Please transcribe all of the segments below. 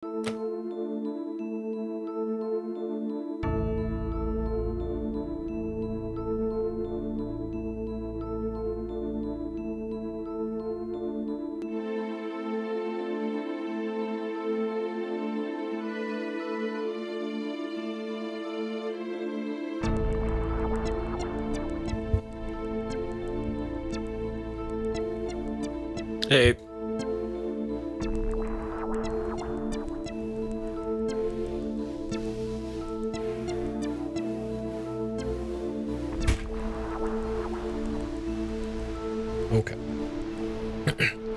Hey. Okay.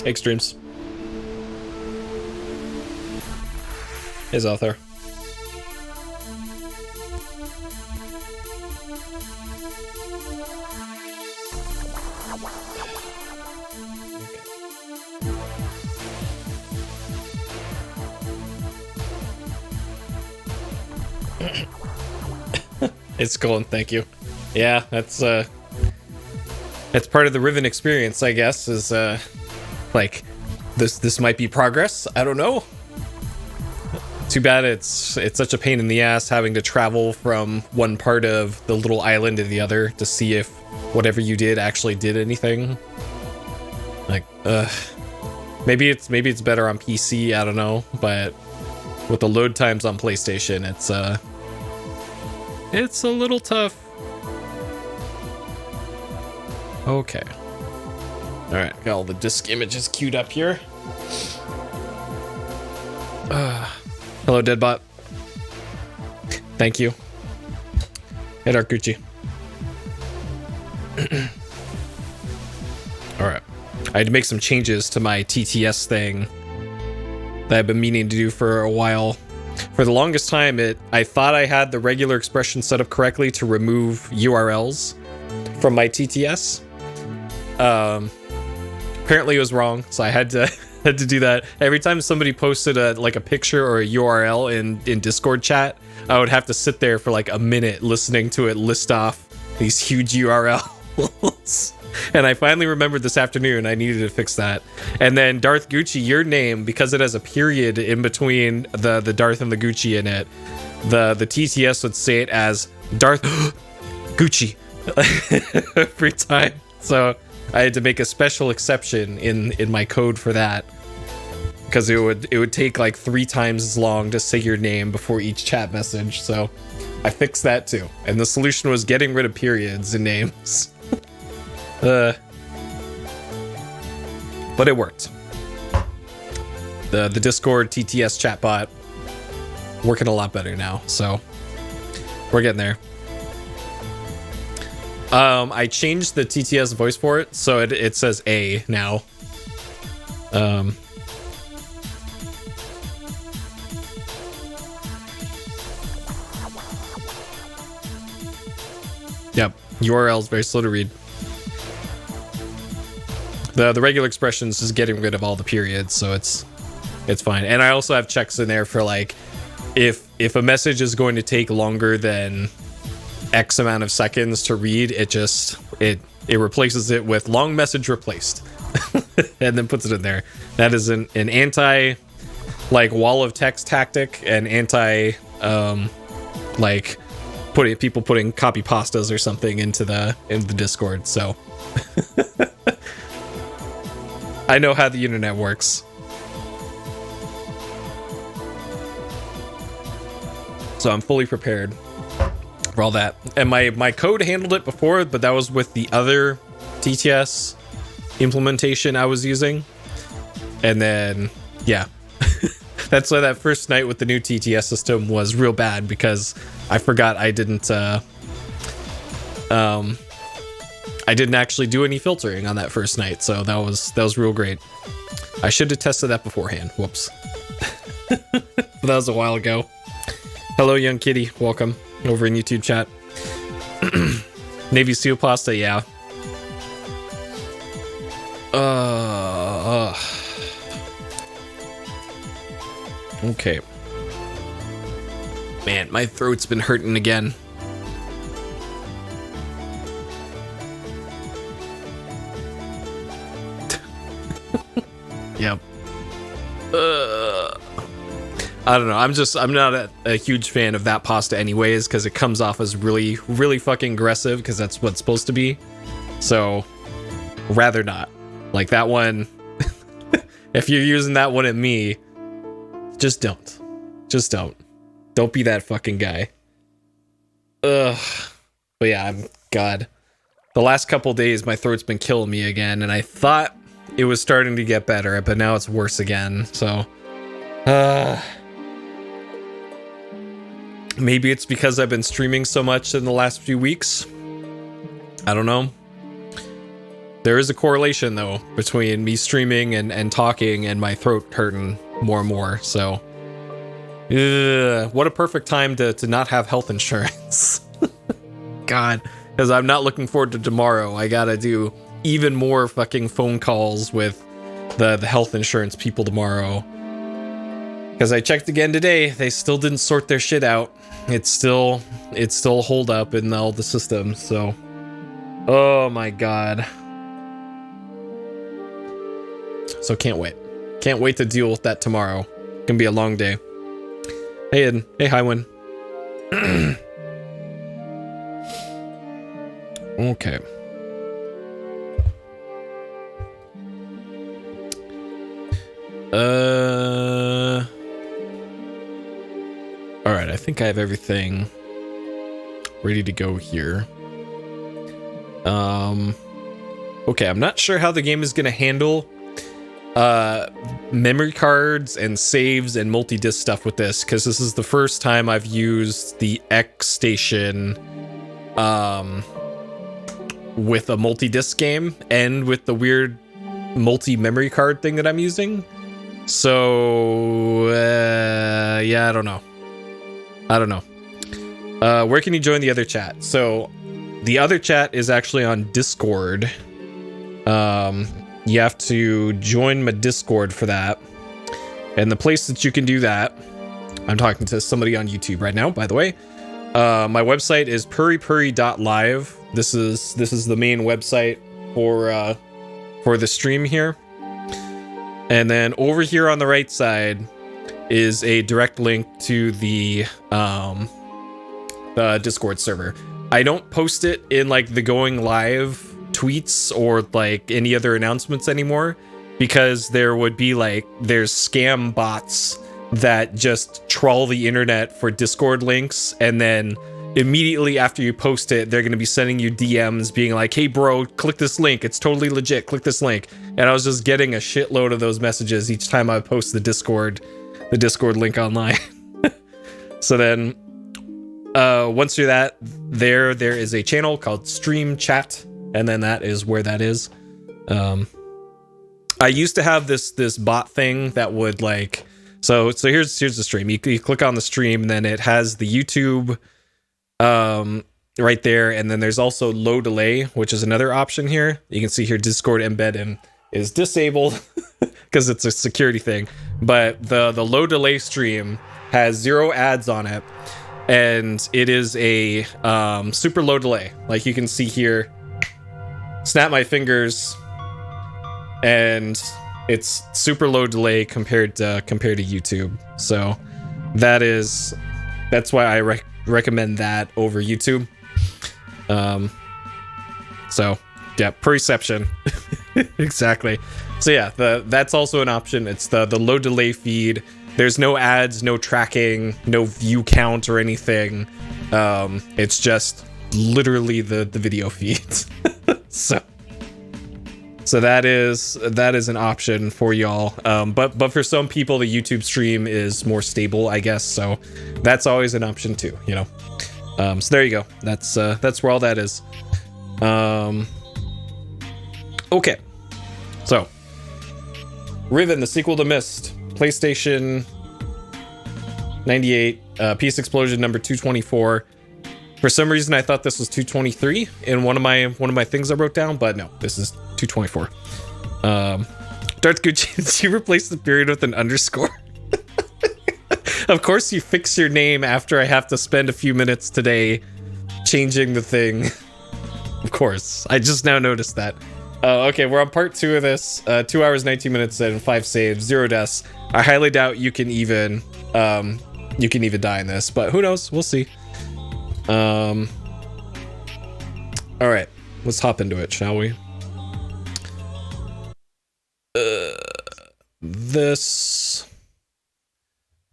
Extremes. Is out there. It's going, thank you. Yeah, that's part of the Riven experience, I guess, is like this might be progress. I don't know. Too bad it's such a pain in the ass having to travel from one part of the little island to the other to see if whatever you did actually did anything. Like, maybe it's better on PC, I don't know, but with the load times on PlayStation, it's a little tough. Okay. Alright, got all the disk images queued up here. Hello, Deadbot. Thank you. Hey, Dark Gucci. Alright. I had to make some changes to my TTS thing that I've been meaning to do for a while. For the longest time, I thought I had the regular expression set up correctly to remove URLs from my TTS. Apparently it was wrong, so I had to do that. Every time somebody posted a picture or a URL in Discord chat, I would have to sit there for like a minute listening to it list off these huge URLs. And I finally remembered this afternoon I needed to fix that. And then Darth Gucci, your name, because it has a period in between the Darth and the Gucci in it, the TTS would say it as Darth Gucci every time. So I had to make a special exception in my code for that, because it would take like 3 times as long to say your name before each chat message. So I fixed that too. And the solution was getting rid of periods in names. But it worked. The Discord TTS chatbot working a lot better now, so we're getting there. I changed the TTS voice for it, so it says A now. Yep, URL is very slow to read. The regular expressions is getting rid of all the periods, so it's fine. And I also have checks in there for like if a message is going to take longer than X amount of seconds to read, it replaces it with long message replaced and then puts it in there. That is an anti like wall of text tactic and anti like putting copy pastas or something into the Discord. So I know how the internet works. So I'm fully prepared for all that. And my code handled it before, but that was with the other TTS implementation I was using. And then, yeah. That's why that first night with the new TTS system was real bad, because I forgot I didn't actually do any filtering on that first night, so that was real great. I should have tested that beforehand. Whoops. That was a while ago. Hello, young kitty. Welcome over in YouTube chat. Navy SEAL pasta, yeah. Okay. Man, my throat's been hurting again. Yep. I don't know. I'm not a huge fan of that pasta anyways, because it comes off as really, really fucking aggressive, because that's what it's supposed to be. So, rather not. Like that one, if you're using that one at me, just don't. Just don't. Don't be that fucking guy. Ugh. But yeah, God. The last couple days, my throat's been killing me again, and I thought it was starting to get better, but now it's worse again, so... Maybe it's because I've been streaming so much in the last few weeks. I don't know. There is a correlation, though, between me streaming and talking and my throat hurting more and more, so... what a perfect time to not have health insurance. God, because I'm not looking forward to tomorrow. I gotta do even more fucking phone calls with the health insurance people tomorrow. Because I checked again today, they still didn't sort their shit out. It's still hold up in all the systems, so... Oh my god. So can't wait. Can't wait to deal with that tomorrow. Gonna be a long day. Hey Ed. Hey Highwind. Okay. Alright, I think I have everything ready to go here. Okay, I'm not sure how the game is gonna handle memory cards and saves and multi-disc stuff with this, because this is the first time I've used the X Station with a multi-disc game and with the weird multi-memory card thing that I'm using. So yeah, I don't know. Where can you join the other chat? So the other chat is actually on Discord. You have to join my Discord for that. And the place that you can do that, I'm talking to somebody on YouTube right now, by the way. My website is puripuri.live. This is the main website for the stream here. And then over here on the right side is a direct link to the Discord server. I don't post it in like the going live tweets or like any other announcements anymore, because there would be like, there's scam bots that just trawl the internet for Discord links, and then immediately after you post it, they're going to be sending you DMs being like, hey bro, click this link, it's totally legit, click this link. And I was just getting a shitload of those messages each time I post the Discord link online. So then once you're there is a channel called Stream Chat, and then that is where that is. I used to have this bot thing that would like, so here's the stream. You click on the stream, and then it has the YouTube right there, and then there's also low delay, which is another option here. You can see here Discord embed is disabled because it's a security thing, but the low delay stream has 0 ads on it, and it is a super low delay. Like you can see here, snap my fingers, and it's super low delay compared to YouTube. So that's why I recommend that over YouTube. So yeah, perception. Exactly. So yeah, that's also an option. It's the low delay feed. There's no ads, no tracking, no view count or anything. It's just literally the video feed. So that is an option for y'all. But for some people, the YouTube stream is more stable, I guess. So that's always an option too, you know. So there you go. That's where all that is. Okay. So Riven, the sequel to Myst, PlayStation 98, PSXplosion number 224. For some reason, I thought this was 223 in one of my things I wrote down, but no, this is 224. Darth Gucci, did you replace the period with an underscore? Of course you fix your name after I have to spend a few minutes today changing the thing. Of course, I just now noticed that. Okay, we're on part 2 of this. 2 hours, 19 minutes, and 5 saves, 0 deaths. I highly doubt you can even you can even die in this, but who knows? We'll see. All right, let's hop into it, shall we? This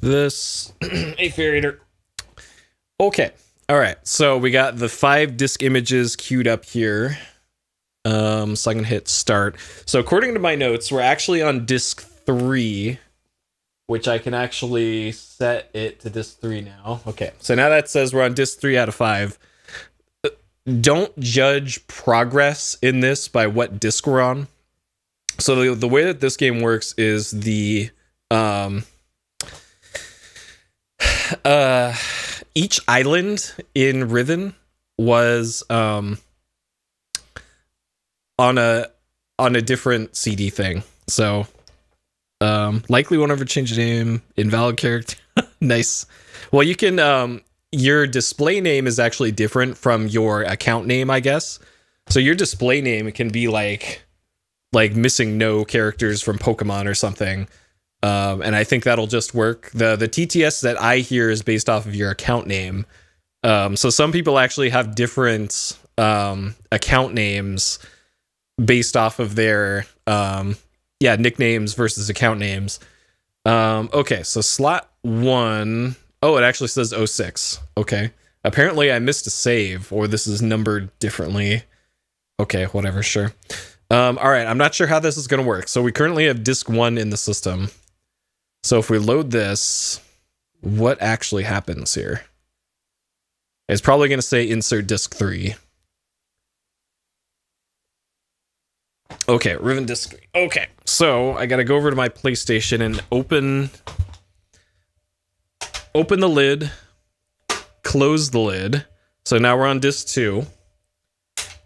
Apherator. Okay. All right. So we got the 5 disk images queued up here. So I can hit start. So according to my notes, we're actually on disk 3, which I can actually set it to disk 3 now. Okay. So now that says we're on disk 3 out of 5. Don't judge progress in this by what disk we're on. So the way that this game works is the each island in Riven was on a different CD thing. So likely won't ever change the name. Invalid character. Nice. Well, you can your display name is actually different from your account name, I guess. So your display name can be like missing no characters from Pokemon or something. And I think that'll just work. The TTS that I hear is based off of your account name. So some people actually have different account names based off of their nicknames versus account names. Okay, so slot 1. Oh, it actually says 06. Okay. Apparently I missed a save, or this is numbered differently. Okay, whatever, sure. All right, I'm not sure how this is going to work. So we currently have disk 1 in the system. So if we load this, what actually happens here? It's probably going to say insert disk 3. Okay, Riven disk 3. Okay, so I got to go over to my PlayStation and open the lid, close the lid. So now we're on disk 2.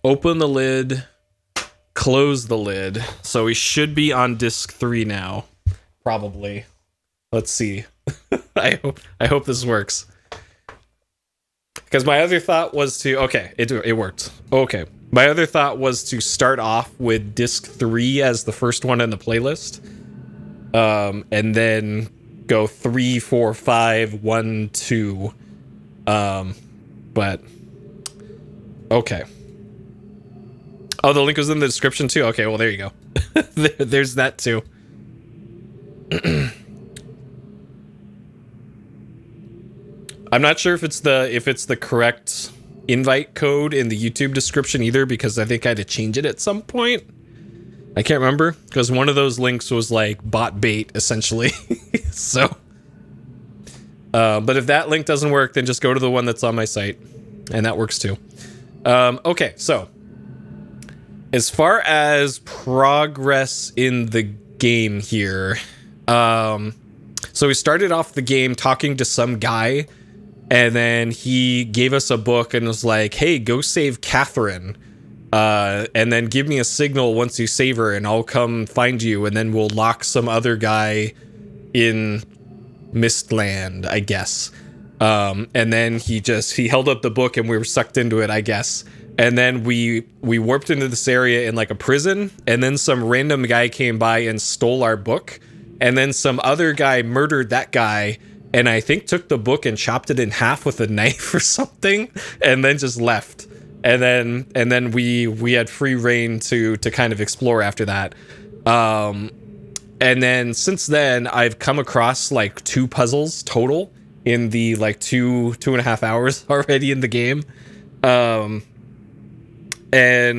Open the lid, close the lid. So we should be on disk 3 now, probably. Let's see. I hope this works. Because my other thought was to... Okay, it worked. Okay. My other thought was to start off with disc 3 as the first one in the playlist. And then go 3, 4, 5, 1, 2. But... Okay. Oh, the link was in the description too? Okay, well, there you go. There's that too. I'm not sure if it's the correct invite code in the YouTube description either, because I think I had to change it at some point. I can't remember, because one of those links was like bot bait, essentially. So, but if that link doesn't work, then just go to the one that's on my site, and that works too. Okay, so as far as progress in the game here, so we started off the game talking to some guy, and then he gave us a book and was like, hey, go save Catherine. And then give me a signal once you save her and I'll come find you. And then we'll lock some other guy in Mistland, I guess. And then he held up the book and we were sucked into it, I guess. And then we warped into this area in like a prison. And then some random guy came by and stole our book. And then some other guy murdered that guy. And I think took the book and chopped it in half with a knife or something, and then just left. And then we had free reign to kind of explore after that. And then since then, I've come across like 2 puzzles total in the like 2.5 hours already in the game. And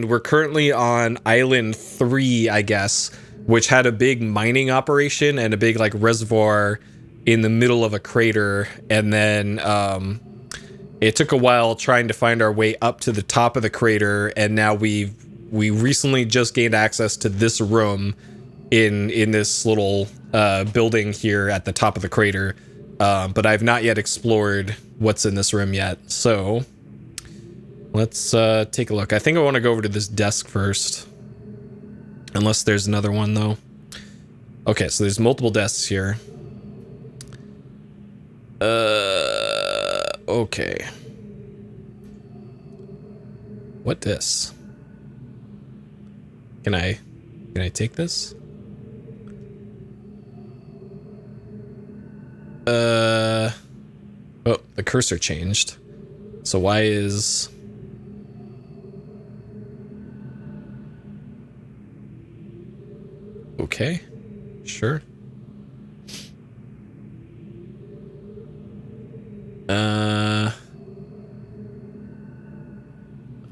we're currently on Island 3, I guess, which had a big mining operation and a big like reservoir in the middle of a crater, and then it took a while trying to find our way up to the top of the crater, and now we recently just gained access to this room in this little building here at the top of the crater, but I've not yet explored what's in this room yet. So let's take a look. I think I want to go over to this desk first, unless there's another one though. Okay, so there's multiple desks here. Okay. What this? Can I take this? Oh, the cursor changed. So why is... Okay, sure.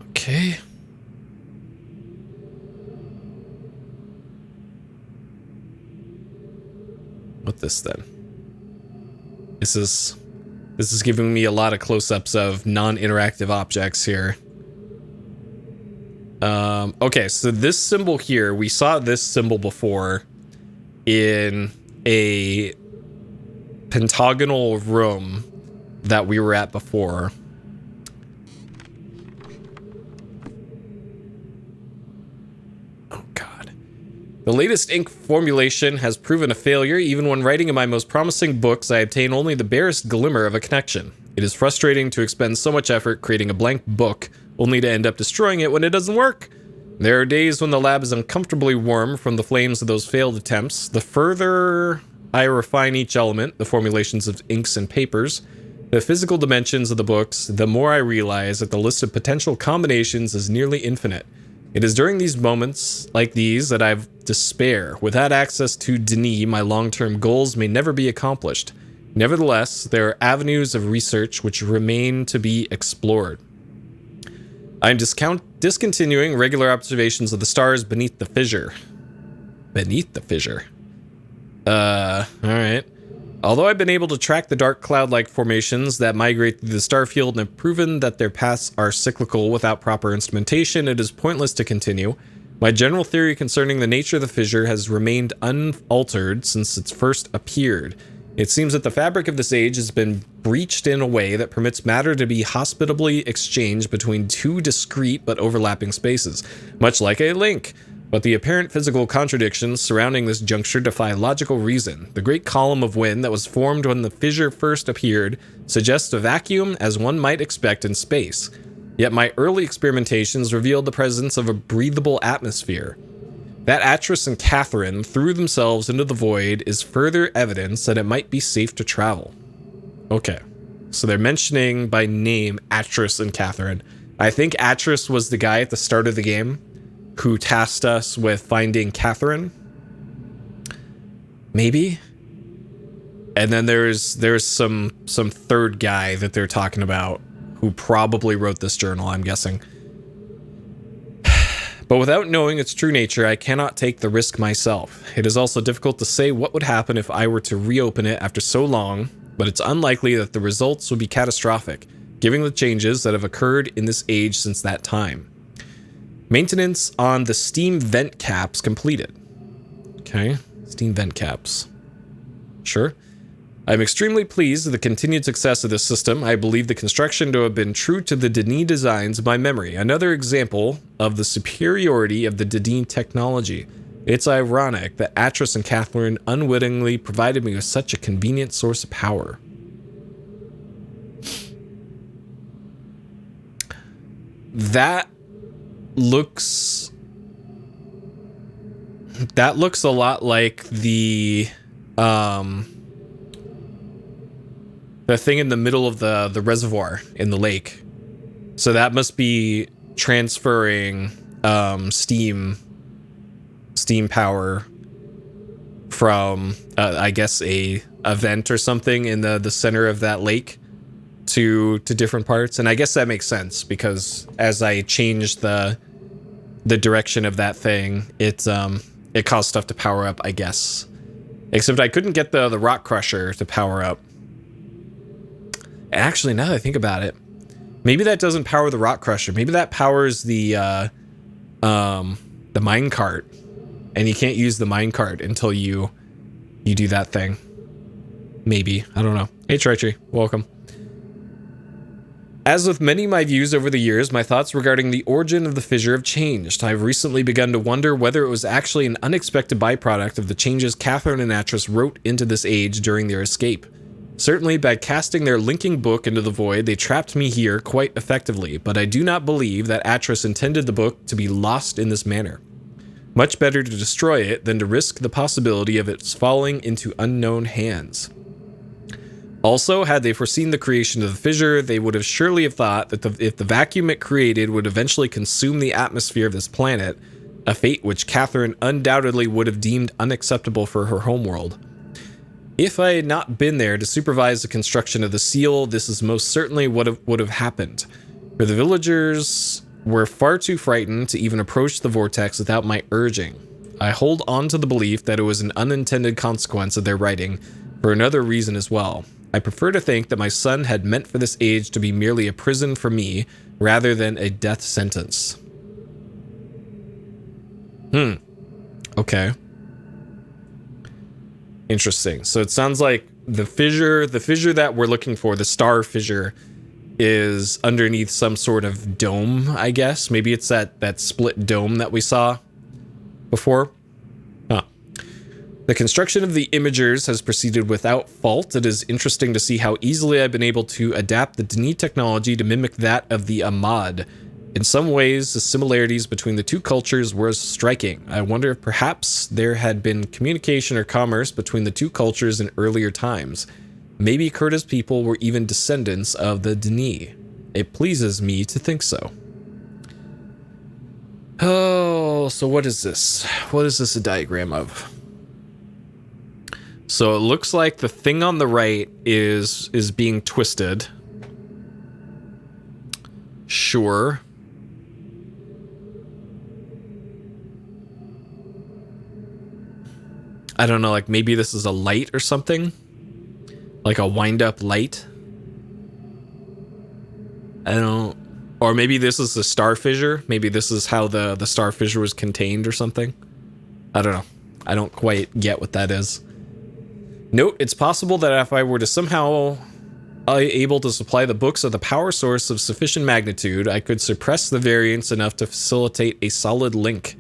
Okay. What this then? This is giving me a lot of close-ups of non-interactive objects here. Okay, so this symbol here, we saw this symbol before in a pentagonal room that we were at before. Oh god. The latest ink formulation has proven a failure. Even when writing in my most promising books, I obtain only the barest glimmer of a connection. It is frustrating to expend so much effort creating a blank book, only to end up destroying it when it doesn't work. There are days when the lab is uncomfortably warm from the flames of those failed attempts. The further I refine each element, the formulations of inks and papers, the physical dimensions of the books, the more I realize that the list of potential combinations is nearly infinite. It is during these moments like these that I've despair. Without access to Denis, my long-term goals may never be accomplished. Nevertheless, there are avenues of research which remain to be explored. I'm discontinuing regular observations of the stars beneath the fissure. Beneath the fissure. Alright. Although I've been able to track the dark cloud-like formations that migrate through the starfield and have proven that their paths are cyclical without proper instrumentation, it is pointless to continue. My general theory concerning the nature of the fissure has remained unaltered since it first appeared. It seems that the fabric of this age has been breached in a way that permits matter to be hospitably exchanged between two discrete but overlapping spaces, much like a link. But the apparent physical contradictions surrounding this juncture defy logical reason. The great column of wind that was formed when the fissure first appeared suggests a vacuum as one might expect in space. Yet my early experimentations revealed the presence of a breathable atmosphere. That Atris and Catherine threw themselves into the void is further evidence that it might be safe to travel. Okay, so they're mentioning by name Atris and Catherine. I think Atris was the guy at the start of the game who tasked us with finding Catherine. Maybe? And then there's some third guy that they're talking about who probably wrote this journal, I'm guessing. But without knowing its true nature, I cannot take the risk myself. It is also difficult to say what would happen if I were to reopen it after so long, but it's unlikely that the results would be catastrophic, given the changes that have occurred in this age since that time. Maintenance on the steam vent caps completed. Okay, steam vent caps. Sure. I'm extremely pleased with the continued success of this system. I believe the construction to have been true to the Denis designs by memory. Another example of the superiority of the Denis technology. It's ironic that Atris and Catherine unwittingly provided me with such a convenient source of power. That looks a lot like the thing in the middle of the reservoir in the lake. So that must be transferring steam power from I guess a vent or something in the center of that lake to different parts. And I guess that makes sense because as I changed the direction of that thing, it caused stuff to power up, I guess. Except I couldn't get the rock crusher to power up. Actually, now that I think about it, maybe that doesn't power the rock crusher. Maybe that powers the minecart, and you can't use the minecart until you do that thing. Maybe, I don't know. Hey Treachery, welcome. As with many of my views over the years, my thoughts regarding the origin of the fissure have changed. I've recently begun to wonder whether it was actually an unexpected byproduct of the changes Catherine and Atris wrote into this age during their escape. Certainly, by casting their linking book into the void, they trapped me here quite effectively, but I do not believe that Atris intended the book to be lost in this manner. Much better to destroy it than to risk the possibility of its falling into unknown hands. Also, had they foreseen the creation of the fissure, they would have surely have thought that if the vacuum it created would eventually consume the atmosphere of this planet, a fate which Catherine undoubtedly would have deemed unacceptable for her homeworld. If I had not been there to supervise the construction of the seal, this is most certainly what would have happened. For the villagers were far too frightened to even approach the vortex without my urging. I hold on to the belief that it was an unintended consequence of their writing, for another reason as well. I prefer to think that my son had meant for this age to be merely a prison for me, rather than a death sentence. Okay. Interesting. So it sounds like the fissure that we're looking for, the star fissure, is underneath some sort of dome, I guess. Maybe it's that split dome that we saw before. The construction of the imagers has proceeded without fault. It is interesting to see how easily I've been able to adapt the Denis technology to mimic that of the Ahmad. In some ways, the similarities between the two cultures were striking. I wonder if perhaps there had been communication or commerce between the two cultures in earlier times. Maybe Kurta's people were even descendants of the Denis. It pleases me to think so. Oh, so what is this? What is this a diagram of? So it looks like the thing on the right is being twisted. Sure. I don't know, like maybe this is a light or something? Like a wind-up light? I don't... Or maybe this is the star fissure. Maybe this is how the star fissure was contained or something. I don't know. I don't quite get what that is. Note, it's possible that if I were to somehow able to supply the books of the power source of sufficient magnitude, I could suppress the variance enough to facilitate a solid link.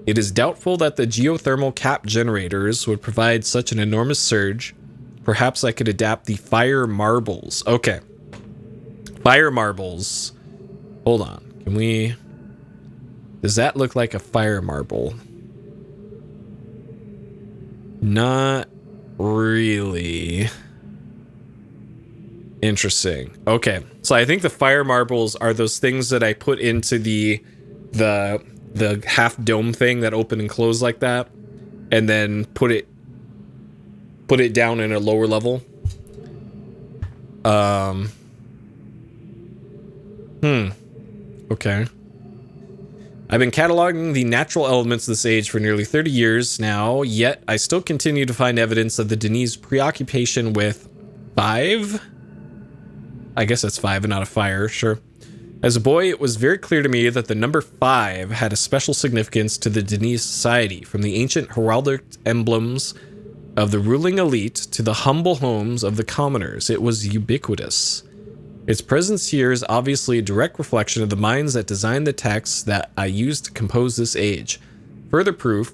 It is doubtful that the geothermal cap generators would provide such an enormous surge. Perhaps I could adapt the fire marbles. Okay. Fire marbles. Hold on. Can we... Does that look like a fire marble? Not really. Interesting. Okay. So I think the fire marbles are those things that I put into the half dome thing that open and close like that, and then put it down in a lower level. Okay. I've been cataloging the natural elements of this age for nearly 30 years now, yet I still continue to find evidence of the Denis' preoccupation with 5? I guess that's 5 and not a fire, sure. As a boy, it was very clear to me that the number 5 had a special significance to the Denis society, from the ancient heraldic emblems of the ruling elite to the humble homes of the commoners. It was ubiquitous. Its presence here is obviously a direct reflection of the minds that designed the texts that I used to compose this age. Further proof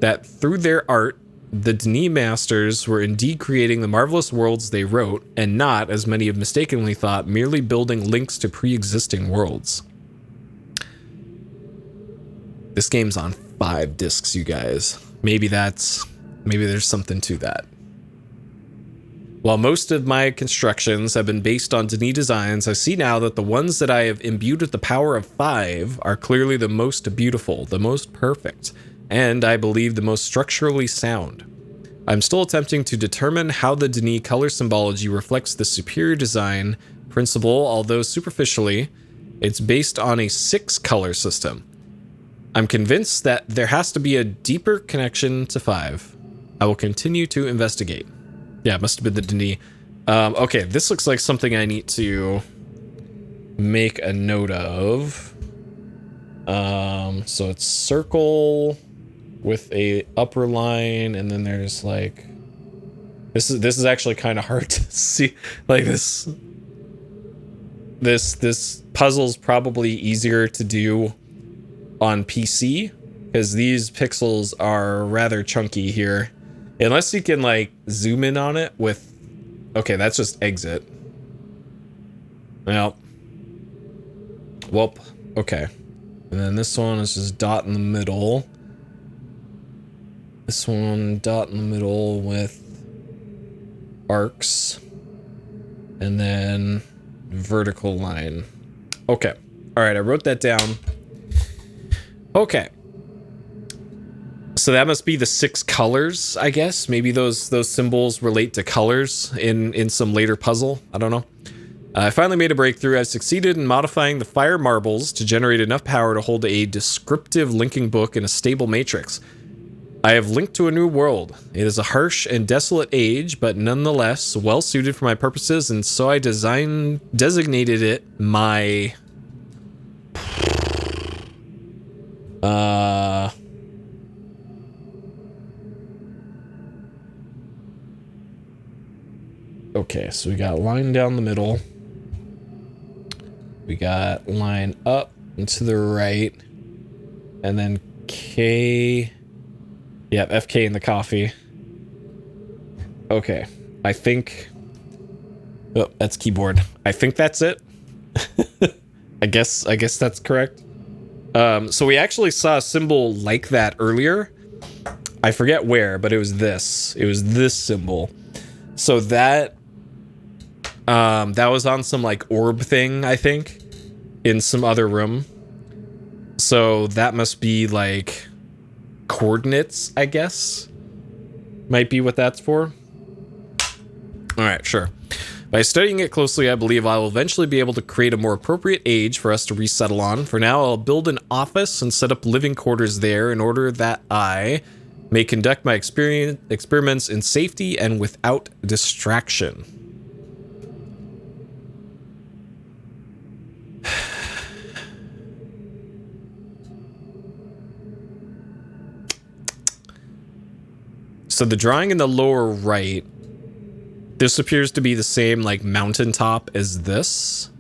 that through their art, the Denis masters were indeed creating the marvelous worlds they wrote, and not, as many have mistakenly thought, merely building links to pre-existing worlds. This game's on 5 discs, you guys. Maybe there's something to that. While most of my constructions have been based on Denis designs, I see now that the ones that I have imbued with the power of 5 are clearly the most beautiful, the most perfect, and I believe the most structurally sound. I'm still attempting to determine how the Denis color symbology reflects the superior design principle, although superficially, it's based on a 6 color system. I'm convinced that there has to be a deeper connection to 5. I will continue to investigate. Yeah, it must have been the Denis. Okay, this looks like something I need to make a note of. So it's circle with a upper line, and then there's like... This is actually kind of hard to see. Like this puzzle's probably easier to do on PC, because these pixels are rather chunky here. Unless you can, like, zoom in on it with... Okay, that's just exit. Well. Welp. Okay. And then this one is just dot in the middle. This one, dot in the middle with arcs. And then vertical line. Okay. All right, I wrote that down. Okay. So that must be the 6 colors, I guess. Maybe those symbols relate to colors in some later puzzle. I don't know. I finally made a breakthrough. I've succeeded in modifying the fire marbles to generate enough power to hold a descriptive linking book in a stable matrix. I have linked to a new world. It is a harsh and desolate age, but nonetheless well suited for my purposes, and so I designated it my... Okay, so we got line down the middle. We got line up and to the right. And then K... Yep, FK in the coffee. Okay, I think... Oh, that's keyboard. I think that's it. I guess that's correct. So we actually saw a symbol like that earlier. I forget where, but it was this. It was this symbol. So that was on some like orb thing, I think, in some other room. So that must be like coordinates, I guess. Might be what that's for. All right, sure. By studying it closely, I believe I will eventually be able to create a more appropriate age for us to resettle on. For now, I'll build an office and set up living quarters there in order that I may conduct my experiments in safety and without distraction. So the drawing in the lower right, this appears to be the same like mountaintop as this.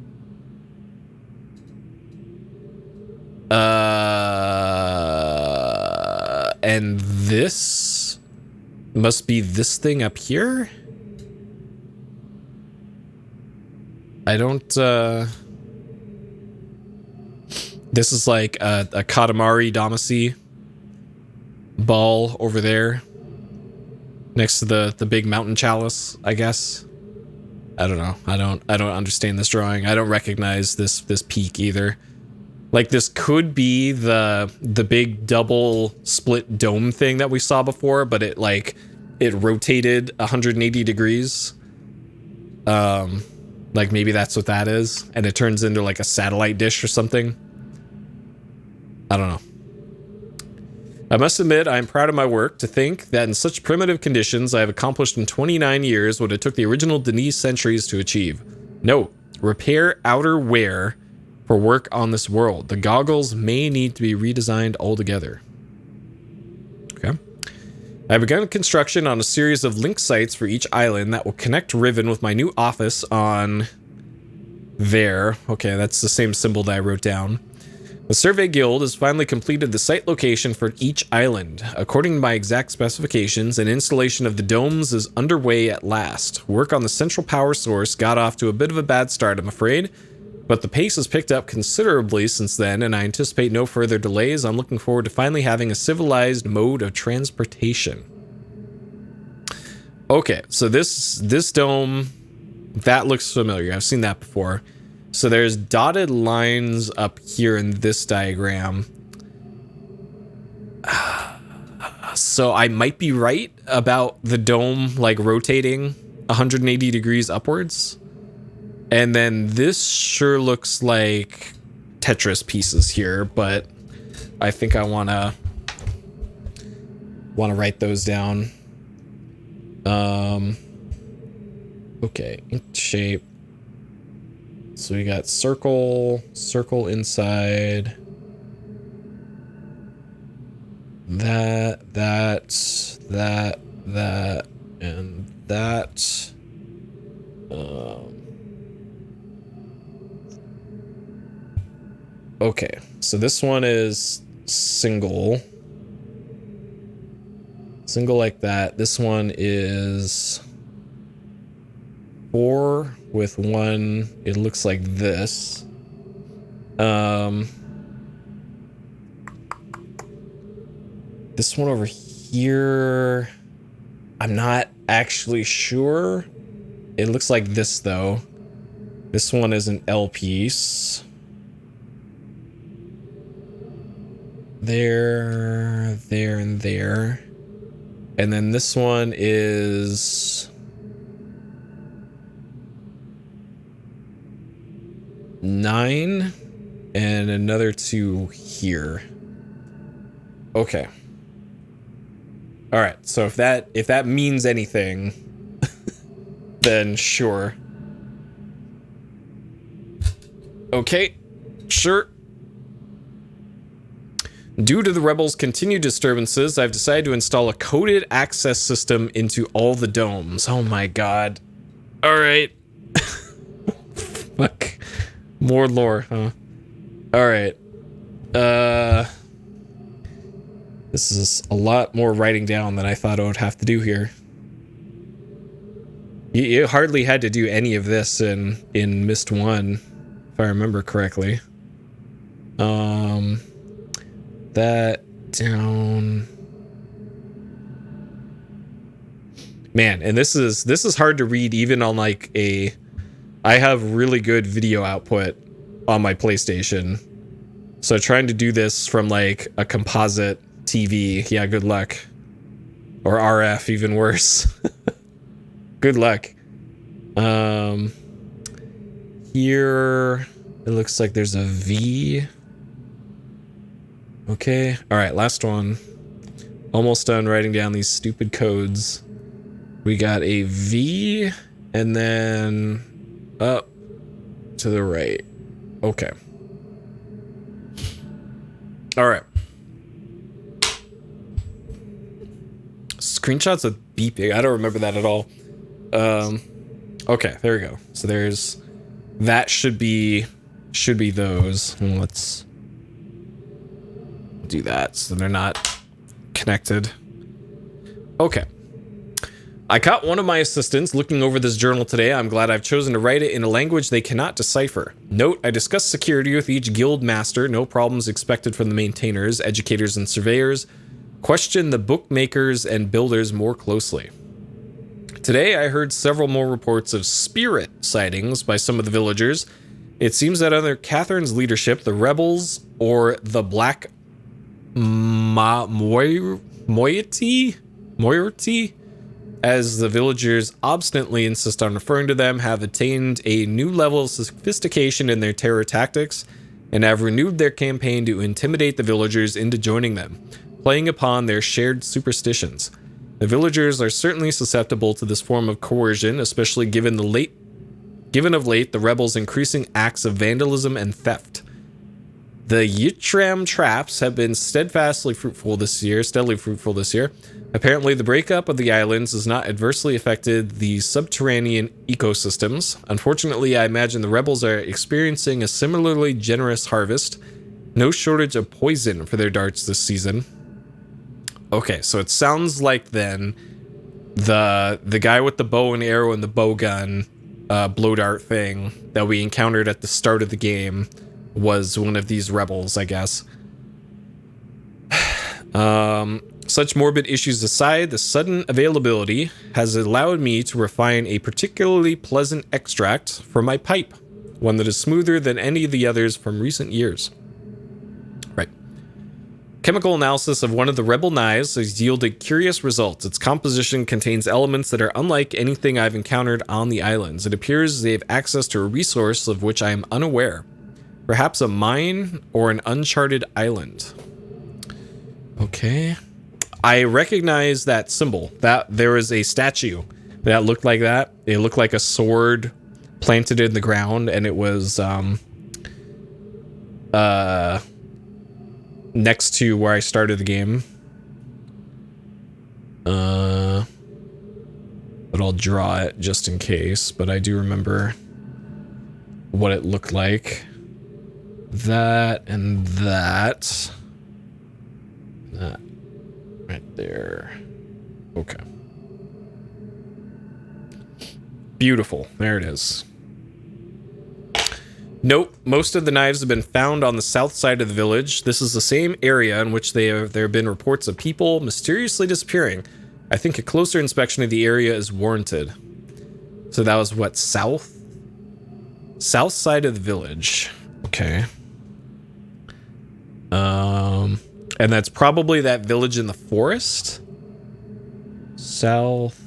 And this must be this thing up here. I don't, this is like a Katamari Damacy ball over there. Next to the big mountain chalice, I guess. I don't know. I don't understand this drawing. I don't recognize this peak either. Like this could be the big double split dome thing that we saw before, but it rotated 180 degrees. Like maybe that's what that is, and it turns into like a satellite dish or something. I don't know. I must admit, I am proud of my work. To think that in such primitive conditions I have accomplished in 29 years what it took the original Denise centuries to achieve. Note, repair outer wear for work on this world. The goggles may need to be redesigned altogether. Okay. I have begun construction on a series of link sites for each island that will connect Riven with my new office on there. Okay, that's the same symbol that I wrote down. The Survey Guild has finally completed the site location for each island. According to my exact specifications, an installation of the domes is underway at last. Work on the central power source got off to a bit of a bad start, I'm afraid, but the pace has picked up considerably since then, and I anticipate no further delays. I'm looking forward to finally having a civilized mode of transportation. Okay, so this dome, that looks familiar. I've seen that before. So there's dotted lines up here in this diagram. So I might be right about the dome like rotating 180 degrees upwards. And then this sure looks like Tetris pieces here, but I think I wanna write those down. Okay, ink shape. So we got circle inside. That, and that. Okay, so this one is single like that. This one is 4 with 1. It looks like this. This one over here, I'm not actually sure. It looks like this though. This one is an L piece. There, there, and there. And then this one is 9 and another 2 here. Okay. All right. So if that means anything, then sure. Okay. Sure. Due to the rebels' continued disturbances, I've decided to install a coded access system into all the domes. Oh my god. All right. Fuck. More lore, huh? All right. This is a lot more writing down than I thought I would have to do here. You hardly had to do any of this in Myst 1, if I remember correctly. That down. Man, and this is hard to read even on like a. I have really good video output on my PlayStation, so trying to do this from like a composite TV, yeah, good luck. Or RF, even worse. Good luck. Here it looks like there's a V. Okay, all right, last one. Almost done writing down these stupid codes. We got a V and then up to the right. Okay. All right. Screenshots of beeping. I don't remember that at all. Okay, there we go. So there's that should be those. And let's do that so they're not connected. Okay. I caught one of my assistants looking over this journal today. I'm glad I've chosen to write it in a language they cannot decipher. Note, I discussed security with each guild master. No problems expected from the maintainers, educators, and surveyors. Question the bookmakers and builders more closely. Today, I heard several more reports of spirit sightings by some of the villagers. It seems that under Catherine's leadership, the rebels, or the Black Moiety, as the villagers obstinately insist on referring to them, have attained a new level of sophistication in their terror tactics and have renewed their campaign to intimidate the villagers into joining them, playing upon their shared superstitions. The villagers are certainly susceptible to this form of coercion, especially given of late the rebels' increasing acts of vandalism and theft. The Yitram traps have been steadily fruitful this year. Apparently, the breakup of the islands has not adversely affected the subterranean ecosystems. Unfortunately, I imagine the rebels are experiencing a similarly generous harvest. No shortage of poison for their darts this season. Okay, so it sounds like then the guy with the bow and arrow and the bow gun blow dart thing that we encountered at the start of the game was one of these rebels, I guess. Such morbid issues aside, the sudden availability has allowed me to refine a particularly pleasant extract for my pipe, one that is smoother than any of the others from recent years. Right. Chemical analysis of one of the rebel knives has yielded curious results. Its composition contains elements that are unlike anything I've encountered on the islands. It appears they have access to a resource of which I am unaware. Perhaps a mine or an uncharted island. Okay. I recognize that symbol. That there was a statue that looked like that. It looked like a sword planted in the ground, and it was next to where I started the game. But I'll draw it just in case. But I do remember what it looked like. That and that. That. Right there. Okay. Beautiful. There it is. Note, most of the knives have been found on the south side of the village. This is the same area in which there have been reports of people mysteriously disappearing. I think a closer inspection of the area is warranted. So that was what, south? South side of the village. Okay. And that's probably that village in the forest. South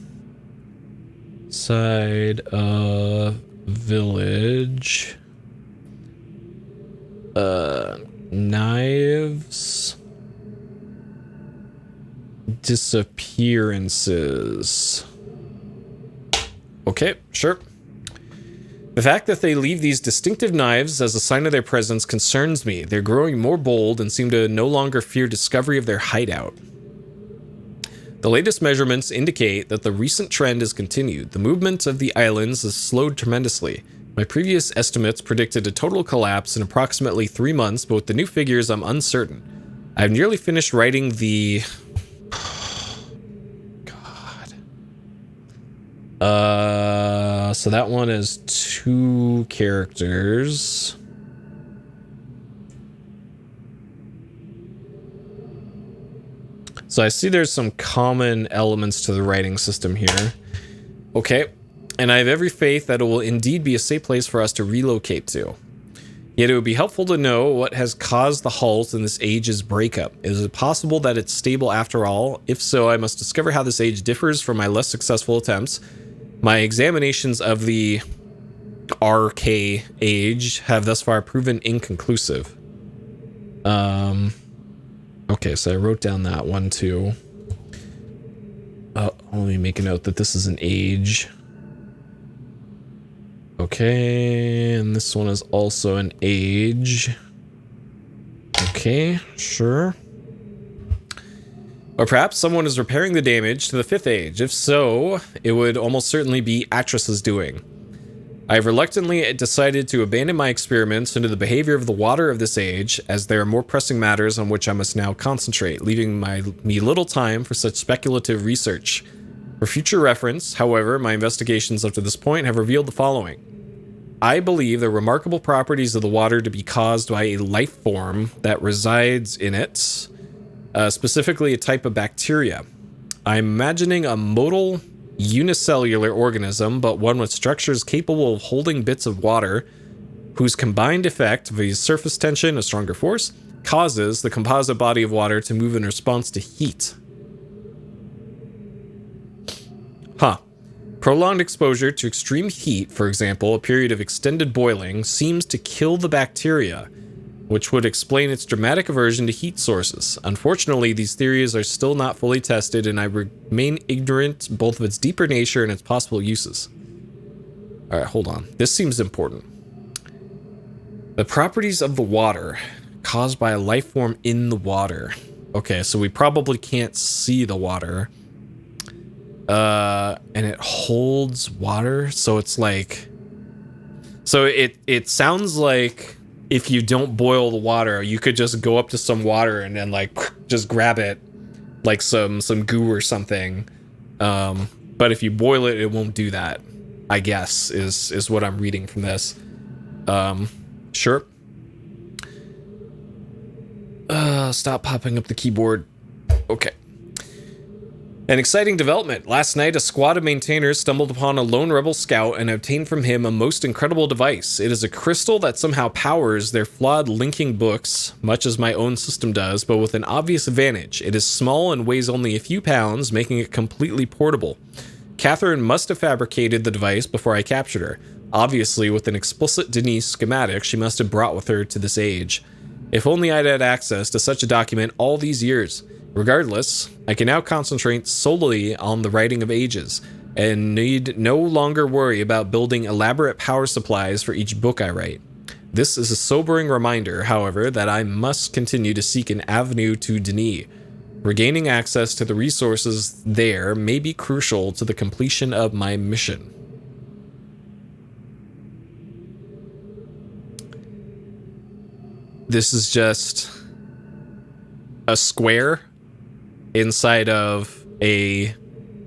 side of village. Knives. Disappearances. Okay, sure. The fact that they leave these distinctive knives as a sign of their presence concerns me. They're growing more bold and seem to no longer fear discovery of their hideout. The latest measurements indicate that the recent trend has continued. The movement of the islands has slowed tremendously. My previous estimates predicted a total collapse in approximately 3 months, but with the new figures, I'm uncertain. I've nearly finished writing the... So that one is 2 characters. So I see there's some common elements to the writing system here. Okay. And I have every faith that it will indeed be a safe place for us to relocate to. Yet it would be helpful to know what has caused the halt in this age's breakup. Is it possible that it's stable after all? If so, I must discover how this age differs from my less successful attempts. My examinations of the RK age have thus far proven inconclusive. Okay, so I wrote down that one too. Let me make a note that this is an age. Okay, and this one is also an age. Okay, sure. Or perhaps someone is repairing the damage to the 5th age. If so, it would almost certainly be Actress's doing. I have reluctantly decided to abandon my experiments into the behavior of the water of this age, as there are more pressing matters on which I must now concentrate, leaving me little time for such speculative research. For future reference, however, my investigations up to this point have revealed the following. I believe the remarkable properties of the water to be caused by a life form that resides in it, specifically a type of bacteria. I'm imagining a modal unicellular organism, but one with structures capable of holding bits of water, whose combined effect via surface tension, a stronger force, causes the composite body of water to move in response to heat. Huh. Prolonged exposure to extreme heat, for example, a period of extended boiling, seems to kill the bacteria, which would explain its dramatic aversion to heat sources. Unfortunately, these theories are still not fully tested, and I remain ignorant both of its deeper nature and its possible uses. Alright, hold on. This seems important. The properties of the water caused by a life form in the water. Okay, so we probably can't see the water. And it holds water, so it's like... So it sounds like if you don't boil the water, you could just go up to some water and then like just grab it like some goo or something. But if you boil it, it won't do that, I guess, is what I'm reading from this. Sure. Stop popping up the keyboard. Okay. An exciting development. Last night, a squad of maintainers stumbled upon a lone rebel scout and obtained from him a most incredible device. It is a crystal that somehow powers their flawed linking books, much as my own system does, but with an obvious advantage. It is small and weighs only a few pounds, making it completely portable. Catherine must have fabricated the device before I captured her. Obviously, with an explicit Denise schematic she must have brought with her to this age. If only I'd had access to such a document all these years. Regardless, I can now concentrate solely on the writing of ages, and need no longer worry about building elaborate power supplies for each book I write. This is a sobering reminder, however, that I must continue to seek an avenue to Denis. Regaining access to the resources there may be crucial to the completion of my mission. This is just a square inside of a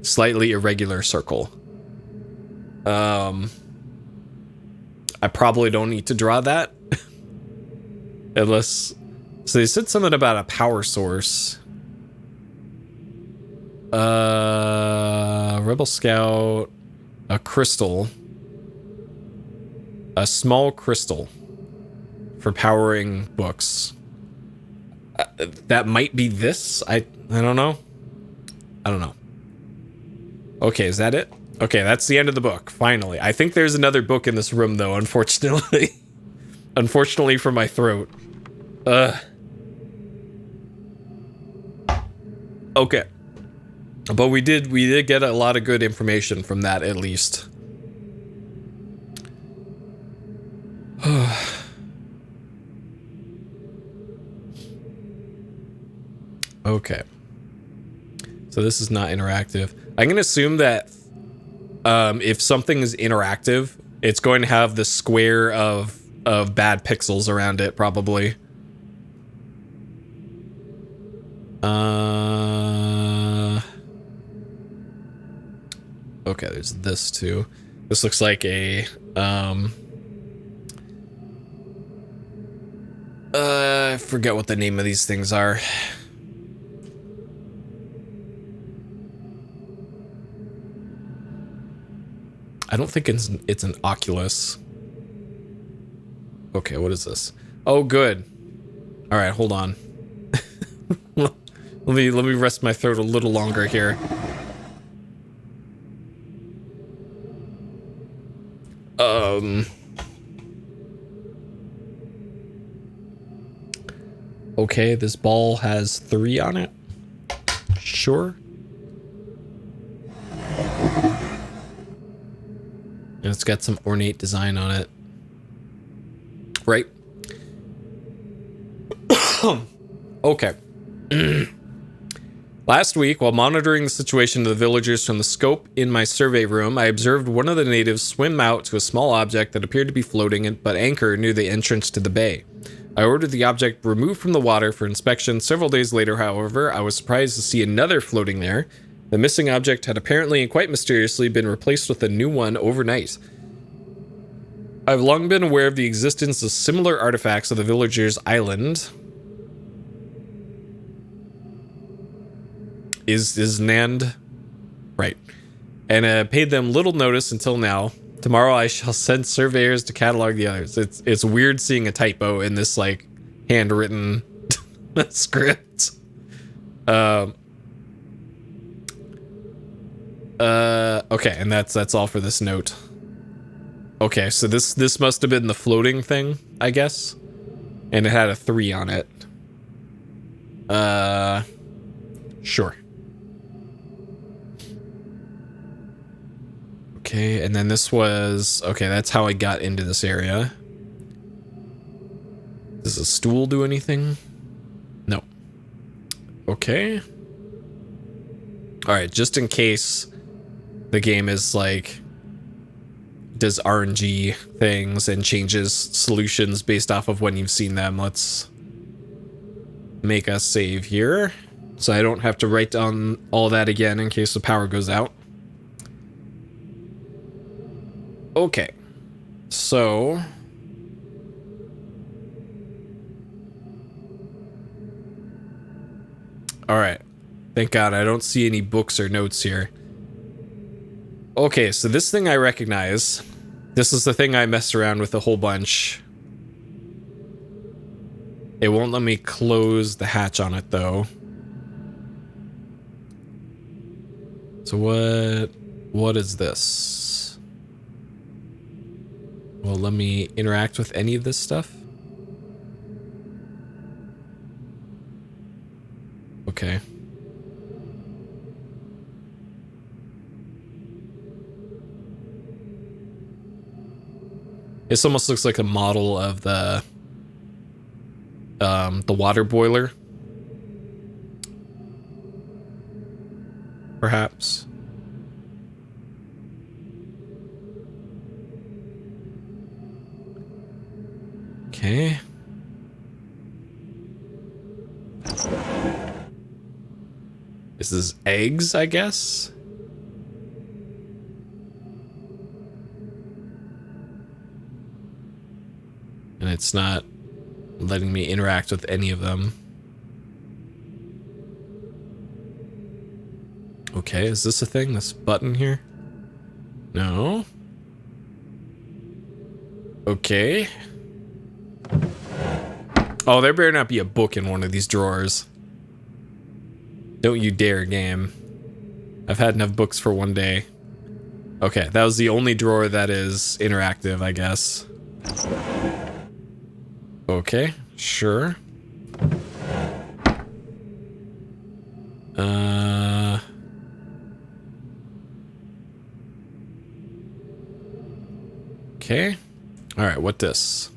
slightly irregular circle. I probably don't need to draw that. Unless... So they said something about a power source. Rebel Scout, a crystal. A small crystal for powering books. That might be this. I don't know. I don't know. Okay, is that it? Okay, that's the end of the book, finally. I think there's another book in this room, though, unfortunately. Unfortunately for my throat. Okay. But we did get a lot of good information from that, at least. Okay. So this is not interactive. I'm going to assume that if something is interactive, it's going to have the square of bad pixels around it, probably. Okay, there's this too. This looks like a I forget what the name of these things are. I don't think it's an Oculus. Okay, what is this? Oh, good. All right, hold on. let me rest my throat a little longer here. Okay, this ball has 3 on it. Sure. And it's got some ornate design on it. Right? Okay. Last week, while monitoring the situation of the villagers from the scope in my survey room, I observed one of the natives swim out to a small object that appeared to be floating but anchored near the entrance to the bay. I ordered the object removed from the water for inspection. Several days later, however, I was surprised to see another floating there. The missing object had apparently and quite mysteriously been replaced with a new one overnight. I've long been aware of the existence of similar artifacts of the villagers' island. Is Nand right? And paid them little notice until now. Tomorrow I shall send surveyors to catalog the others. It's weird seeing a typo in this like handwritten script. Okay, and that's all for this note. Okay, so this must have been the floating thing, I guess. And it had a 3 on it. Sure. Okay, and then this was... Okay, that's how I got into this area. Does a stool do anything? No. Okay. Alright, just in case the game is like... does RNG things and changes solutions based off of when you've seen them, let's make a save here. So I don't have to write down all that again in case the power goes out. Okay, so all right, thank God I don't see any books or notes here. Okay, so this thing I recognize. This is the thing I messed around with a whole bunch. It won't let me close the hatch on it though. So what is this? Well, let me interact with any of this stuff. Okay. This almost looks like a model of the water boiler. Perhaps. Okay. This is eggs, I guess. And it's not letting me interact with any of them. Okay, is this a thing? This button here? No. Okay. Oh, there better not be a book in one of these drawers. Don't you dare, game. I've had enough books for one day. Okay, that was the only drawer that is interactive, I guess. Okay, sure. Okay. Alright, what this?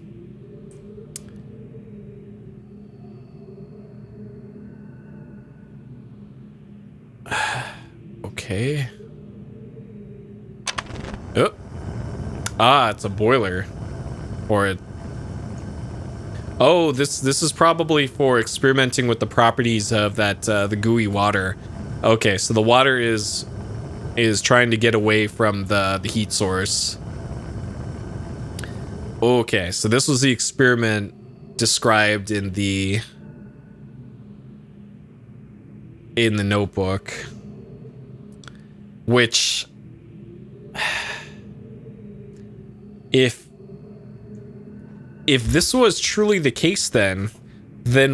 Okay. Oh. Ah, it's a boiler. Or it. Oh, this is probably for experimenting with the properties of that the gooey water. Okay, so the water is trying to get away from the heat source. Okay, so this was the experiment described in the notebook, which if this was truly the case, then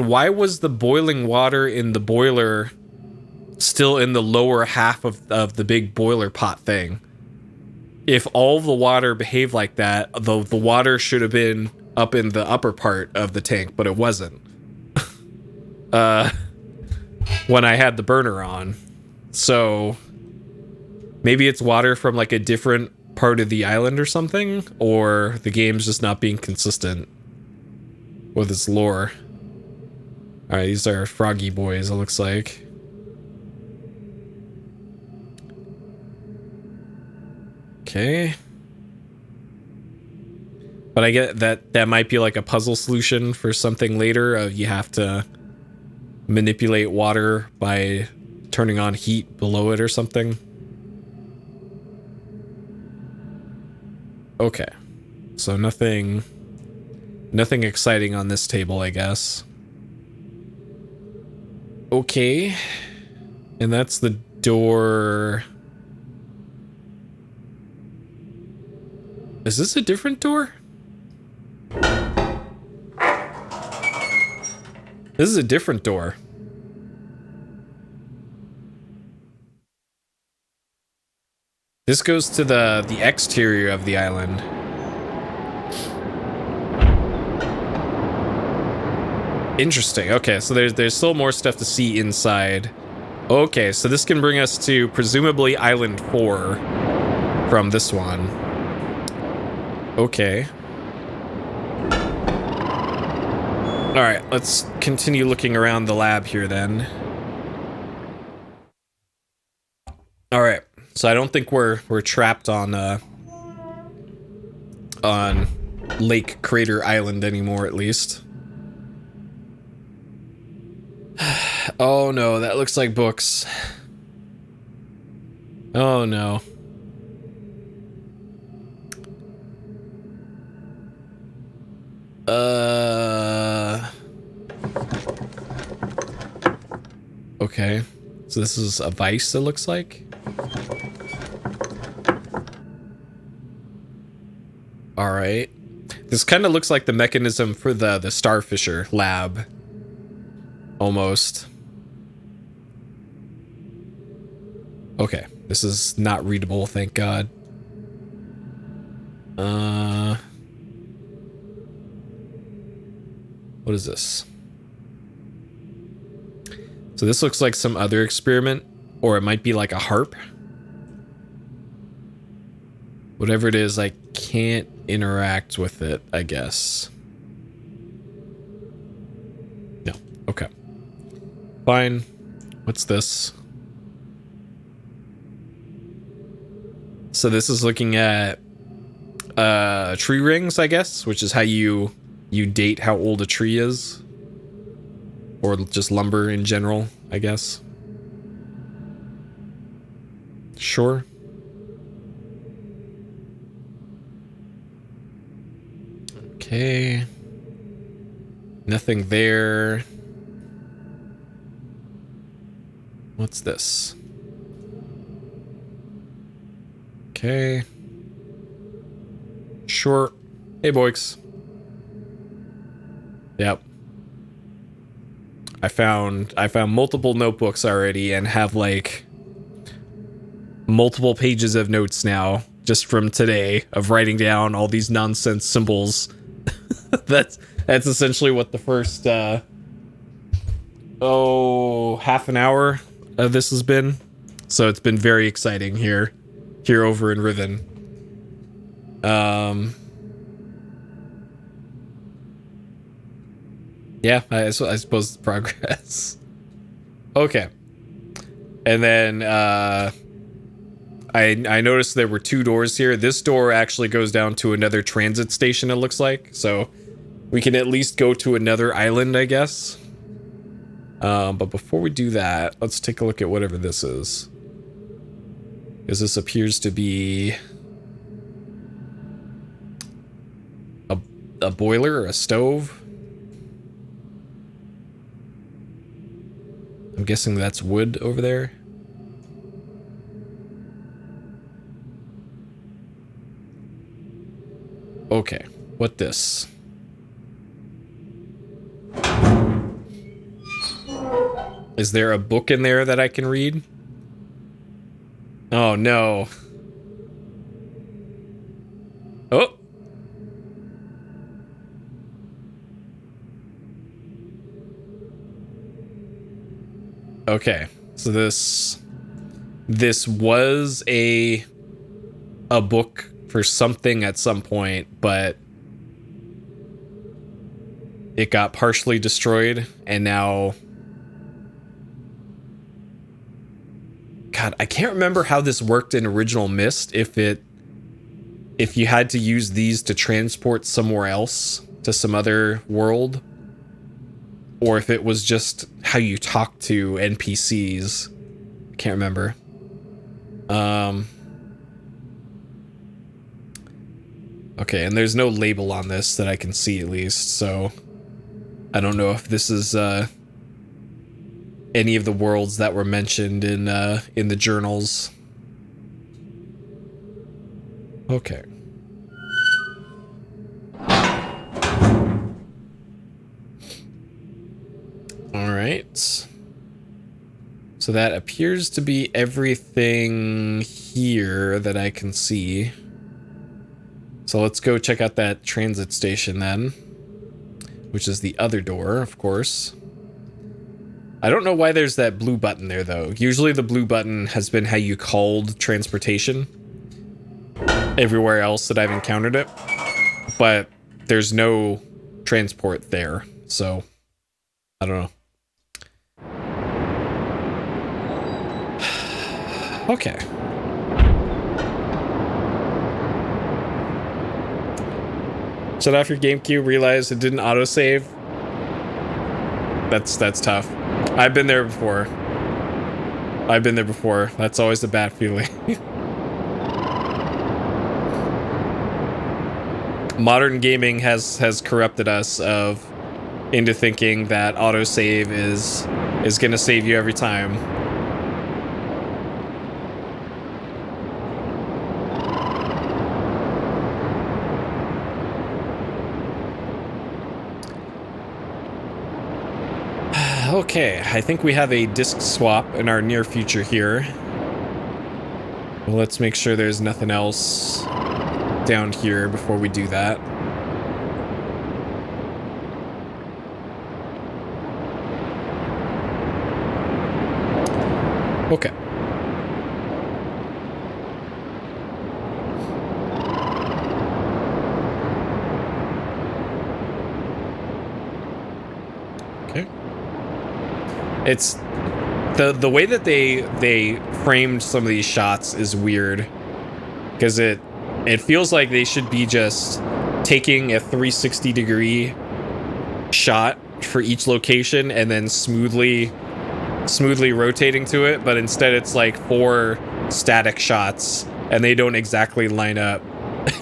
why was the boiling water in the boiler still in the lower half of the big boiler pot thing? If all the water behaved like that, the water should have been up in the upper part of the tank, but it wasn't. When I had the burner on. So maybe it's water from like a different part of the island or something, or the game's just not being consistent with its lore. All right, these are froggy boys, it looks like. Okay. But I get that might be like a puzzle solution for something later. You have to manipulate water by turning on heat below it or something. Okay. So nothing exciting on this table, I guess. Okay. And that's the door. Is this a different door? This is a different door. This goes to the exterior of the island. Interesting. Okay, so there's still more stuff to see inside. Okay, so this can bring us to presumably Island 4 from this one. Okay. Alright, let's continue looking around the lab here then. Alright, so I don't think we're trapped on Lake Crater Island anymore, at least. Oh no, that looks like books. Oh no. Okay. So this is a vice, it looks like. Alright. This kind of looks like the mechanism for the Starfisher lab. Almost. Okay. This is not readable, thank God. What is this? So this looks like some other experiment, or it might be like a harp. Whatever it is, I can't interact with it, I guess. No. Okay. Fine. What's this? So this is looking at tree rings, I guess, which is how you date how old a tree is. Or just lumber in general, I guess. Sure. Okay. Nothing there. What's this? Okay. Sure. Hey, Boix. Yep. I found multiple notebooks already and have like multiple pages of notes now just from today of writing down all these nonsense symbols. that's essentially what the first half an hour of this has been. So it's been very exciting here over in Riven. Yeah, I suppose it's progress. Okay. And then I noticed there were 2 doors here. This door actually goes down to another transit station, it looks like. So we can at least go to another island, I guess. But before we do that, let's take a look at whatever this is. Because this appears to be a boiler or a stove. I'm guessing that's wood over there. Okay, what this? Is there a book in there that I can read? Oh no. Oh. Okay, so this was a book for something at some point, but it got partially destroyed, and now, God, I can't remember how this worked in original Myst, if you had to use these to transport somewhere else to some other world, or if it was just how you talk to NPCs. I can't remember. Okay, and there's no label on this that I can see, at least, so I don't know if this is any of the worlds that were mentioned in the journals. Okay. All right. So that appears to be everything here that I can see. So let's go check out that transit station then, which is the other door, of course. I don't know why there's that blue button there, though. Usually the blue button has been how you called transportation everywhere else that I've encountered it, but there's no transport there, so I don't know. Okay. Shut off your GameCube, realize it didn't autosave. That's tough. I've been there before. That's always a bad feeling. Modern gaming has corrupted us into thinking that autosave is gonna save you every time. Okay, I think we have a disc swap in our near future here. Well, let's make sure there's nothing else down here before we do that. Okay. Okay. It's the way that they framed some of these shots is weird, because it feels like they should be just taking a 360-degree shot for each location and then smoothly rotating to it, but instead it's like 4 static shots and they don't exactly line up.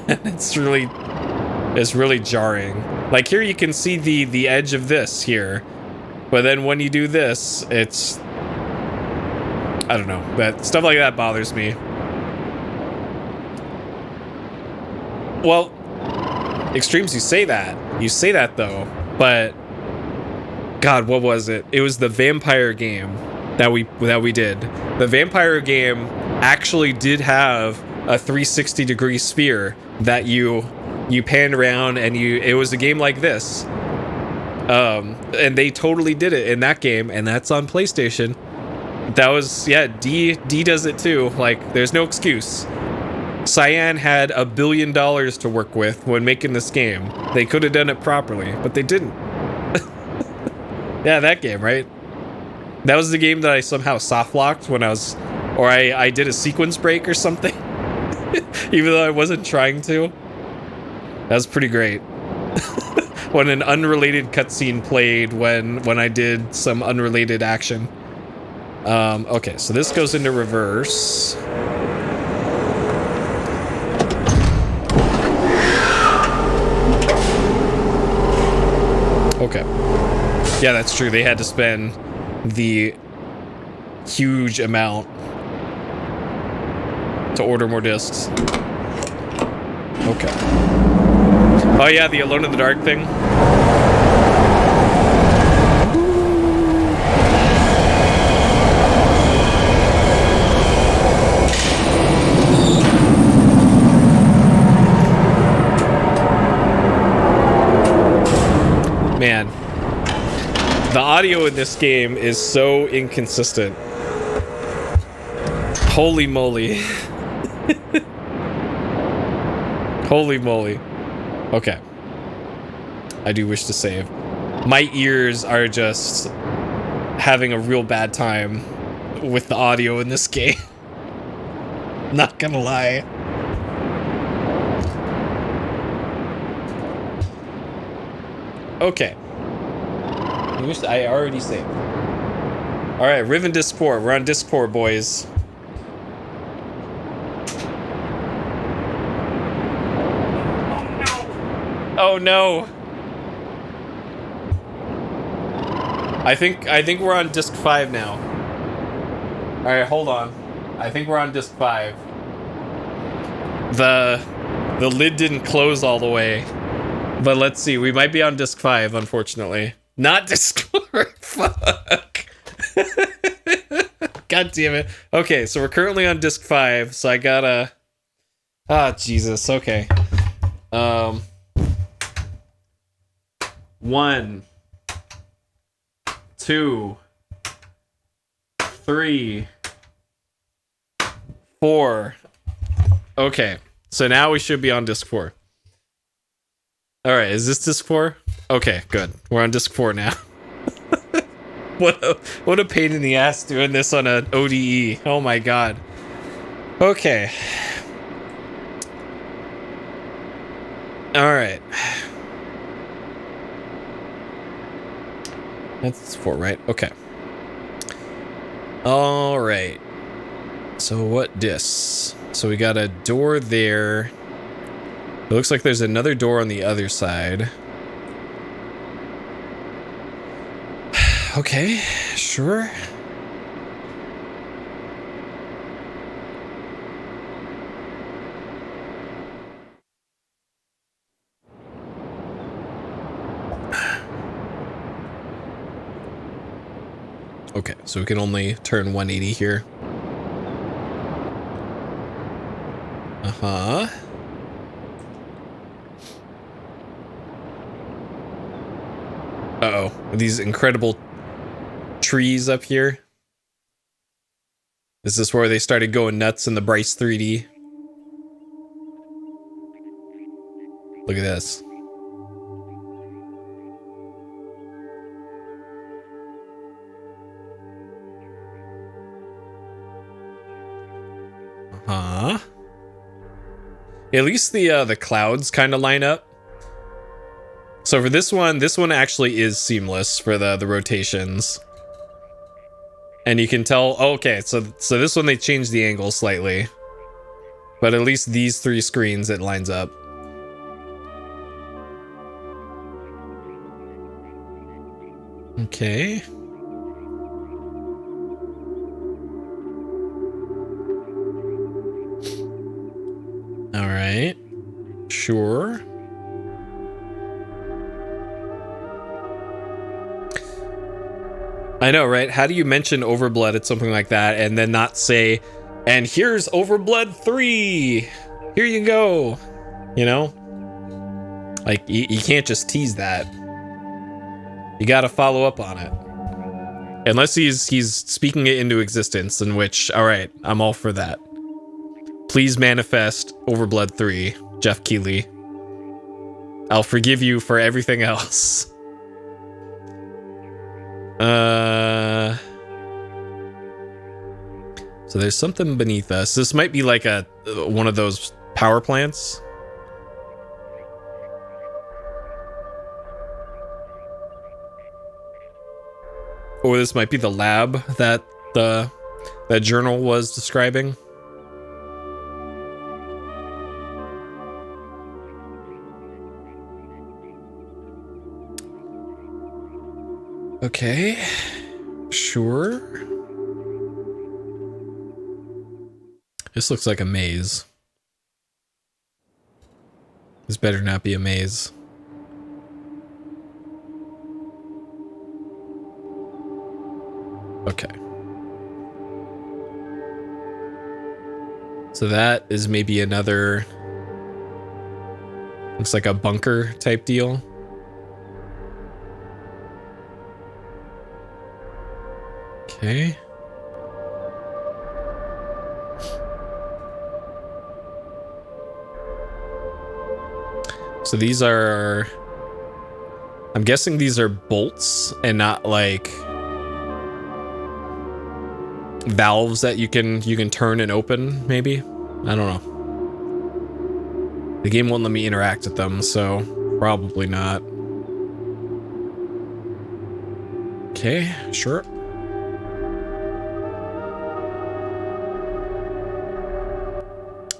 It's really jarring. Like here you can see the edge of this here, but then when you do this, it's, I don't know, but stuff like that bothers me. Well, Extremes, you say that though, but God, what was it? It was the vampire game that we did. The vampire game actually did have a 360-degree sphere that you panned around, and it was a game like this. And they totally did it in that game, and that's on PlayStation. That was, yeah, D does it too. Like, there's no excuse. Cyan had $1 billion to work with when making this game. They could have done it properly, but they didn't. Yeah, that game, right? That was the game that I somehow soft-locked when I did a sequence break or something. Even though I wasn't trying to. That was pretty great. When an unrelated cutscene played when I did some unrelated action. Okay, so this goes into reverse. Okay. Yeah, that's true. They had to spend the huge amount to order more discs. Okay. Oh yeah, the Alone in the Dark thing. Man, the audio in this game is so inconsistent. Holy moly. Holy moly. Okay. I do wish to save. My ears are just having a real bad time with the audio in this game. Not gonna lie. Okay. I already saved. Alright, Riven Disc 4. We're on Disc 4, boys. Oh no. I think we're on Disc 5 now. Alright, hold on. I think we're on Disc 5. The lid didn't close all the way. But let's see, we might be on Disc 5, unfortunately. Not Disc 4, fuck. God damn it. Okay, so we're currently on Disc 5, so I gotta... Ah, Jesus, okay. 1, 2, 3, 4. Okay, so now we should be on Disc 4. Alright, is this Disc 4? Okay, good. We're on Disc 4 now. What a pain in the ass doing this on an ODE. Oh my god. Okay. Alright. That's 4, right? Okay. Alright. So what discs? So we got a door there. It looks like there's another door on the other side. Okay, sure. Okay, so we can only turn 180 here. Uh-huh. Uh-oh, these incredible trees up here. Is this where they started going nuts in the Bryce 3D? Look at this. Uh-huh. At least the clouds kind of line up. So for this one actually is seamless for the rotations. And you can tell, oh, okay, so this one they changed the angle slightly. But at least these 3 screens it lines up. Okay. All right. Sure. I know, right? How do you mention Overblood at something like that and then not say, and here's Overblood 3. Here you go. You know? Like, you can't just tease that. You gotta follow up on it. Unless he's speaking it into existence, in which, alright, I'm all for that. Please manifest Overblood 3, Jeff Keighley. I'll forgive you for everything else. So there's something beneath us. This might be like one of those power plants. Or this might be the lab that that journal was describing. Okay, sure. This looks like a maze. This better not be a maze. Okay. So that is maybe another... Looks like a bunker type deal. Okay. So these are... I'm guessing these are bolts and not like... valves that you can turn and open, maybe? I don't know. The game won't let me interact with them, so probably not. Okay, sure.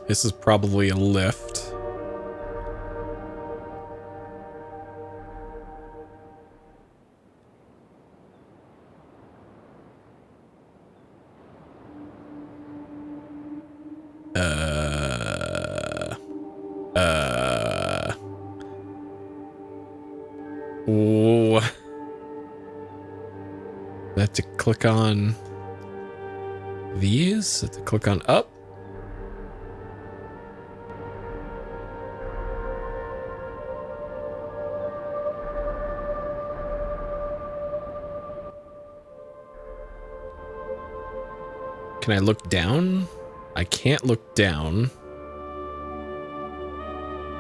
This is probably a lift. Ooh. I have to click on these. I have to click on up. Can I look down? I can't look down.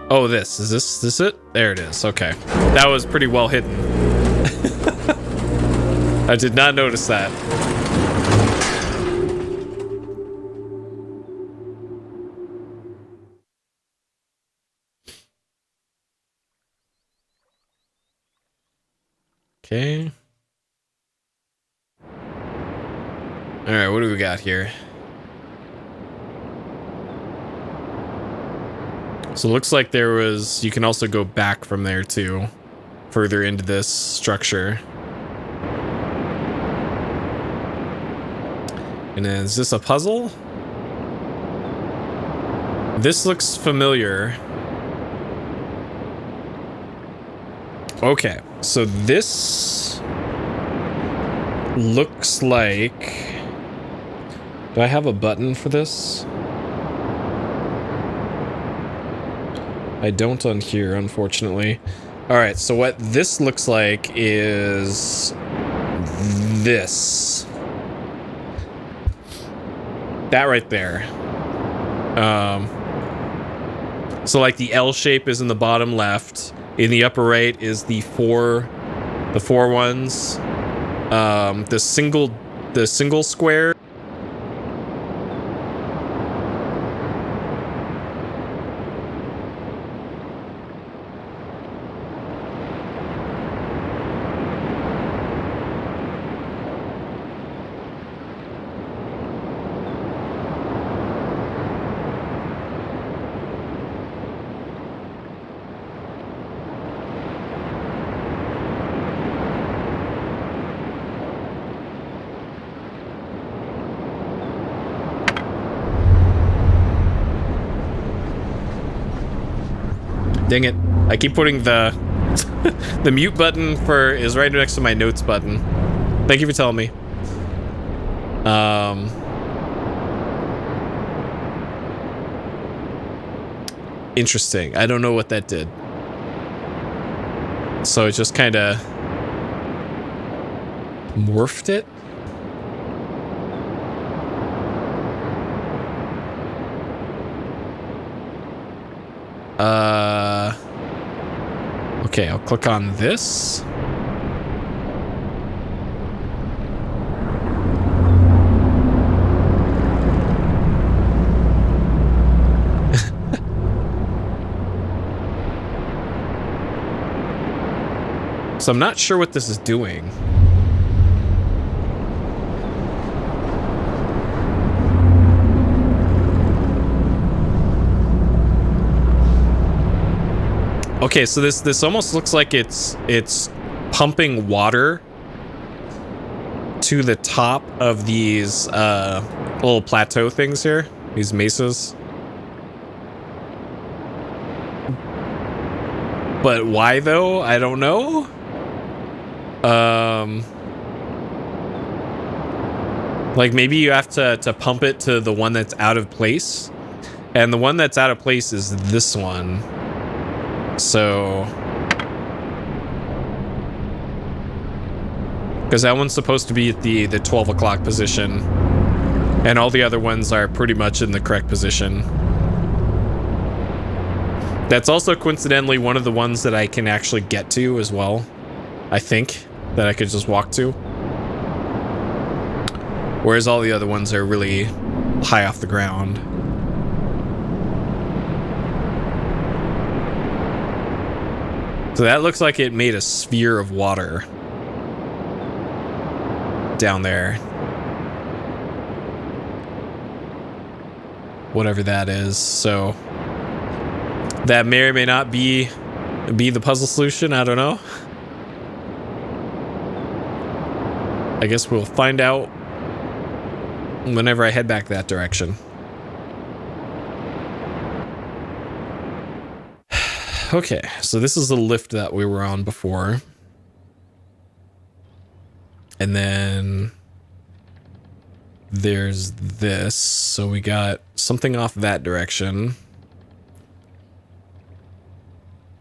Oh, is this it? There it is. Okay. That was pretty well hidden. I did not notice that. Okay. All right, what do we got here? So it looks like there was, you can also go back from there too, further into this structure. And is this a puzzle? This looks familiar. Okay, so this looks like... Do I have a button for this? I don't on here, unfortunately. All right, so what this looks like is this. That right there. So like the L shape is in the bottom left. In the upper right is the four ones. The single square. Dang it. I keep putting the mute button is right next to my notes button. Thank you for telling me. Interesting. I don't know what that did. So it just kind of morphed it. Okay, I'll click on this. So I'm not sure what this is doing. Okay, so this almost looks like it's pumping water to the top of these little plateau things here, these mesas. But why though? I don't know. Like maybe you have to pump it to the one that's out of place, and the one that's out of place is this one. So, because that one's supposed to be at the 12 o'clock position, and all the other ones are pretty much in the correct position. That's also coincidentally one of the ones that I can actually get to as well. I think that I could just walk to. Whereas all the other ones are really high off the ground. So that looks like it made a sphere of water down there. Whatever that is. So that may or may not be the puzzle solution. I don't know. I guess we'll find out whenever I head back that direction. Okay, so this is the lift that we were on before. And then there's this. So we got something off that direction.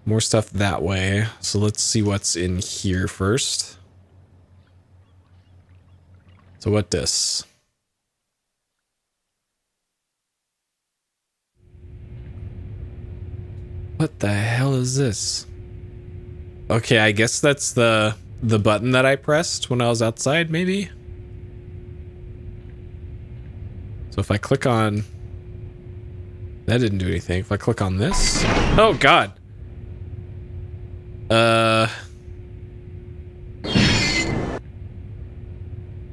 More stuff that way. So let's see what's in here first. So what this? What the hell is this? Okay, I guess that's the button that I pressed when I was outside, maybe? So if I click on... That didn't do anything. If I click on this... Oh, God!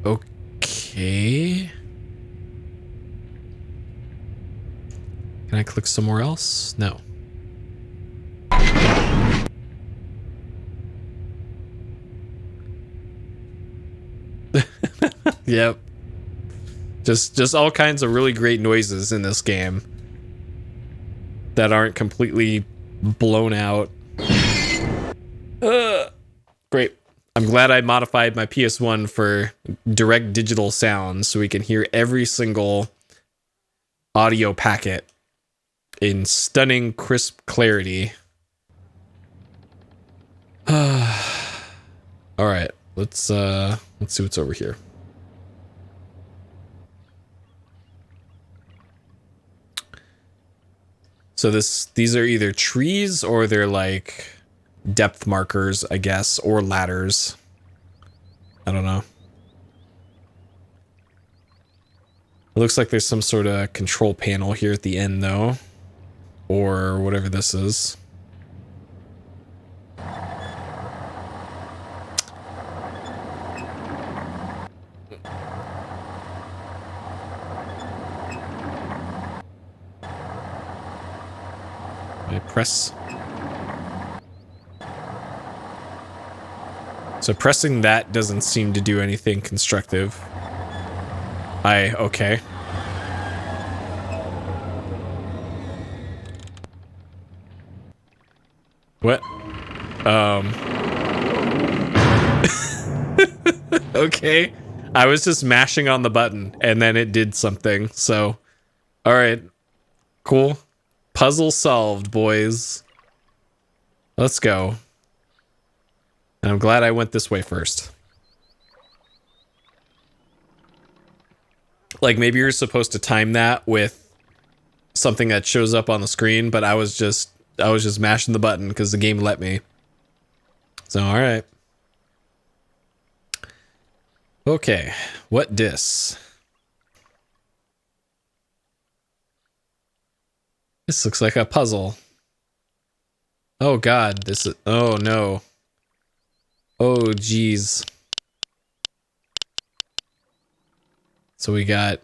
Okay... Can I click somewhere else? No. Yep. Just all kinds of really great noises in this game that aren't completely blown out. Great. I'm glad I modified my PS1 for direct digital sound so we can hear every single audio packet in stunning crisp clarity. All right, let's see what's over here. So these are either trees or they're like depth markers, I guess, or ladders. I don't know. It looks like there's some sort of control panel here at the end though, or whatever this is. I press. So pressing that doesn't seem to do anything constructive. Okay. What? Okay. I was just mashing on the button and then it did something. So, all right. Cool. Puzzle solved, boys. Let's go. And I'm glad I went this way first. Like maybe you're supposed to time that with something that shows up on the screen, but I was just mashing the button because the game let me. So, all right. Okay, what dis? This looks like a puzzle. Oh god, this is, oh no. Oh geez. So we got,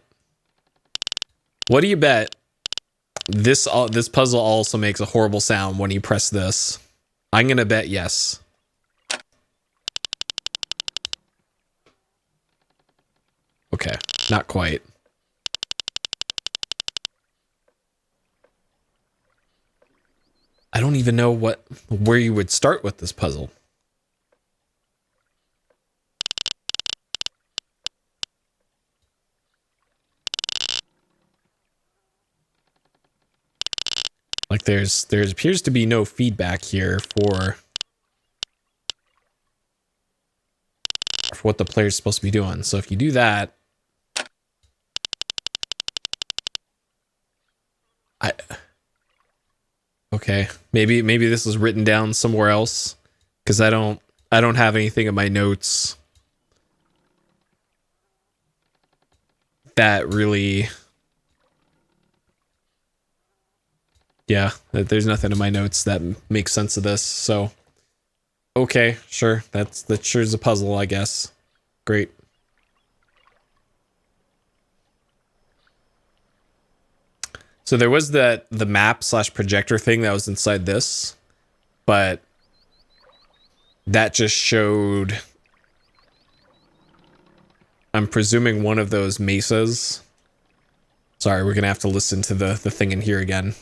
what do you bet? This puzzle also makes a horrible sound when you press this. I'm gonna bet yes. Okay, not quite. I don't even know where you would start with this puzzle. Like there appears to be no feedback here for what the player's supposed to be doing. So if you do that, okay, maybe this is written down somewhere else because I don't have anything in my notes that really, yeah, there's nothing in my notes that makes sense of this. So okay, sure, that sure is a puzzle, I guess. Great. So there was the map / projector thing that was inside this, but that just showed, I'm presuming, one of those mesas. Sorry, we're gonna have to listen to the thing in here again.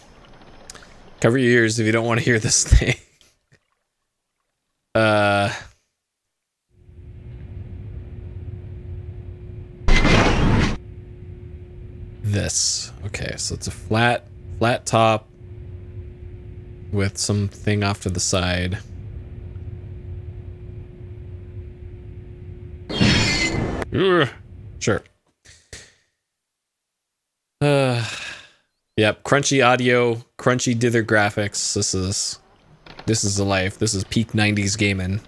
Cover your ears if you don't want to hear this thing. This. Okay, so it's a flat top with something off to the side. Sure. Yep, crunchy audio, crunchy dither graphics. This is the life. This is peak 90s gaming.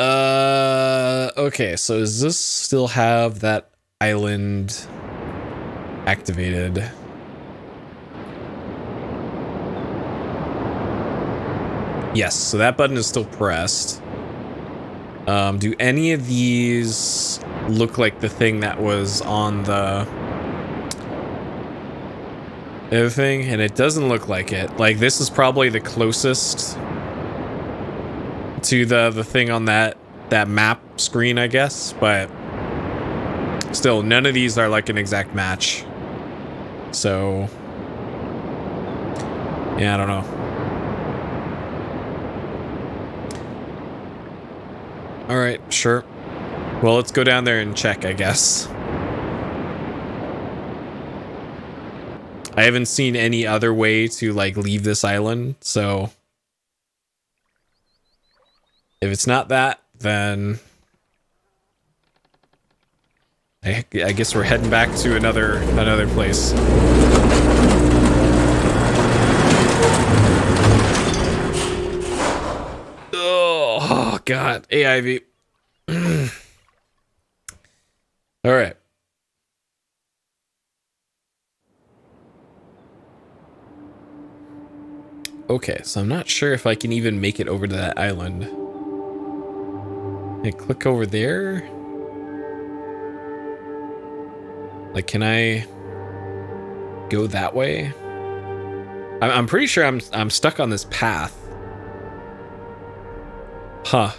Okay, so does this still have that island activated? Yes, so that button is still pressed. Do any of these look like the thing that was on the other thing? And it doesn't look like it. Like, this is probably the closest to the thing on that map screen, I guess, but still, none of these are like an exact match. So yeah, I don't know. All right, sure. Well, let's go down there and check, I guess. I haven't seen any other way to like leave this island, so if it's not that, then I guess we're heading back to another place. Oh god, AIV. All right. Okay, so I'm not sure if I can even make it over to that island. I click over there. Like, can I go that way? I'm pretty sure I'm stuck on this path. Huh.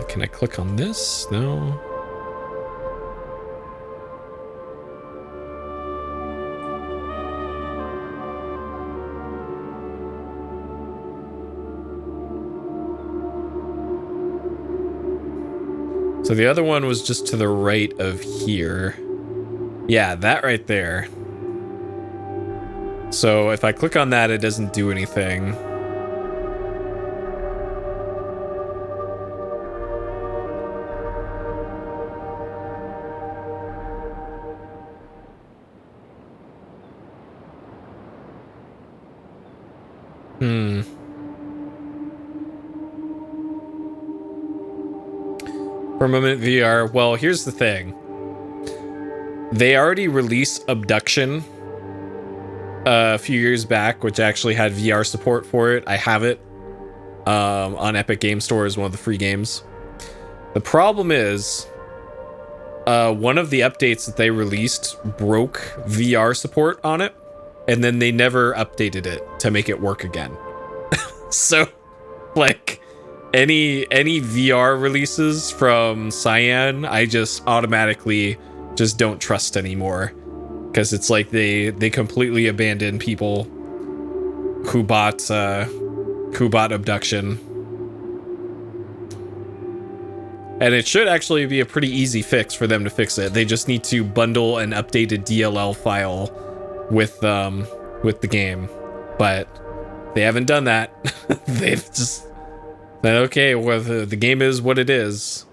Can I click on this? No. So the other one was just to the right of here. Yeah, that right there. So if I click on that, it doesn't do anything. Firmament VR. Well, here's the thing. They already released Abduction a few years back, which actually had VR support for it. I have it on Epic Game Store as one of the free games. The problem is one of the updates that they released broke VR support on it, and then they never updated it to make it work again. So, like, any VR releases from Cyan, I just automatically just don't trust anymore, because it's like they completely abandon people who bought Abduction. And it should actually be a pretty easy fix for them to fix it. They just need to bundle an updated DLL file with the game, but they haven't done that. They've just said, okay, well, the game is what it is.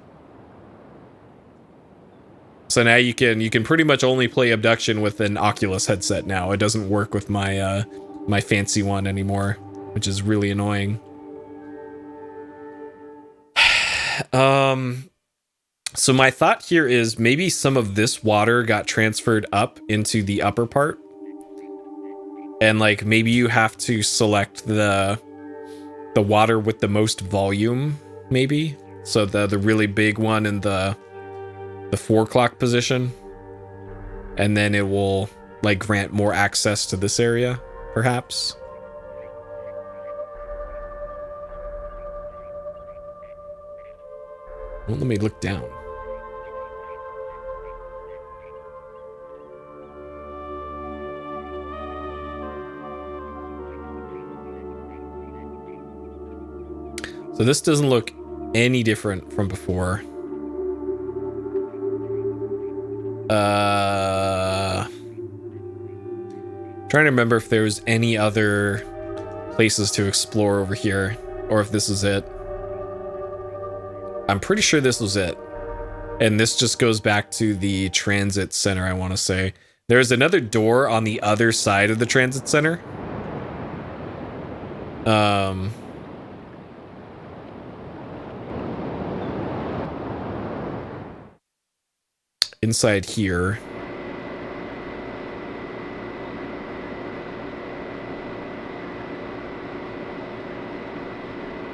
So now you can pretty much only play Abduction with an Oculus headset now. It doesn't work with my my fancy one anymore, which is really annoying. So my thought here is maybe some of this water got transferred up into the upper part. And like maybe you have to select the water with the most volume, maybe. So the really big one in the 4 o'clock position. And then it will like grant more access to this area, perhaps. Well, let me look down. So this doesn't look any different from before. Trying to remember if there was any other places to explore over here, or if this is it. I'm pretty sure this was it. And this just goes back to the transit center, I want to say. There's another door on the other side of the transit center. Inside here.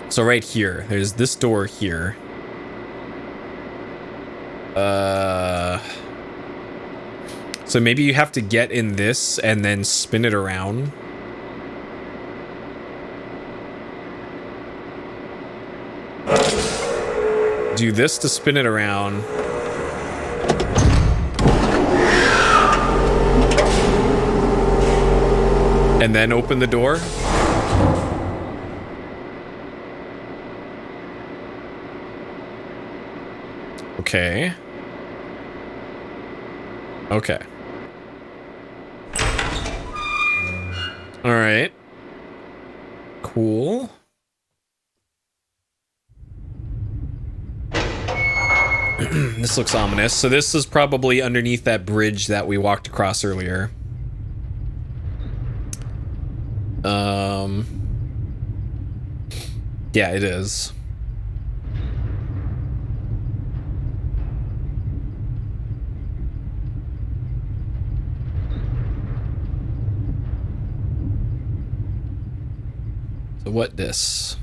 So right here, there's this door here. So maybe you have to get in this and then spin it around. Do this to spin it around. And then open the door. Okay. Okay. All right. Cool. This looks ominous. So this is probably underneath that bridge that we walked across earlier. Yeah, it is. So what this?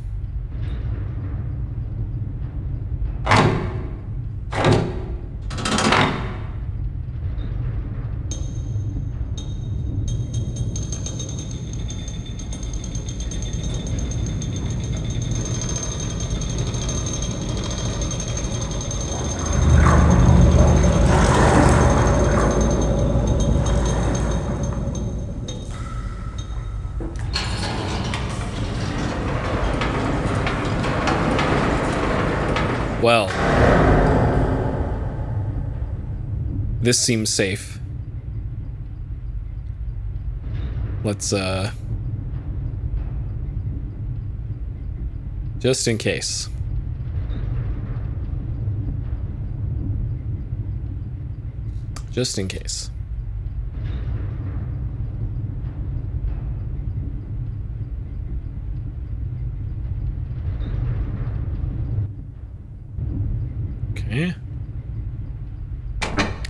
Well, This seems safe. Let's, just in case. Just in case. Okay.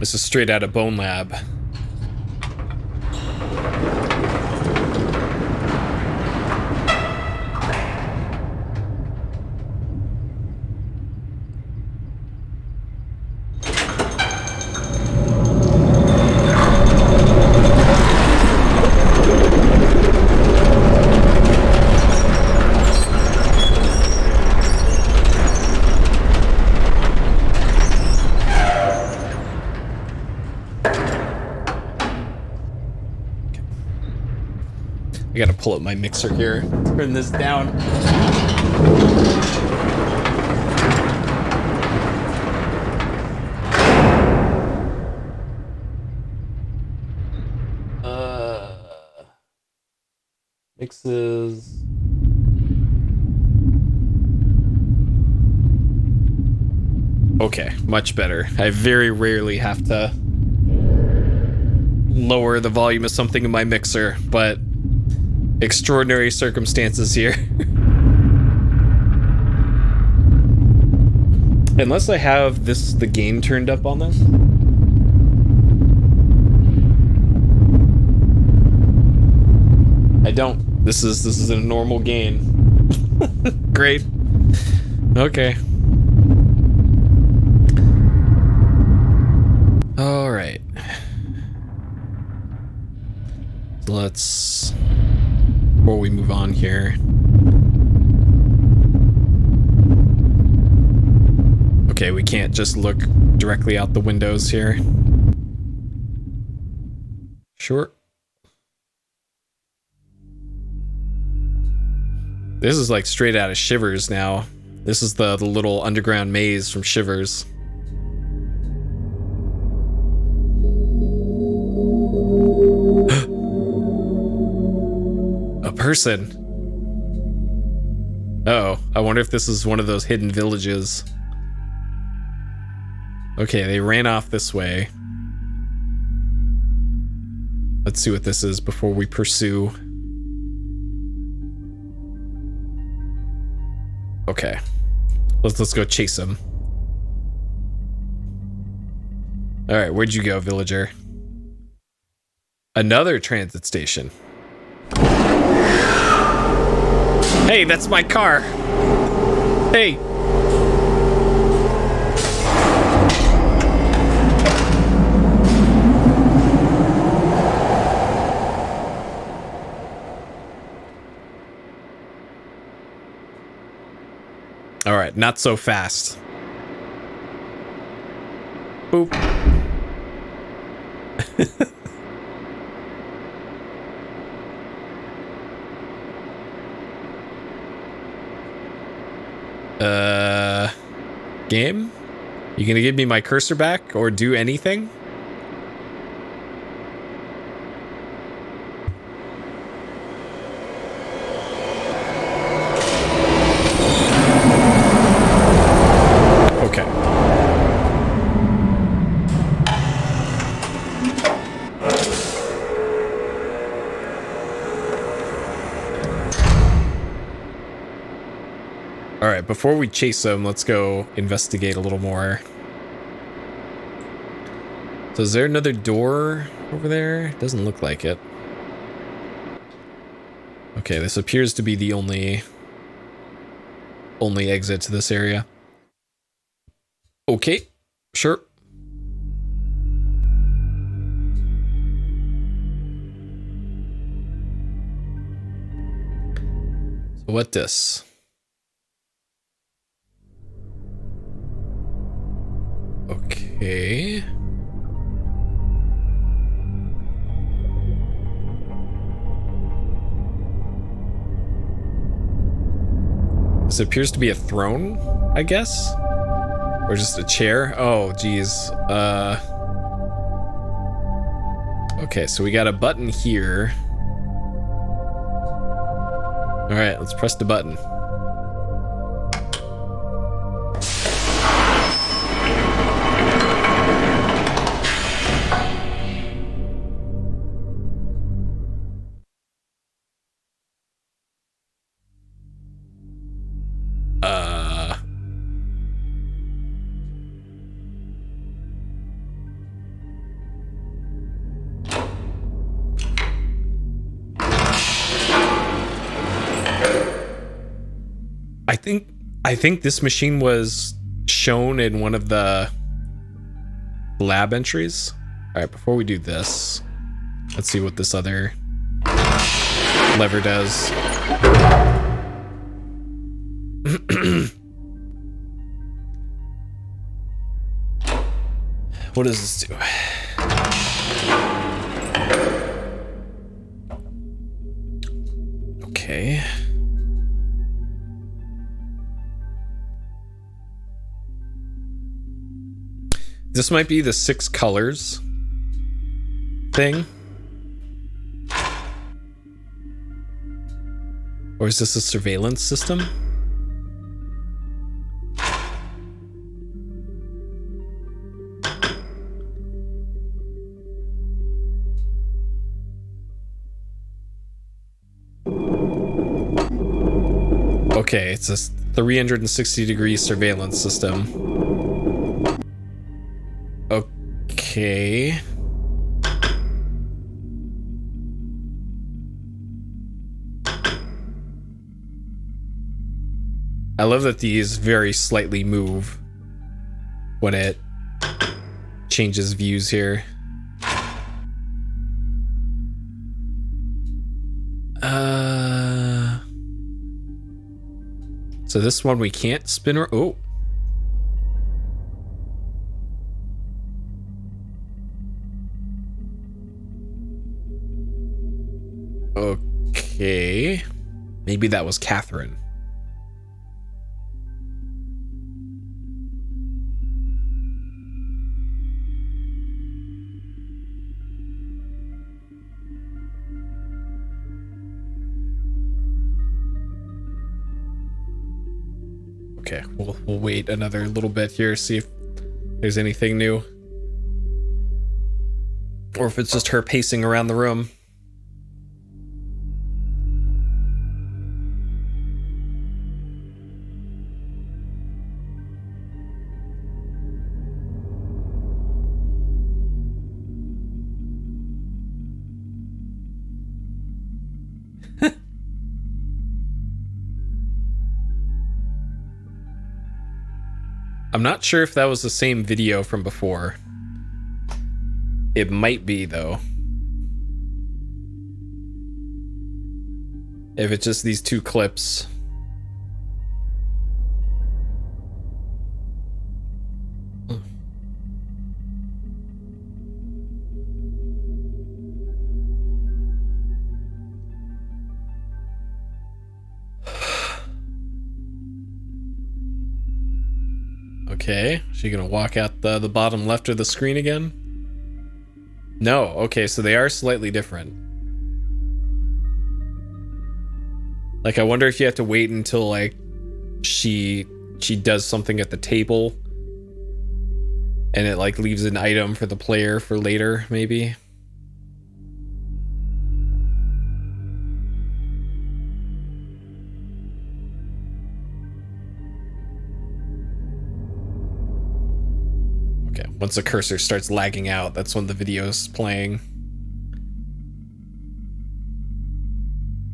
This is straight out of Bone Lab. I gotta pull up my mixer here. Turn this down. Mixes. Okay, much better. I very rarely have to lower the volume of something in my mixer, but extraordinary circumstances here. Unless I have the gain turned up on this. I don't. This is a normal gain. Great. Okay. All right. Let's, before we move on here. Okay, we can't just look directly out the windows here. Sure. This is like straight out of Shivers now. This is the little underground maze from Shivers. A person. Uh-oh, I wonder if this is one of those hidden villages. Okay, they ran off this way. Let's see what this is before we pursue. Okay, let's go chase him. All right, where'd you go, villager? Another transit station. Hey, that's my car. Hey. All right, not so fast. Boop. Game? You gonna give me my cursor back or do anything? Alright, before we chase them, let's go investigate a little more. So is there another door over there? Doesn't look like it. Okay, this appears to be the only exit to this area. Okay, sure. So what this? Okay. This appears to be a throne, I guess? Or just a chair? Oh, geez. Okay, so we got a button here. All right, let's press the button. I think this machine was shown in one of the lab entries. All right, before we do this, let's see what this other lever does. What does this do? Okay. This might be the 6 colors thing. Or is this a surveillance system? Okay, it's a 360-degree surveillance system. Okay. I love that these very slightly move when it changes views here. So this one we can't spin or oh. Okay. Maybe that was Catherine. Okay, we'll wait another little bit here, see if there's anything new. Or if it's just her pacing around the room. I'm not sure if that was the same video from before. It might be, though. If it's just these 2 clips. Okay, is she gonna walk out the bottom left of the screen again? No, okay, so they are slightly different. Like, I wonder if you have to wait until, like, she does something at the table and it, like, leaves an item for the player for later, maybe? Okay, once the cursor starts lagging out, that's when the video's playing.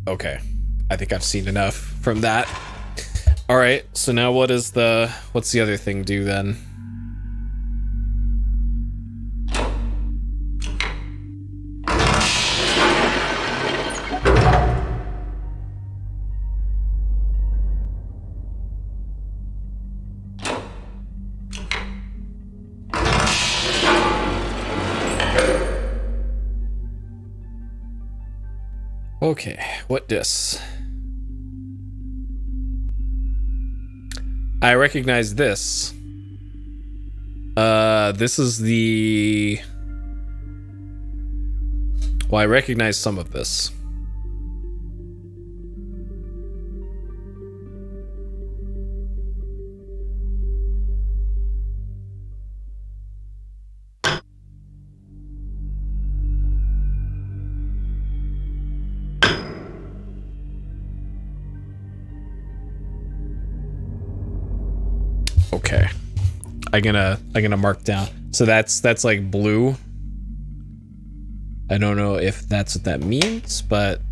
Okay, I think I've seen enough from that. All right, so now what's the other thing do then? Okay, what this? I recognize this. This is the Well, I recognize some of this. Okay. I'm gonna mark down. So that's like blue. I don't know if that's what that means, but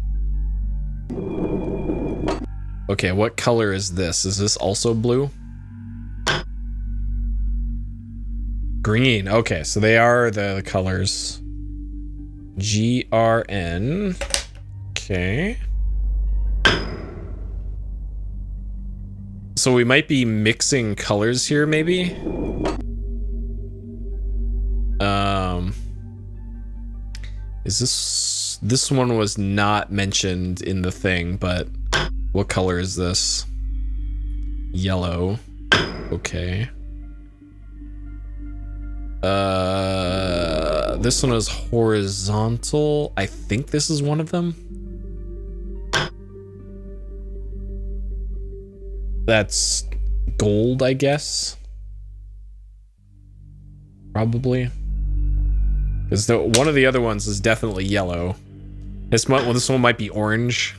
okay, what color is this? Is this also blue? Green. Okay, so they are the colors. GRN. Okay. So we might be mixing colors here, maybe? Is this one was not mentioned in the thing, but what color is this? Yellow. Okay. This one is horizontal. I think this is one of them. That's gold, I guess. Probably. Because one of the other ones is definitely yellow. This one might be orange.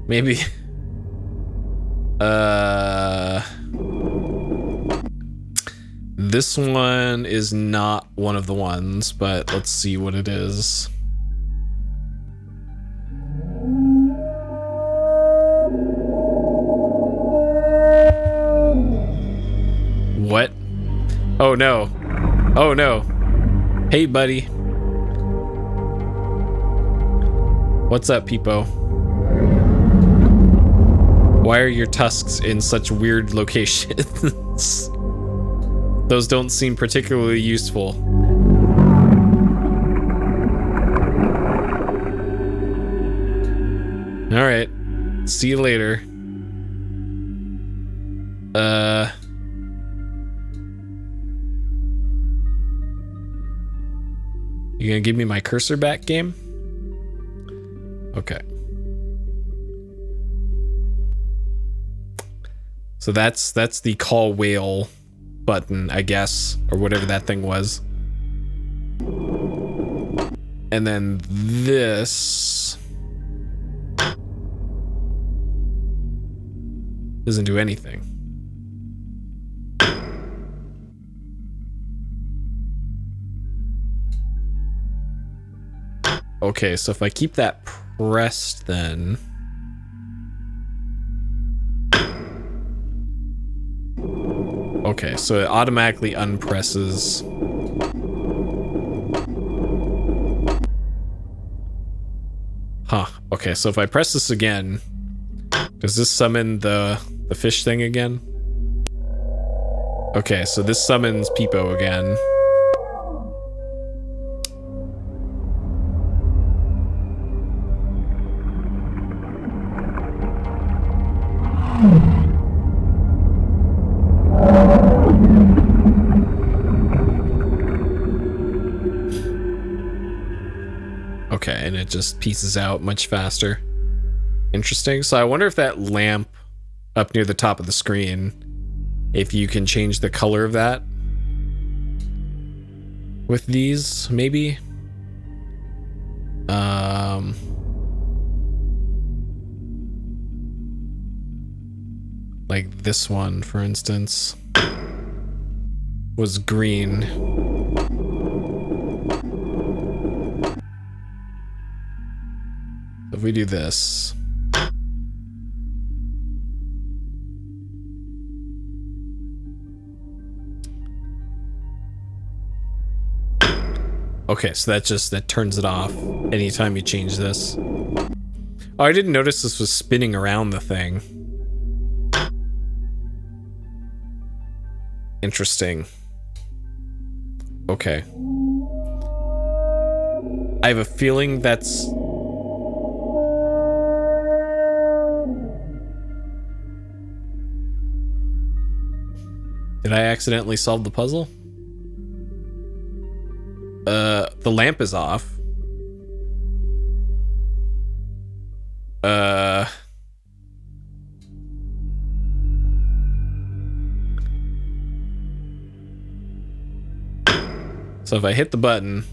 Maybe. This one is not one of the ones, but let's see what it is. What? Oh no. Oh no. Hey buddy. What's up, Peepo? Why are your tusks in such weird locations? Those don't seem particularly useful. Alright. See you later. You gonna give me my cursor back, game? Okay. So that's the call whale button, I guess, or whatever that thing was. And then this doesn't do anything. Okay, so if I keep that pressed, then okay, so it automatically unpresses. Huh. Okay, so if I press this again, does this summon the fish thing again? Okay, so this summons Peepo again. Okay, and it just pieces out much faster. Interesting. So I wonder if that lamp up near the top of the screen, if you can change the color of that with these, maybe. Like this one, for instance, was green. If we do this, okay, so that turns it off anytime you change this. Oh, I didn't notice this was spinning around the thing. Interesting. Okay. I have a feeling that's... Did I accidentally solve the puzzle? The lamp is off. So if I hit the button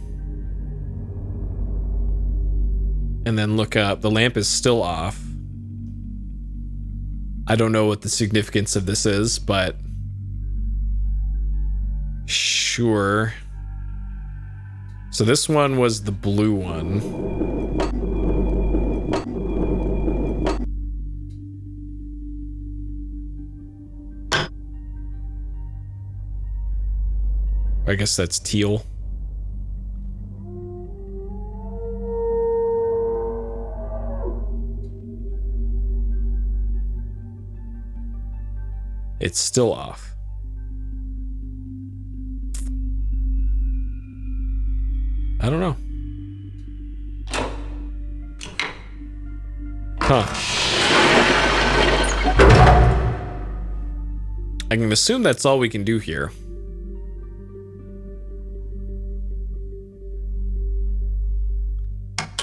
and then look up, the lamp is still off. I don't know what the significance of this is, but sure. So this one was the blue one. I guess that's teal. It's still off. I don't know. Huh. I can assume that's all we can do here.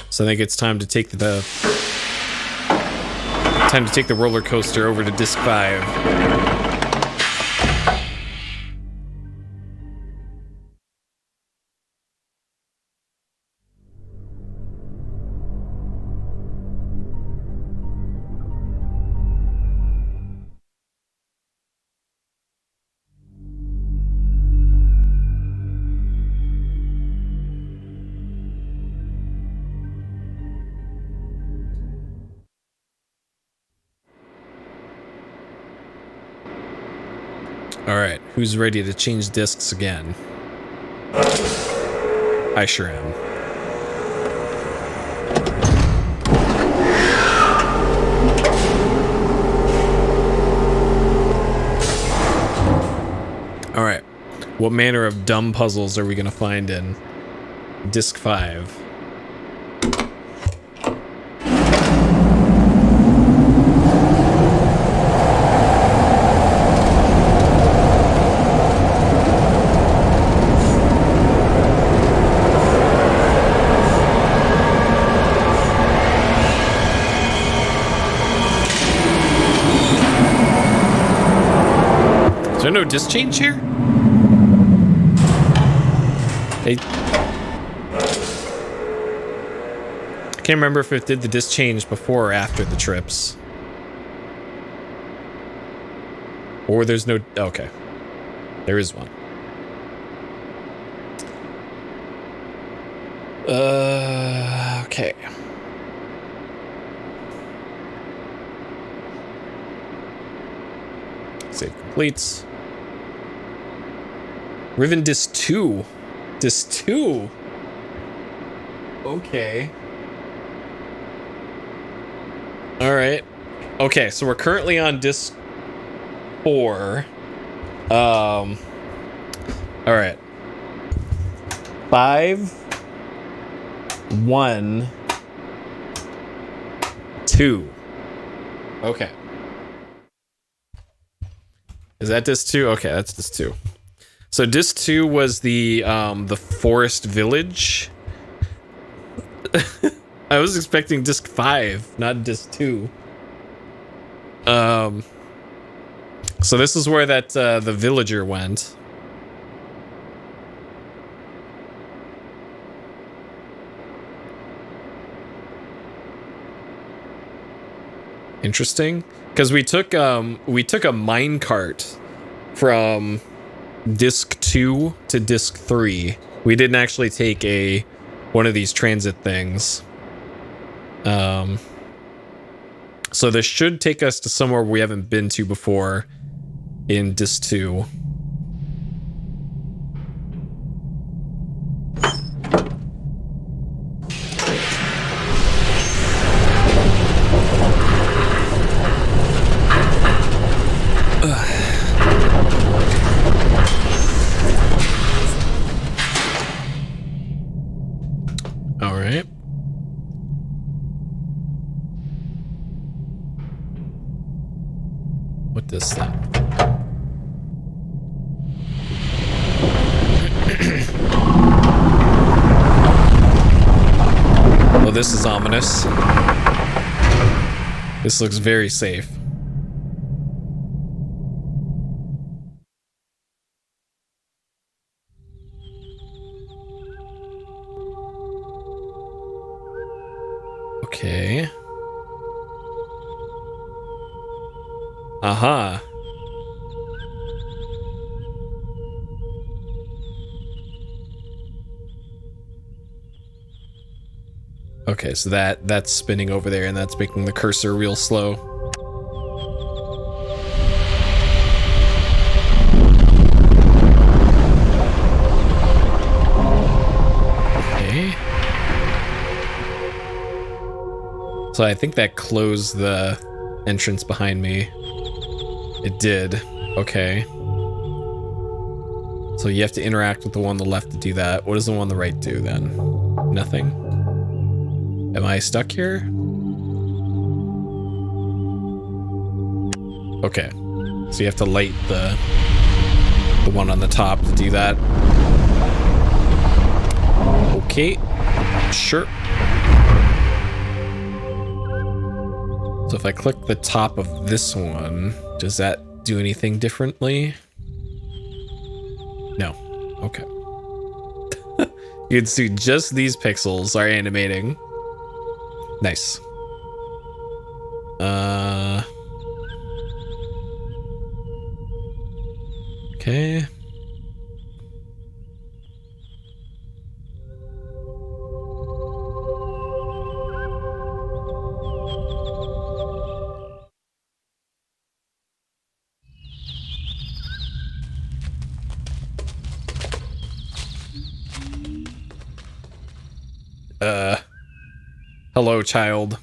So I think it's time to take the roller coaster over to disc 5. All right, who's ready to change discs again? I sure am. All right, what manner of dumb puzzles are we gonna find in disc 5? Is there no disc change here? I can't remember if it did the disc change before or after the trips. Or there's no... Okay. There is one. Okay. Save completes. Riven disc 2. Disc 2? Okay. Alright. Okay, so we're currently on disc 4. Alright. 5, 1, 2. Okay. Is that disc 2? Okay, that's disc 2. So disc 2 was the forest village. I was expecting disc 5, not disc 2. So this is where that the villager went. Interesting, because we took a mine cart from disc 2 to disc 3. We didn't actually take one of these transit things. So this should take us to somewhere we haven't been to before in disc 2. This thing. Well, this is ominous. This looks very safe. Okay. Aha. Okay, so that's spinning over there, and that's making the cursor real slow. Okay. So I think that closed the entrance behind me. It did. Okay. So you have to interact with the one on the left to do that. What does the one on the right do then? Nothing? Am I stuck here? Okay. So you have to light the one on the top to do that. Okay. Sure. So if I click the top of this one, does that do anything differently? No. Okay. You can see just these pixels are animating. Nice. Okay. Hello, child.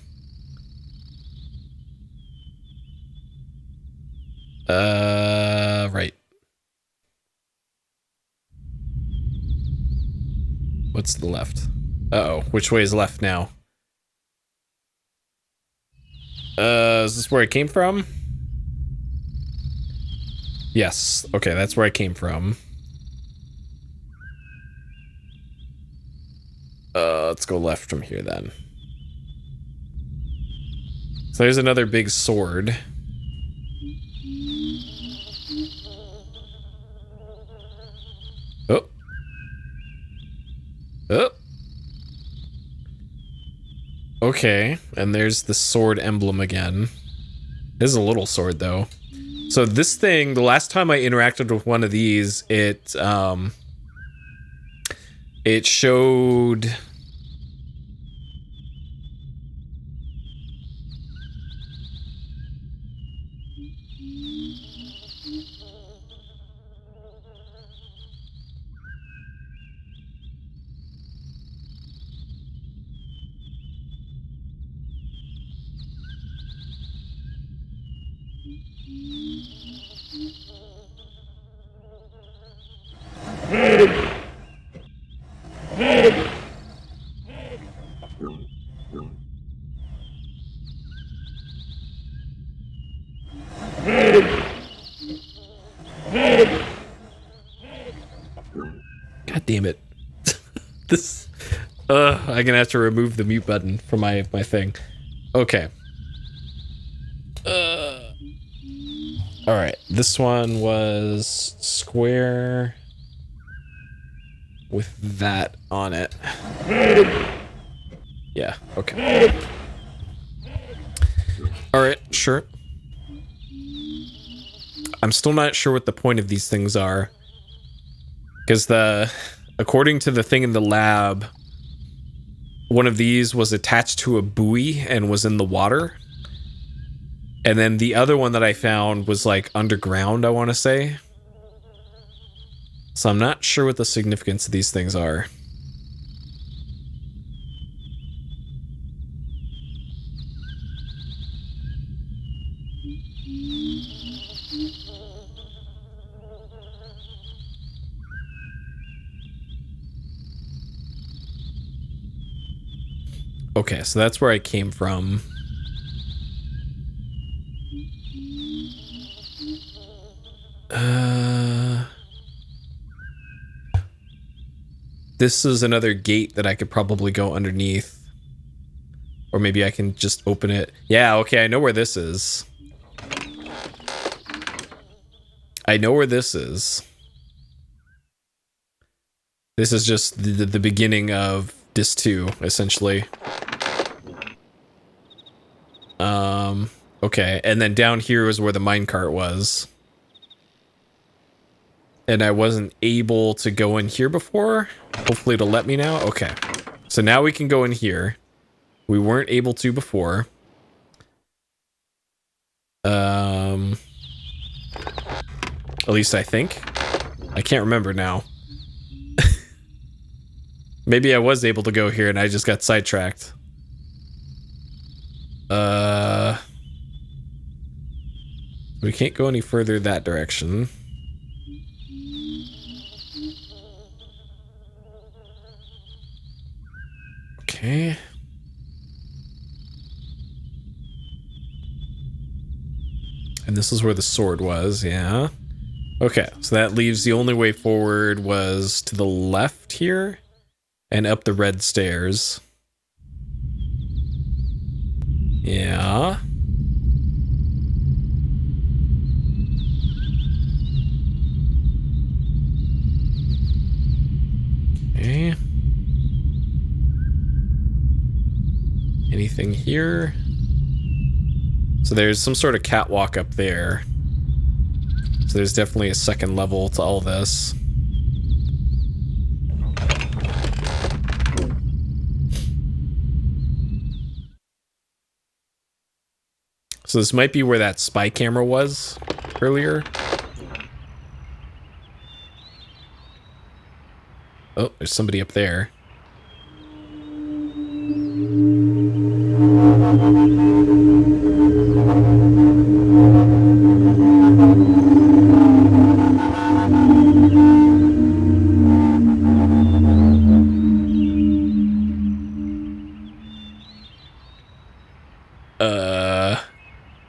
Right. What's the left? Uh-oh, which way is left now? Is this where I came from? Yes, okay, that's where I came from. Let's go left from here then. So there's another big sword. Oh. Oh. Okay, and there's the sword emblem again. This is a little sword though. So this thing, the last time I interacted with one of these, it showed God damn it. This I'm gonna have to remove the mute button from my thing. Okay. Alright, this one was square with that on it. Yeah, okay. Alright, sure. I'm still not sure what the point of these things are. Because according to the thing in the lab, one of these was attached to a buoy and was in the water. And then the other one that I found was like underground, I want to say. So I'm not sure what the significance of these things are. Okay, so that's where I came from. This is another gate that I could probably go underneath. Or maybe I can just open it. Yeah, okay, I know where this is. I know where this is. This is just the beginning of Disc 2, essentially. Okay, and then down here was where the minecart was. And I wasn't able to go in here before. Hopefully it'll let me now. Okay. So now we can go in here. We weren't able to before. At least I think. I can't remember now. Maybe I was able to go here and I just got sidetracked. We can't go any further that direction. Okay. And this is where the sword was, yeah. Okay, so that leaves the only way forward was to the left here and up the red stairs. Yeah. Okay. Anything here? So there's some sort of catwalk up there. So there's definitely a second level to all this. So this might be where that spy camera was earlier. Oh, there's somebody up there.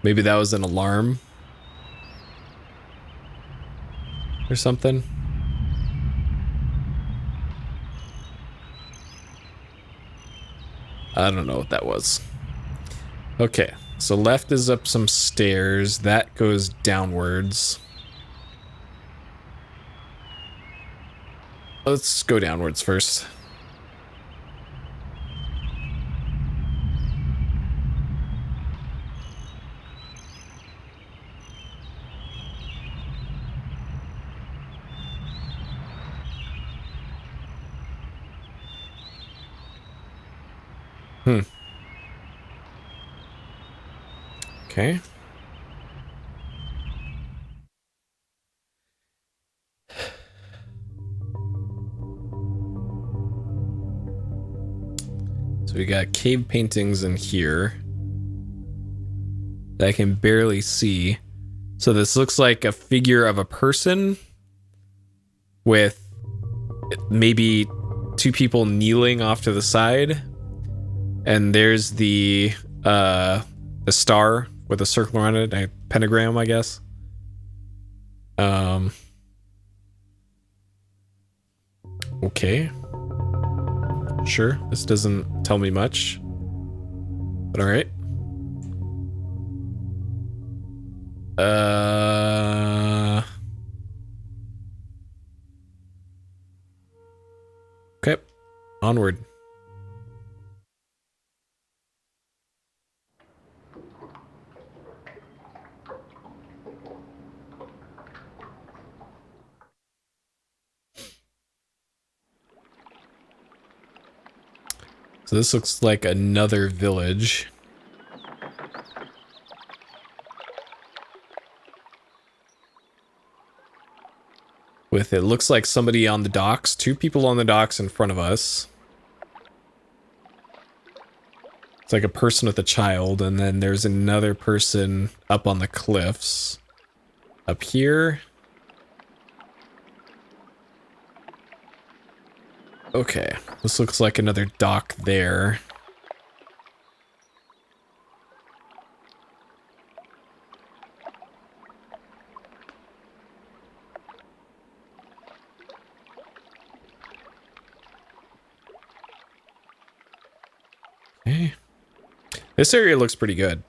Maybe that was an alarm or something. I don't know what that was. Okay, so left is up some stairs. That goes downwards. Let's go downwards first. Okay. So we got cave paintings in here that I can barely see. So this looks like a figure of a person with maybe two people kneeling off to the side. And there's the star with a circle around it, a pentagram, I guess. Okay. Sure, this doesn't tell me much. But alright. Okay. Onward. So this looks like another village. With it looks like somebody on the docks, two people on the docks in front of us. It's like a person with a child, and then there's another person up on the cliffs. Up here. Okay, this looks like another dock there. Okay. This area looks pretty good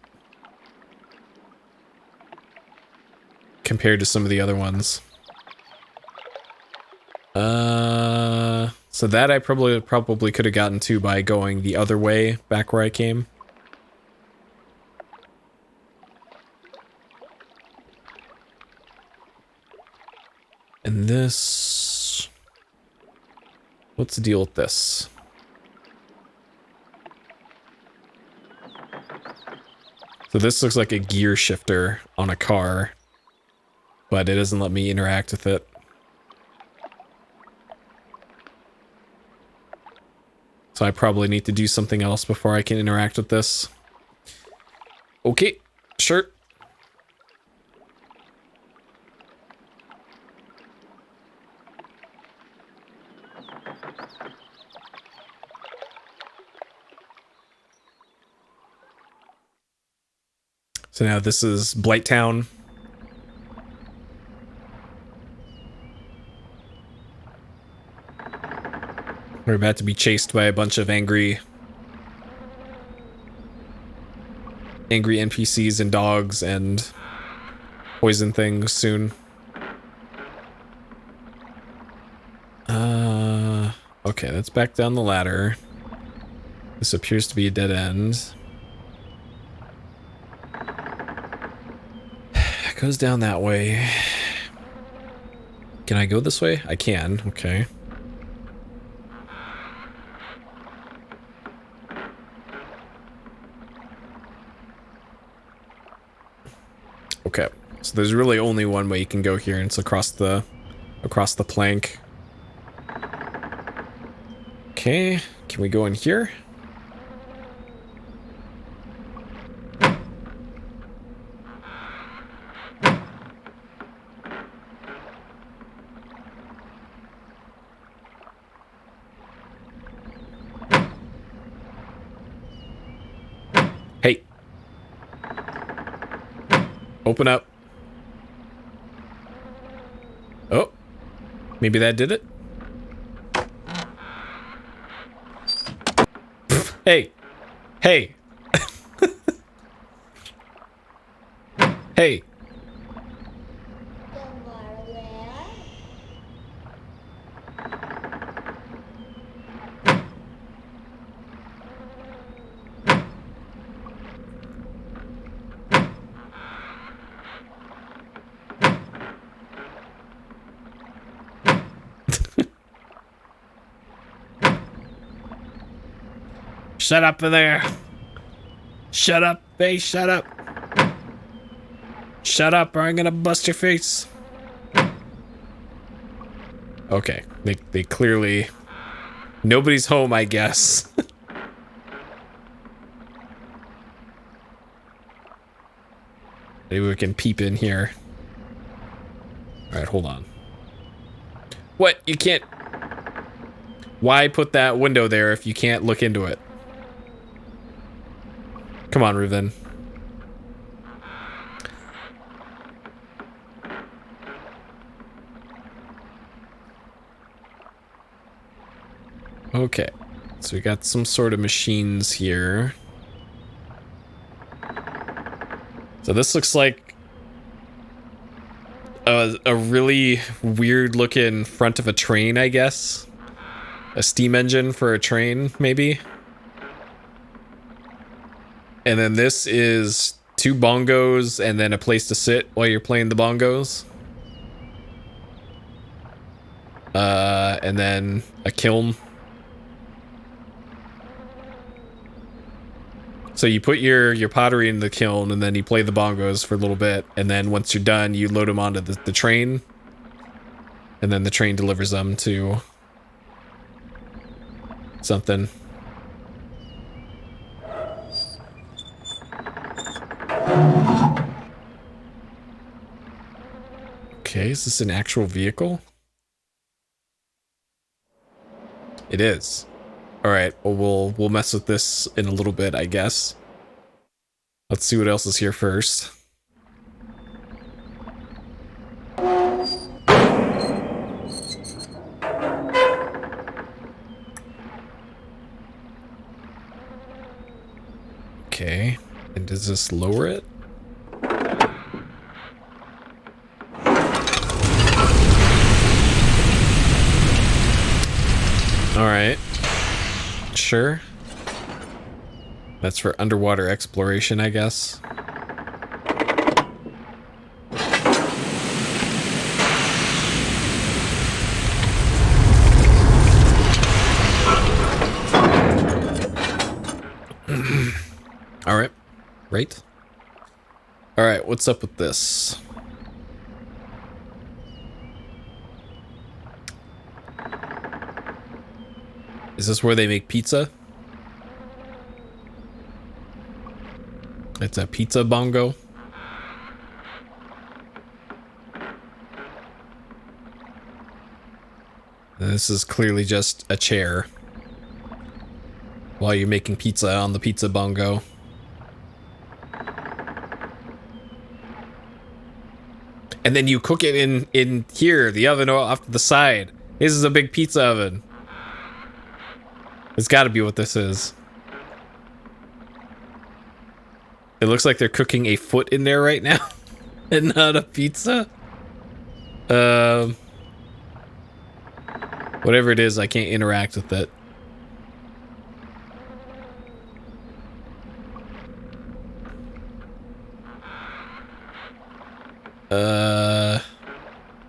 compared to some of the other ones. So that I probably could have gotten to by going the other way back where I came. And this... What's the deal with this? So this looks like a gear shifter on a car, but it doesn't let me interact with it. So I probably need to do something else before I can interact with this. Okay, sure. So now this is Blighttown. We're about to be chased by a bunch of angry NPCs and dogs and poison things soon. Okay, let's back down the ladder. This appears to be a dead end. It goes down that way. Can I go this way? I can, okay. Okay, so there's really only one way you can go here, and it's across the plank. Okay, can we go in here? Hey. Open up. Oh, maybe that did it. Hey, hey, hey. Shut up in there. Shut up. Hey, shut up. Shut up or I'm gonna bust your face. Okay, they clearly... Nobody's home, I guess. Maybe we can peep in here. Alright, hold on. What? You can't... Why put that window there if you can't look into it? Come on, Riven. Okay, so we got some sort of machines here. So this looks like a really weird looking front of a train, I guess. A steam engine for a train, maybe. And then this is 2 bongos and then a place to sit while you're playing the bongos. And then a kiln. So you put your pottery in the kiln and then you play the bongos for a little bit. And then once you're done, you load them onto the train. And then the train delivers them to something. Okay, is this an actual vehicle? It is. All right, well, we'll mess with this in a little bit, I guess. Let's see what else is here first. Okay. And does this lower it? Alright. Sure. That's for underwater exploration, I guess. Alright. Right. Alright, what's up with this? Is this where they make pizza? It's a pizza bongo. And this is clearly just a chair while you're making pizza on the pizza bongo. And then you cook it in here, the oven off to the side. This is a big pizza oven. It's got to be what this is. It looks like they're cooking a foot in there right now, and not a pizza. Whatever it is, I can't interact with it.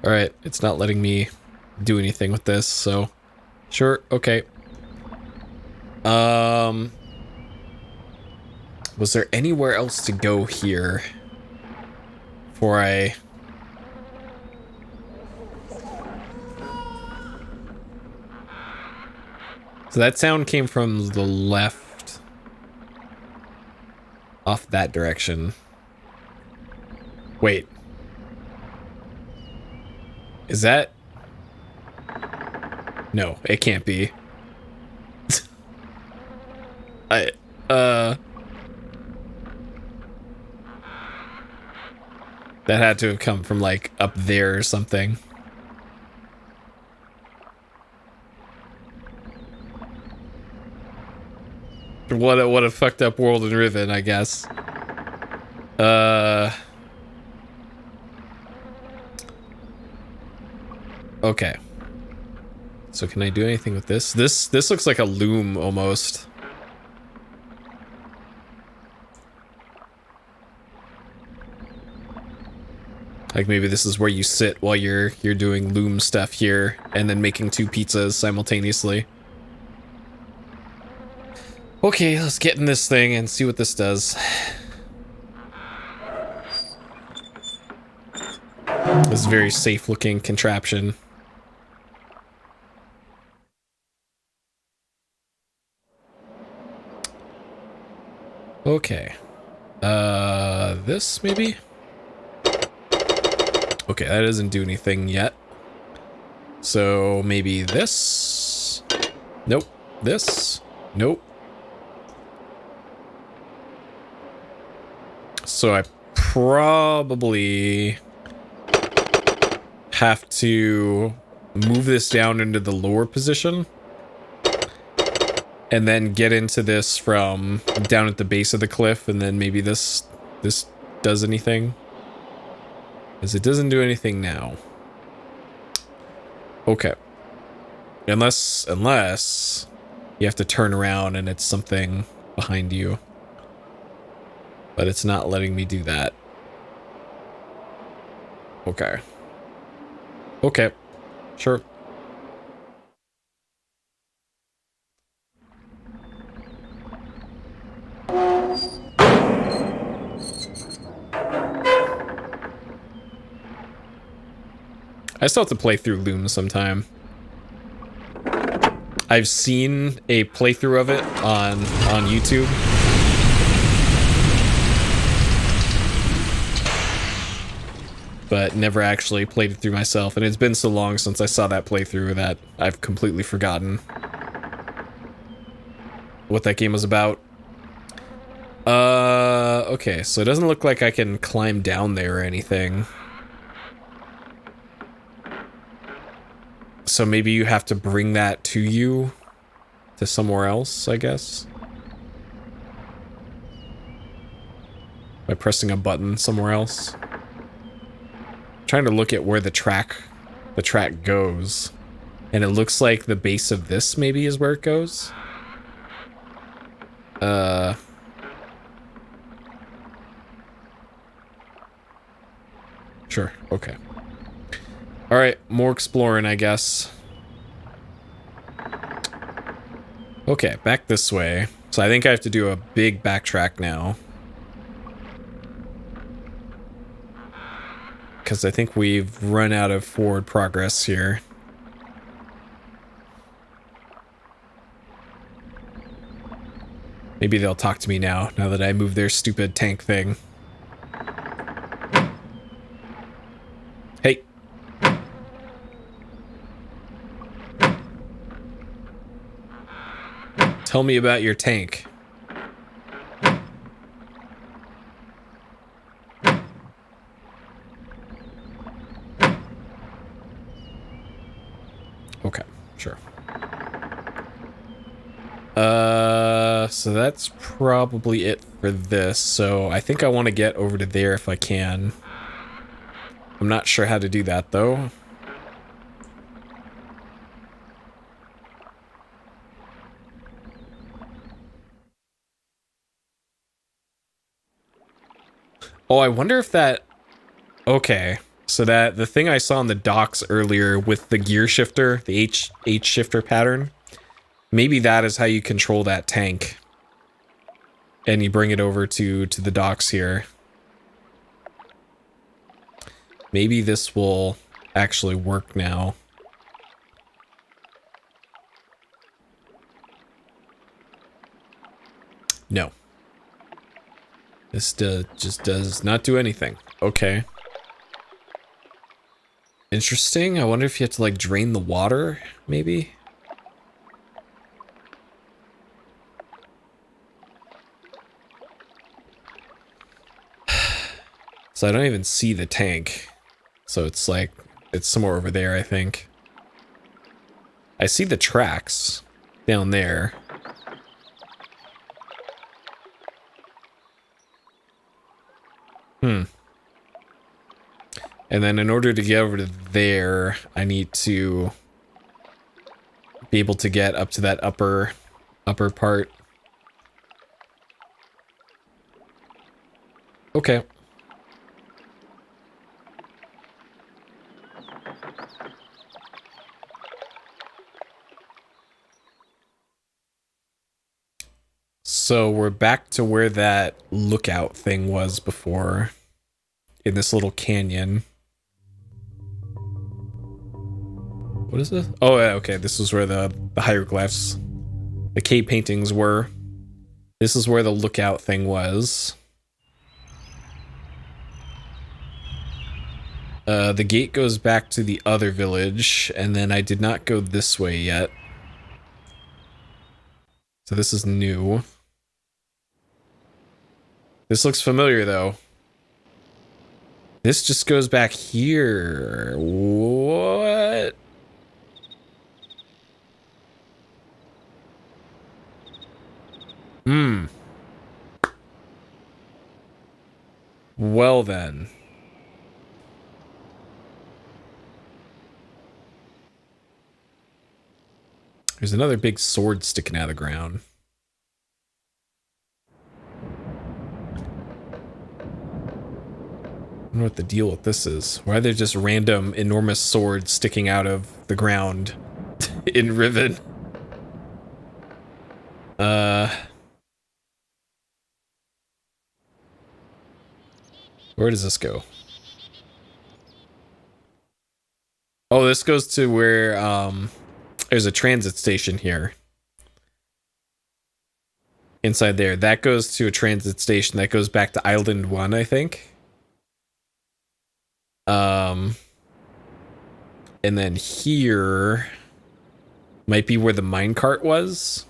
Alright, it's not letting me do anything with this, so sure, okay. Was there anywhere else to go here before I... So that sound came from the left, off that direction. Wait. Is that... No, it can't be. That had to have come from, like, up there or something. What a fucked up world in Riven, I guess. Okay. So can I do anything with this? This looks like a loom almost. Like maybe this is where you sit while you're doing loom stuff here and then making two pizzas simultaneously. Okay, let's get in this thing and see what this does. This is a very safe looking contraption. Okay. This maybe? Okay, that doesn't do anything yet. So maybe this? Nope. This? Nope. So I probably have to move this down into the lower position and then get into this from down at the base of the cliff, and then maybe this does anything. Because it doesn't do anything now. Okay. Unless you have to turn around and it's something behind you. But it's not letting me do that. Okay. Okay. Sure. I still have to play through Loom sometime. I've seen a playthrough of it on YouTube. But never actually played it through myself, and it's been so long since I saw that playthrough that I've completely forgotten what that game was about. Okay, so it doesn't look like I can climb down there or anything. So maybe you have to bring that to you to somewhere else, I guess. by pressing a button somewhere else. I'm trying to look at where the track goes. And it looks like the base of this maybe is where it goes. Sure, okay. Alright, more exploring, I guess. Okay, back this way. So I think I have to do a big backtrack now. Because I think we've run out of forward progress here. Maybe they'll talk to me now that I moved their stupid tank thing. Hey. Tell me about your tank. Okay, sure. So that's probably it for this. So I think I want to get over to there if I can. I'm not sure how to do that though. Oh, I wonder if that... Okay, so that the thing I saw on the docks earlier with the gear shifter, the H shifter pattern, maybe that is how you control that tank. And you bring it over to the docks here. Maybe this will actually work now. No. This just does not do anything. Okay. Interesting. I wonder if you have to like drain the water, maybe? So I don't even see the tank. So it's like, it's somewhere over there, I think. I see the tracks down there. And then in order to get over to there, I need to be able to get up to that upper part. Okay. So we're back to where that lookout thing was before, in this little canyon. What is this? Oh, yeah, okay, this is where the hieroglyphs, the cave paintings were. This is where the lookout thing was. The gate goes back to the other village, and then I did not go this way yet. So this is new. This looks familiar, though. This just goes back here. What? Well then. There's another big sword sticking out of the ground. I don't know what the deal with this is. Why are there just random enormous swords sticking out of the ground in Riven? Where does this go? Oh, this goes to where there's a transit station here. Inside there. That goes to a transit station that goes back to Island 1, I think. And then here might be where the minecart was.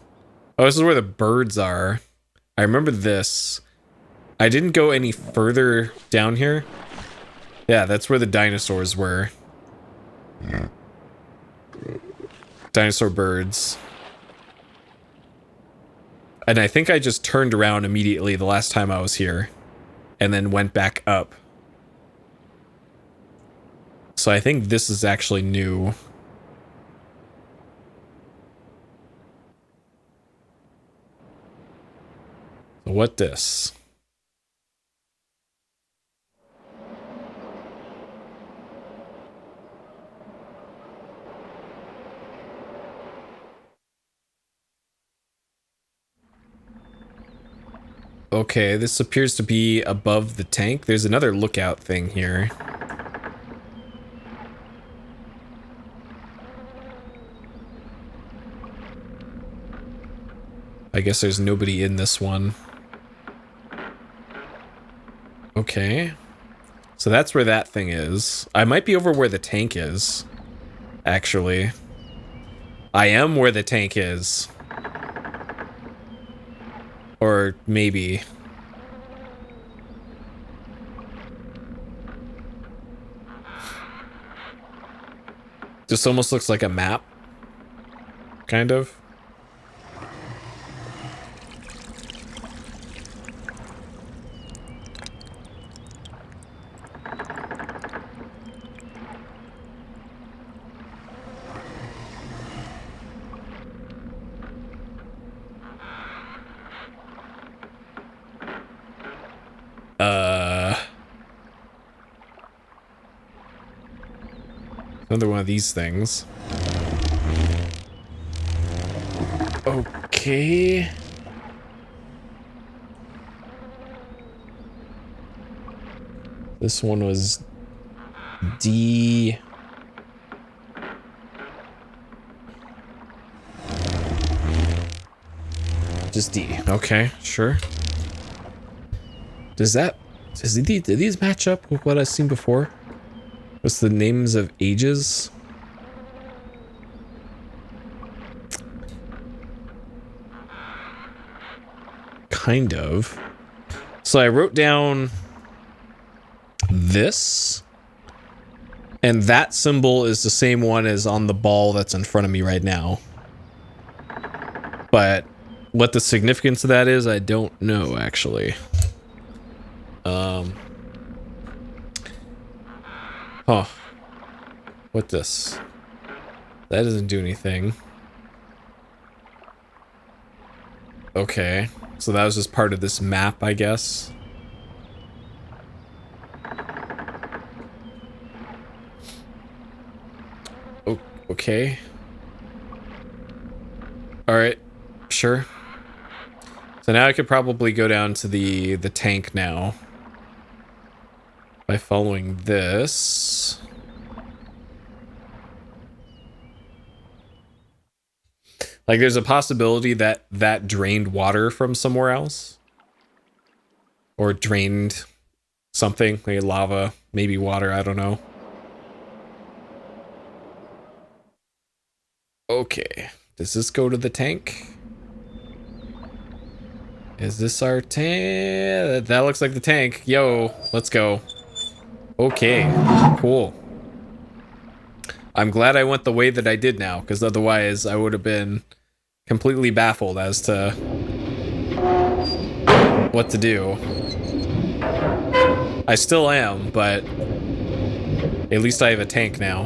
Oh, this is where the birds are. I remember this. I didn't go any further down here. Yeah, that's where the dinosaurs were. Dinosaur birds. And I think I just turned around immediately the last time I was here. and then went back up. So I think this is actually new. So what this? Okay, this appears to be above the tank. There's another lookout thing here. I guess there's nobody in this one. Okay. So that's where that thing is. I might be over where the tank is, actually. I am where the tank is. Or maybe. This almost looks like a map. Kind of. Another one of these things. Okay. This one was D. Just D. Okay, sure. Do these match up with what I've seen before? What's the names of ages? Kind of. So I wrote down this, and that symbol is the same one as on the ball that's in front of me right now. But what the significance of that is, I don't know, actually. Huh. What this? That doesn't do anything. Okay. So that was just part of this map, I guess. Oh, okay. Alright. Sure. So now I could probably go down to the tank now. By following this. Like, there's a possibility that that drained water from somewhere else. Or drained something, like lava, maybe water, I don't know. Okay, does this go to the tank? Is this our tank? That looks like the tank. Yo, let's go. Okay, cool. I'm glad I went the way that I did now, because otherwise I would have been completely baffled as to what to do. I still am, but at least I have a tank now.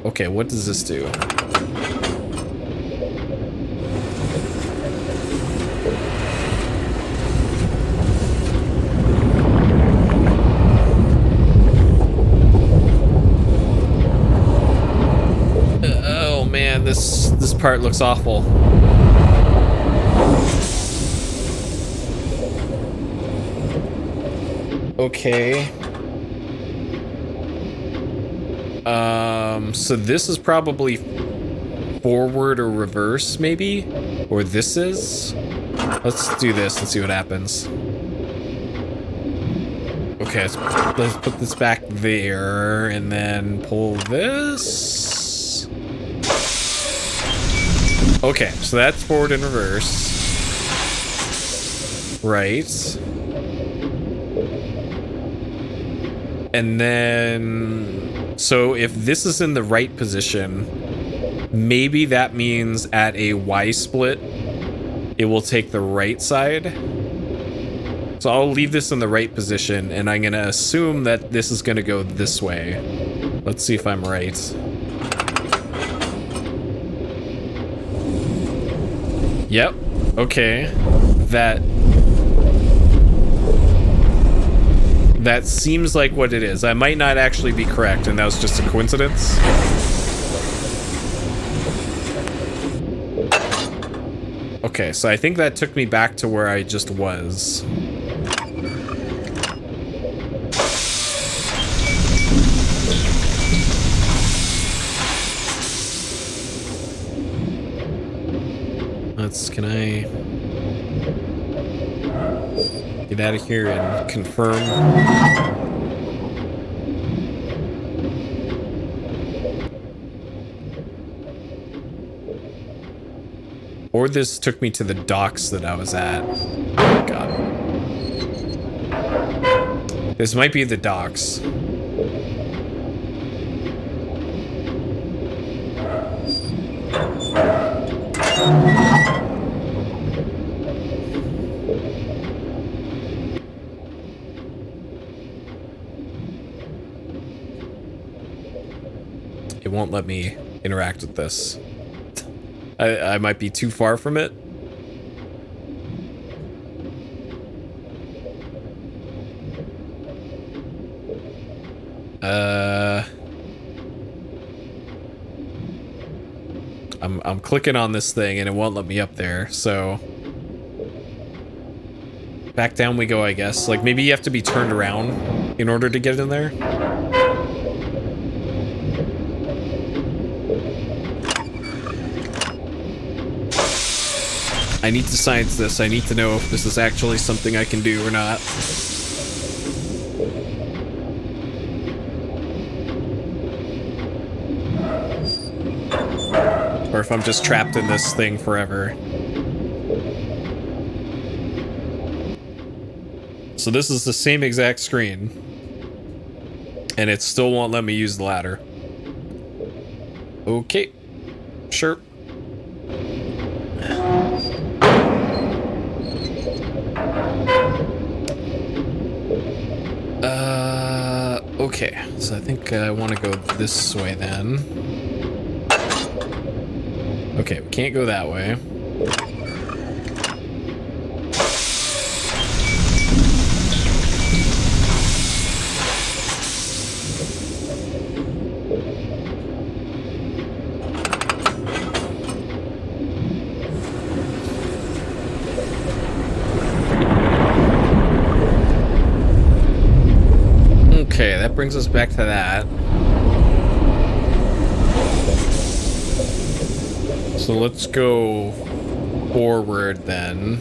Okay, what does this do? Oh man, this part looks awful. Okay. So this is probably forward or reverse, maybe? Or this is? Let's do this and see what happens. Okay, let's put this back there and then pull this. Okay, so that's forward and reverse. Right. And then, so if this is in the right position, maybe that means at a Y split, it will take the right side. So I'll leave this in the right position, and I'm gonna assume that this is gonna go this way. Let's see if I'm right. Yep. Okay. That seems like what it is. I might not actually be correct, and that was just a coincidence. Okay, so I think that took me back to where I just was. Can I get out of here and confirm? Or this took me to the docks that I was at. Oh, God. This might be the docks. It won't let me interact with this. I might be too far from it. I'm clicking on this thing and it won't let me up there, so back down we go, I guess. Like, maybe you have to be turned around in order to get in there. I need to science this. I need to know if this is actually something I can do or not. Or if I'm just trapped in this thing forever. So this is the same exact screen. And it still won't let me use the ladder. Okay. Sure. Okay, so I think I want to go this way then. Okay, we can't go that way. Okay, that brings us back to that. So let's go forward then.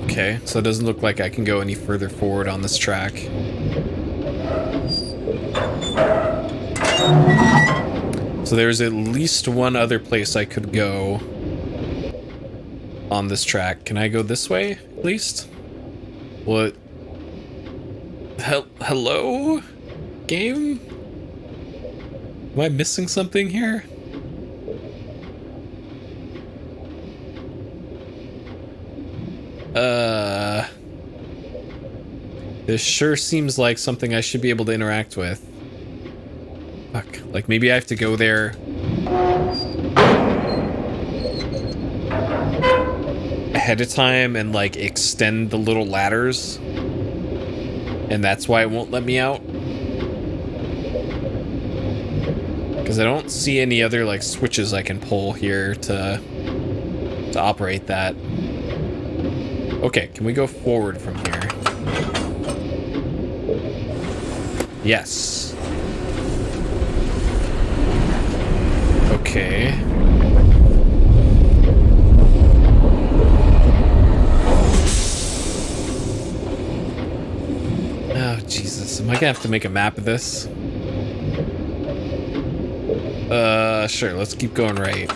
Okay, so it doesn't look like I can go any further forward on this track. So there's at least one other place I could go on this track. Can I go this way, at least? What? Hello? Game? Am I missing something here? This sure seems like something I should be able to interact with. Fuck, like maybe I have to go there ahead of time and like extend the little ladders, and that's why it won't let me out. Because I don't see any other like switches I can pull here to operate that. Okay, can we go forward from here? Yes. Okay. So am I gonna have to make a map of this? Sure, let's keep going right.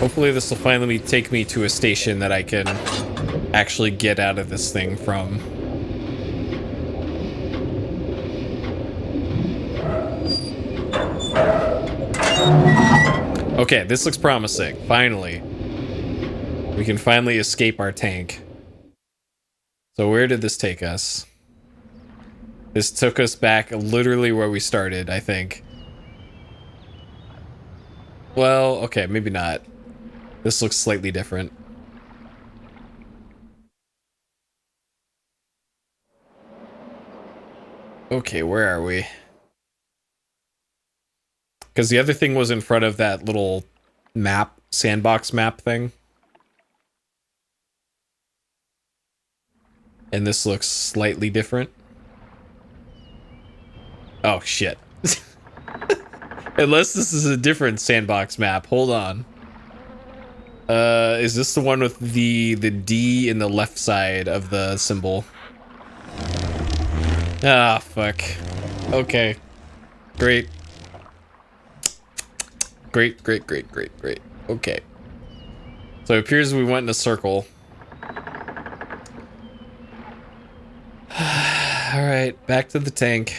Hopefully this will finally take me to a station that I can actually get out of this thing from. Okay, this looks promising. Finally. We can finally escape our tank. So where did this take us? This took us back literally where we started, I think. Well, okay, maybe not. This looks slightly different. Okay, where are we? Because the other thing was in front of that little map, sandbox map thing. And this looks slightly different. Oh, shit. Unless this is a different sandbox map. Hold on. Is this the one with the D in the left side of the symbol? Ah, fuck. Okay. Great. Great. Okay. So it appears we went in a circle. Alright, back to the tank.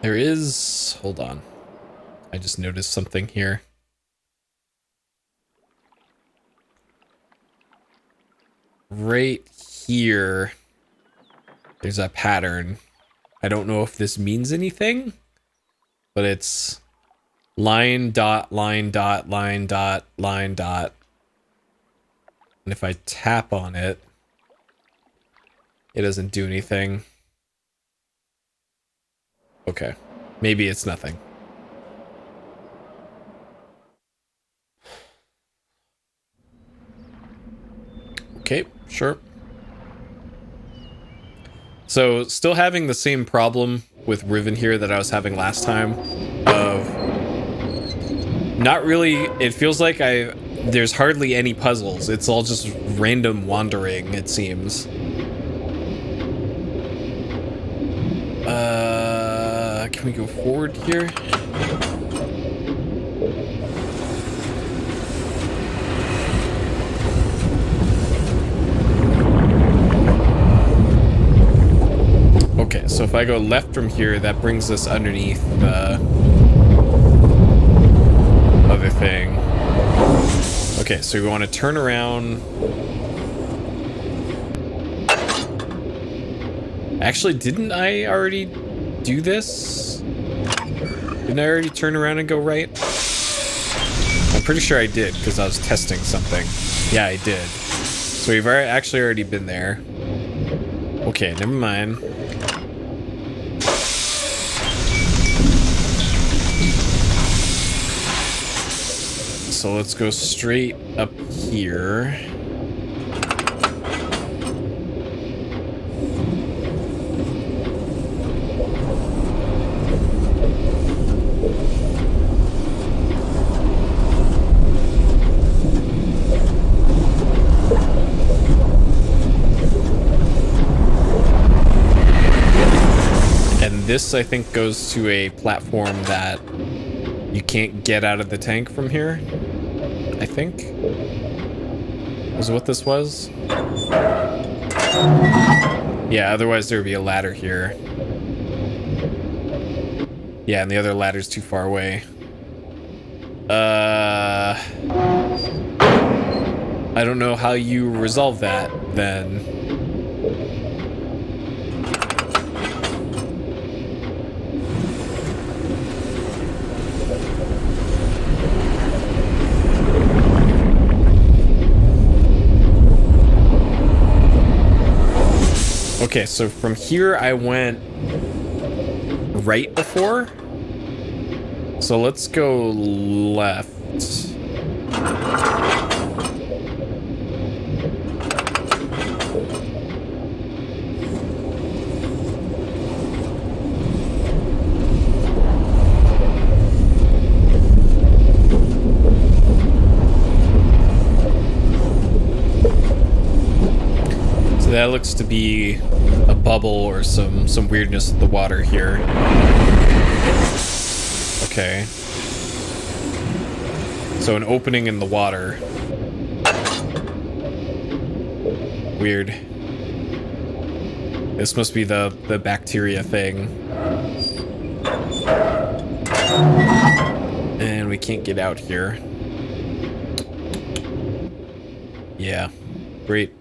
There is... Hold on. I just noticed something here. Right here, there's a pattern. I don't know if this means anything, but it's line dot, line dot, line dot, line dot. And if I tap on it, it doesn't do anything. Okay, maybe it's nothing. Okay, sure. So, still having the same problem with Riven here that I was having last time of not really, it feels like there's hardly any puzzles. It's all just random wandering, it seems. Can we go forward here? Okay, so if I go left from here, that brings us underneath the other thing. Okay, so we want to turn around. Actually, didn't I already do this? Didn't I already turn around and go right? I'm pretty sure I did, because I was testing something. Yeah, I did. So we've actually already been there. Okay, never mind. So let's go straight up here. This, I think, goes to a platform that you can't get out of the tank from here. I think. Is what this was? Yeah, otherwise there would be a ladder here. Yeah, and the other ladder's too far away. I don't know how you resolve that, then. Okay, so from here I went right before. So let's go left. That looks to be a bubble or some weirdness of the water here. Okay. So an opening in the water. Weird. This must be the bacteria thing. And we can't get out here. Yeah. Great.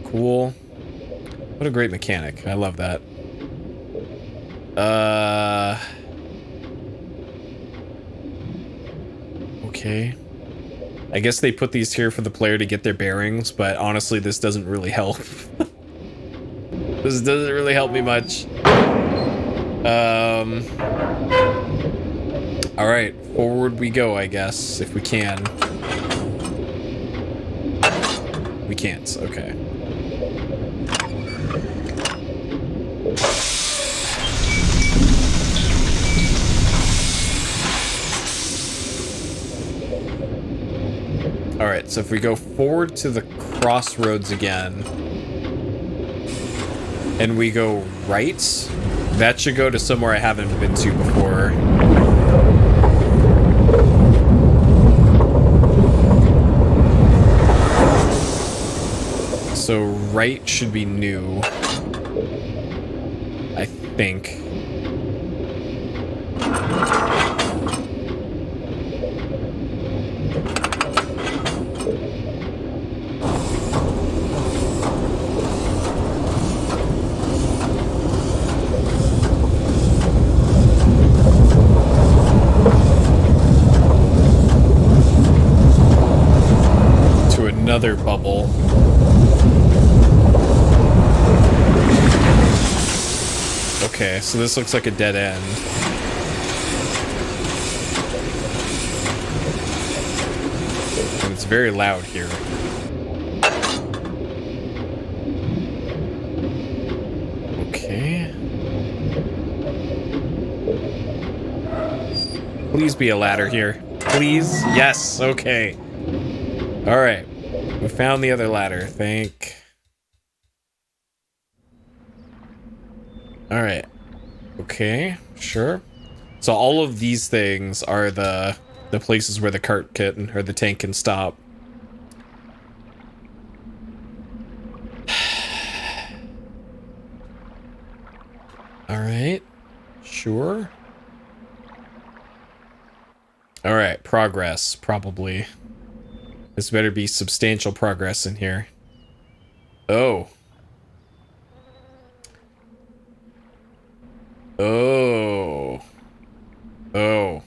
Cool. What a great mechanic. I love that. Okay. I guess they put these here for the player to get their bearings, but honestly, this doesn't really help. This doesn't really help me much. Alright, forward we go, I guess, if we can. We can't, okay. Alright, so if we go forward to the crossroads again, and we go right, that should go to somewhere I haven't been to before. So right should be new, I think. Another bubble. Okay, so this looks like a dead end. And it's very loud here. Okay. Please be a ladder here. Please? Yes, okay. Alright. We found the other ladder, thank. Alright. Okay, sure. So all of these things are the places where the cart can, or the tank can stop. Alright. Sure. Alright, progress, probably. This better be substantial progress in here. Oh. Oh. Oh.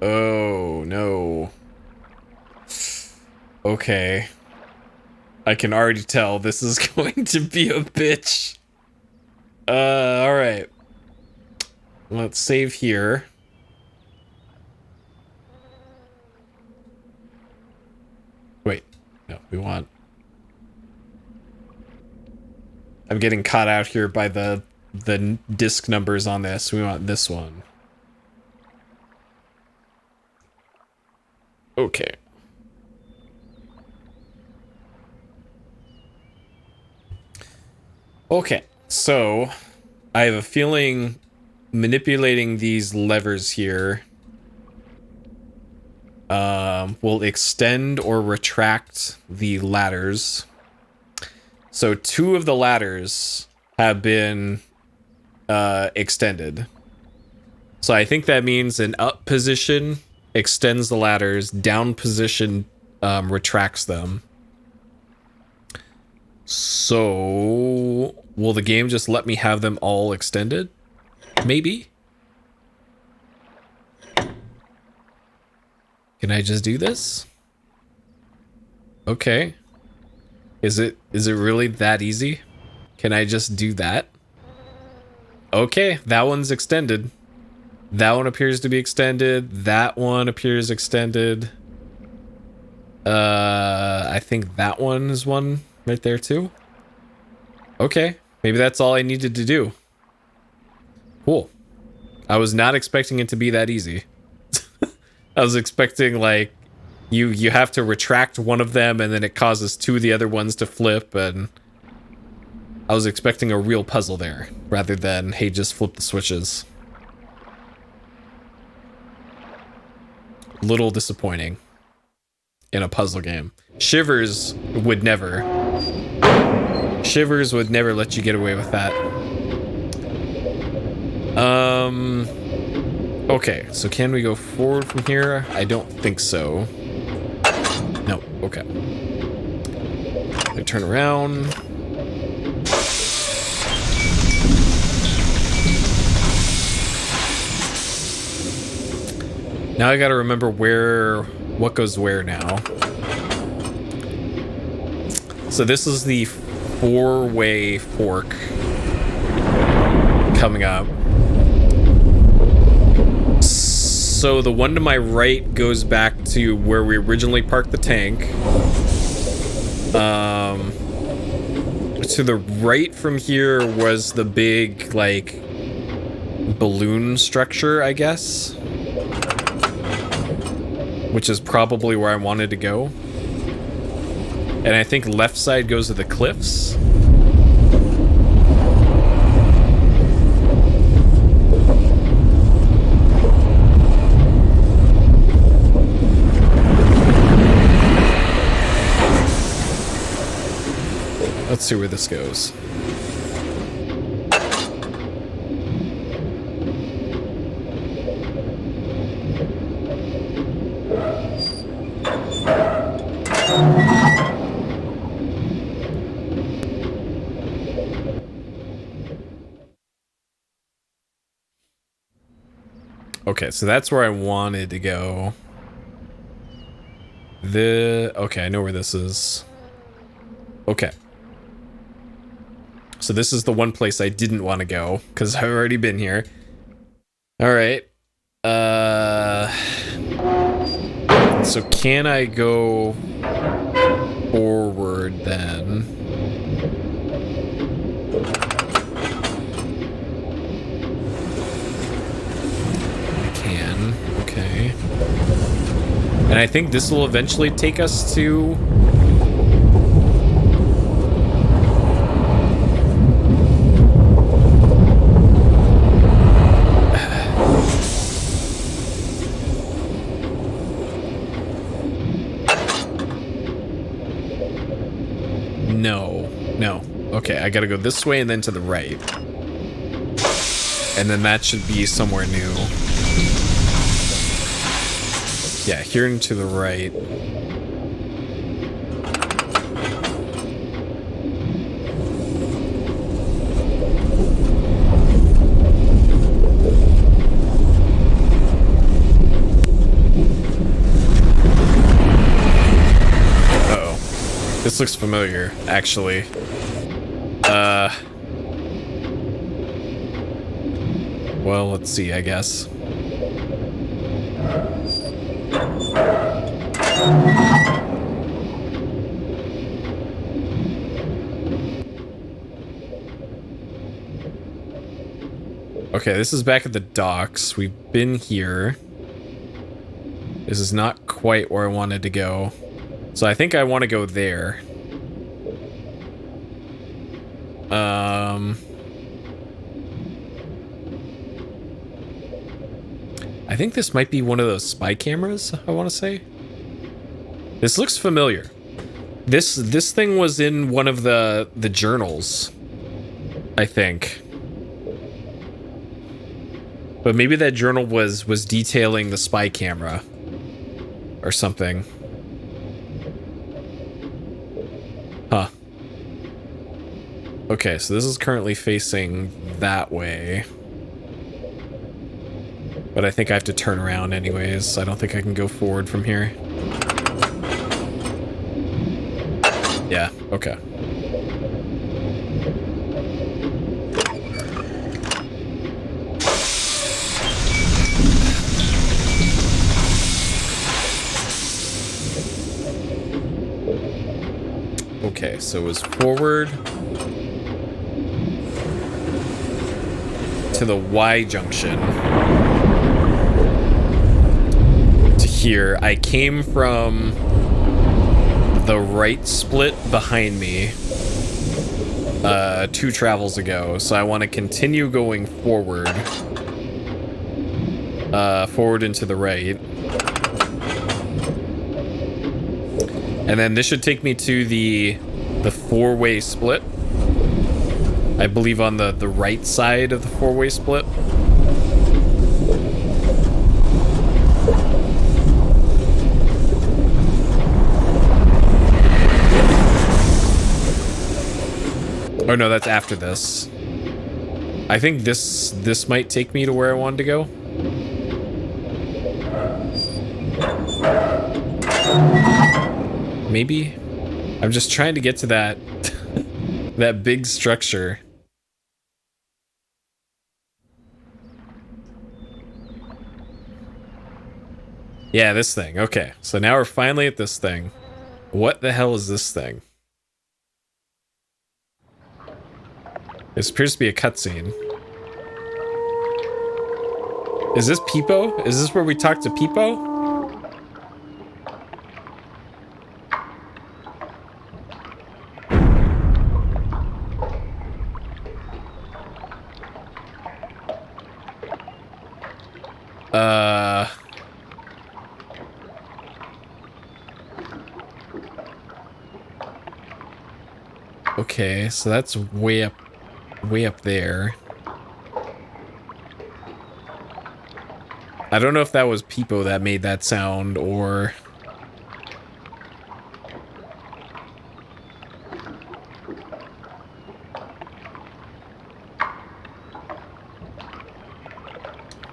Oh, no. Okay. I can already tell this is going to be a bitch. Alright. Let's save here. Wait, no, we want... I'm getting caught out here by the disc numbers on this. We want this one. Okay. Okay, so I have a feeling manipulating these levers here will extend or retract the ladders. So 2 of the ladders have been extended. So I think that means an up position extends the ladders, down position retracts them. So will the game just let me have them all extended? Maybe. Can I just do this? Okay. Is it really that easy? Can I just do that? Okay, that one's extended. That one appears to be extended. That one appears extended. I think that one is one right there too. Okay, maybe that's all I needed to do. Cool. I was not expecting it to be that easy. I was expecting like you have to retract one of them and then it causes two of the other ones to flip, and I was expecting a real puzzle there rather than hey, just flip the switches. Little disappointing in a puzzle game. Shivers would never let you get away with that. Okay, so can we go forward from here? I don't think so. No, okay. I turn around. Now I gotta remember what goes where now. So this is the four-way fork coming up. So the one to my right goes back to where we originally parked the tank. To the right from here was the big, like, balloon structure, I guess. Which is probably where I wanted to go. And I think left side goes to the cliffs. Let's see where this goes. Okay, so that's where I wanted to go. Okay, I know where this is. Okay. So this is the one place I didn't want to go, because I've already been here. Alright. So can I go forward then? I can. Okay. And I think this will eventually take us to... No. Okay, I gotta go this way and then to the right. And then that should be somewhere new. Yeah, here and to the right. This looks familiar, actually. Well, let's see, I guess. Okay, this is back at the docks. We've been here. This is not quite where I wanted to go. So I think I want to go there. I think this might be one of those spy cameras, I want to say. This looks familiar. This thing was in one of the journals, I think. But maybe that journal was detailing the spy camera or something. Huh. Okay, so this is currently facing that way. But I think I have to turn around anyways. I don't think I can go forward from here. Yeah, okay. Okay, so it was forward to the Y junction. To here. I came from the right split behind me 2 travels ago, so I want to continue going forward. Forward and to the right. And then this should take me to the 4-way split. I believe on the right side of the 4-way split. Oh no, that's after this. I think this might take me to where I wanted to go. Maybe? I'm just trying to get to that that big structure. Yeah, this thing. Okay, so now we're finally at this thing. What the hell is this thing? This appears to be a cutscene. Is this Peepo? Is this where we talk to Peepo? Okay, so that's way up there. I don't know if that was Peepo that made that sound or...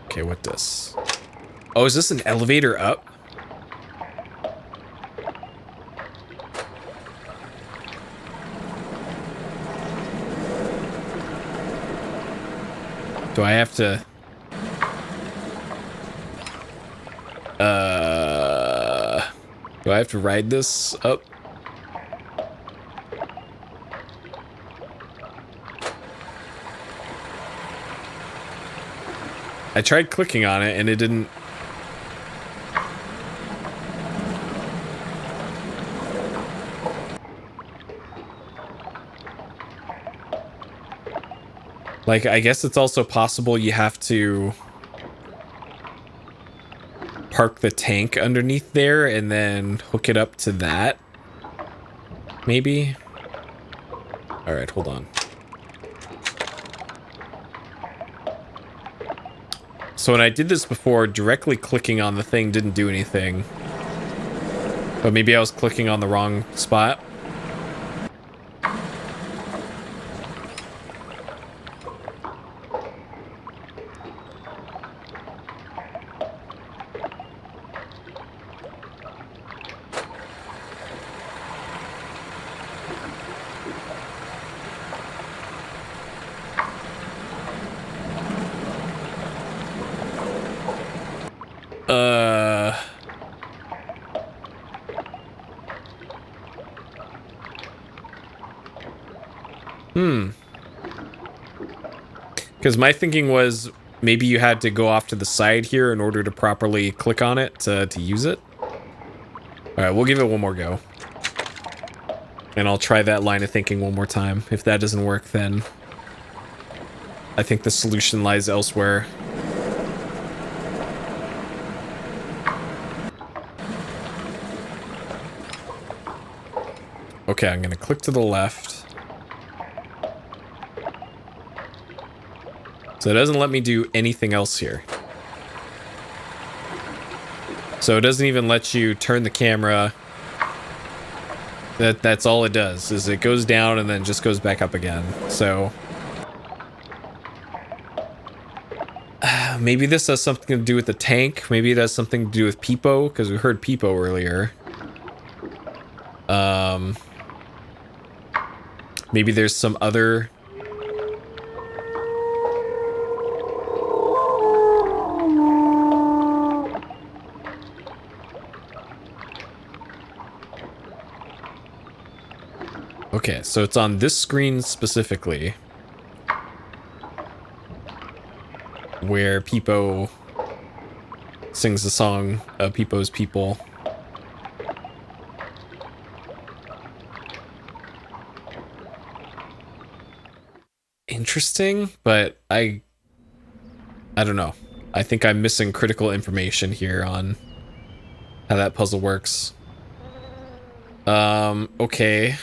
Okay, what this? Oh, is this an elevator up? Do I have to... Do I have to ride this up? I tried clicking on it and it didn't... Like, I guess it's also possible you have to park the tank underneath there and then hook it up to that. Maybe? Alright, hold on. So when I did this before, directly clicking on the thing didn't do anything. But maybe I was clicking on the wrong spot. Because my thinking was maybe you had to go off to the side here in order to properly click on it to use it. Alright, we'll give it one more go. And I'll try that line of thinking one more time. If that doesn't work, then I think the solution lies elsewhere. Okay, I'm gonna click to the left. So it doesn't let me do anything else here. So it doesn't even let you turn the camera. That's all it does, is it goes down and then just goes back up again. So maybe this has something to do with the tank. Maybe it has something to do with Peepo, because we heard Peepo earlier. Maybe there's some other... Okay, so it's on this screen specifically where Peepo sings the song of Peepo's People. Interesting, but I don't know. I think I'm missing critical information here on how that puzzle works. Okay.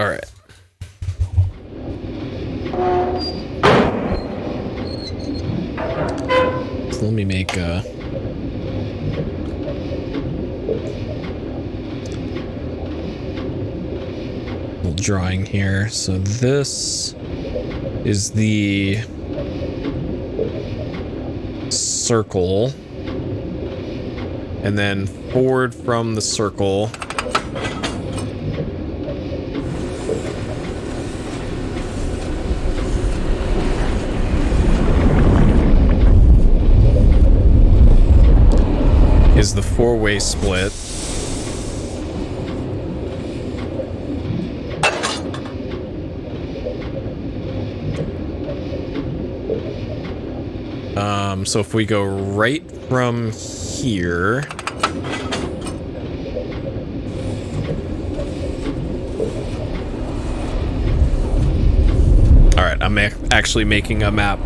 All right. So let me make a little drawing here. So this is the circle, and then forward from the circle is the four-way split. So if we go right from here, all right, I'm actually making a map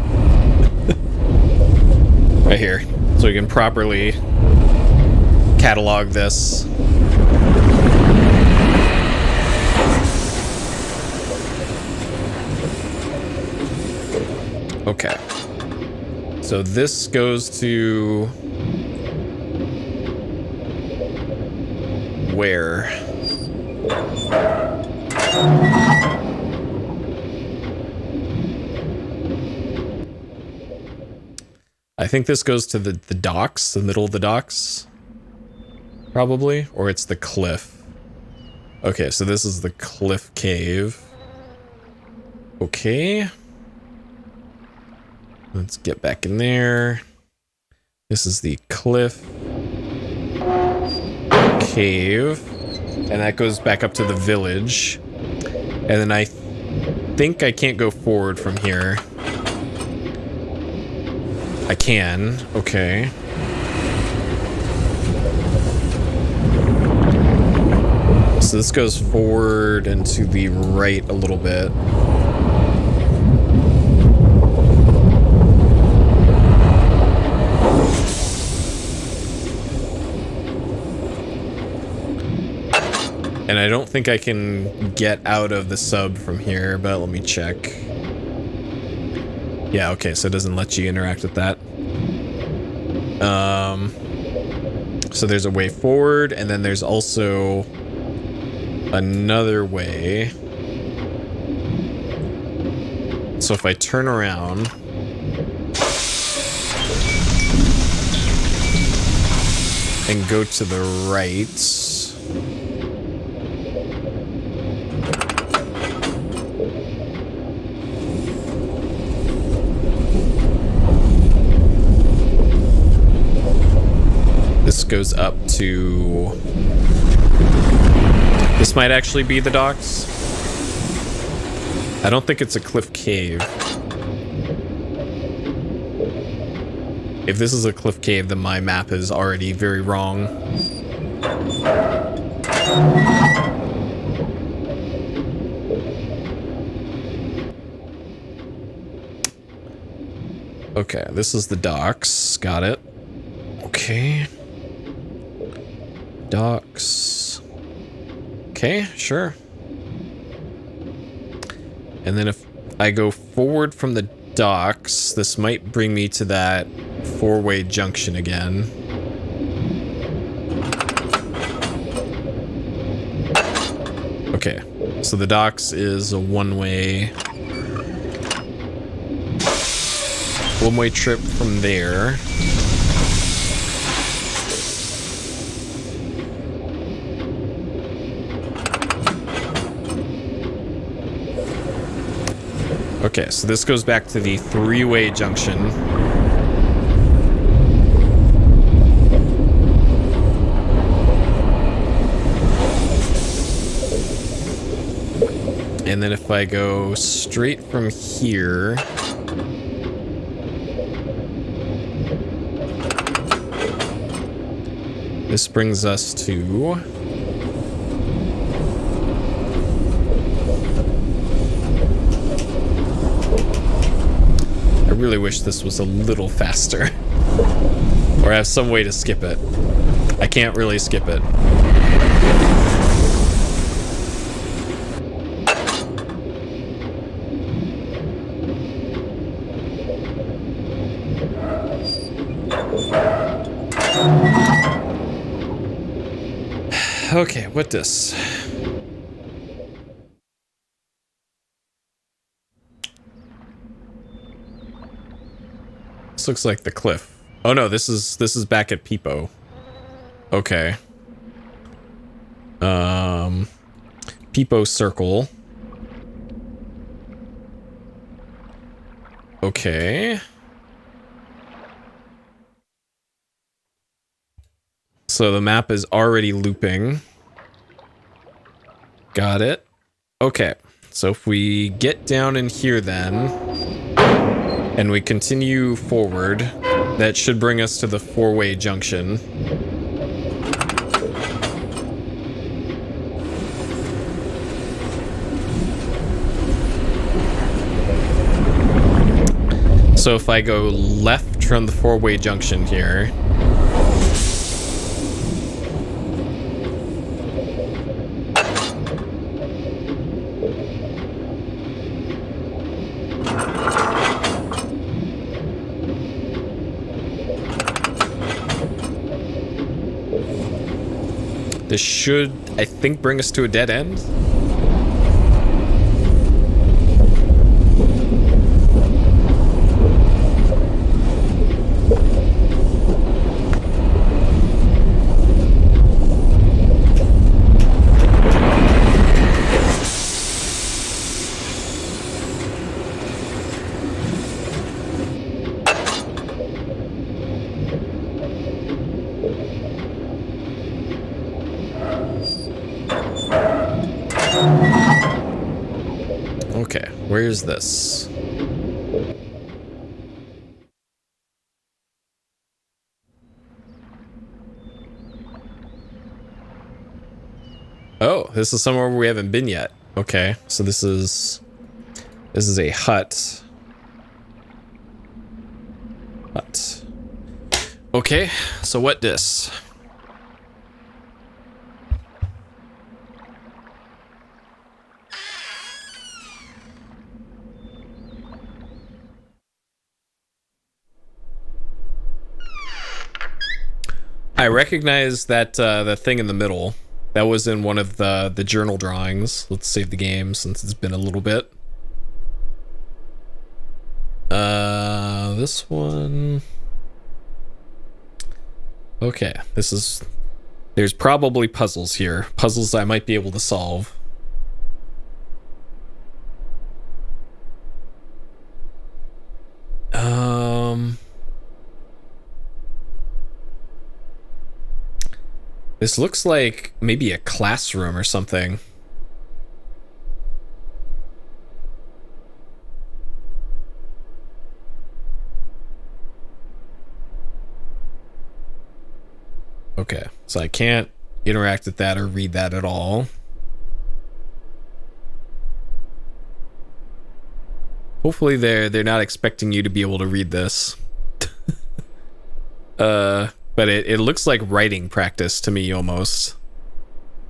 right here so we can properly catalog this. Okay. So this goes to where? I think this goes to the docks, the middle of the docks. Probably, or it's the cliff. Okay, so this is the cliff cave. Okay. Let's get back in there. This is the cliff cave. And that goes back up to the village. And then I think I can't go forward from here. I can. Okay. So this goes forward and to the right a little bit. And I don't think I can get out of the sub from here, but let me check. Yeah, okay, so it doesn't let you interact with that. So there's a way forward, and then there's also another way. So if I turn around and go to the right, this goes up to... This might actually be the docks. I don't think it's a cliff cave. If this is a cliff cave, then my map is already very wrong. Okay, this is the docks. Got it. Okay. Docks. Okay, sure. And then if I go forward from the docks, this might bring me to that four-way junction again. Okay, so the docks is a one-way trip from there. Okay, so this goes back to the three-way junction. And then if I go straight from here... This brings us to... I really wish this was a little faster. Or have some way to skip it. I can't really skip it. Okay, what this? This looks like the cliff. Oh no, this is back at Peepo. Okay. Peepo circle. Okay. So the map is already looping. Got it. Okay. So if we get down in here then, and we continue forward, that should bring us to the four-way junction. So if I go left from the four-way junction here, this should, I think, bring us to a dead end. Okay, where's this? Oh, this is somewhere we haven't been yet. Okay, so this is a hut. Hut. Okay, so what this? I recognize that that thing in the middle. That was in one of the journal drawings. Let's save the game since it's been a little bit. This one. Okay, this is. There's probably puzzles here. Puzzles I might be able to solve. This looks like maybe a classroom or something. Okay, so I can't interact with that or read that at all. Hopefully they're not expecting you to be able to read this. But it looks like writing practice to me almost.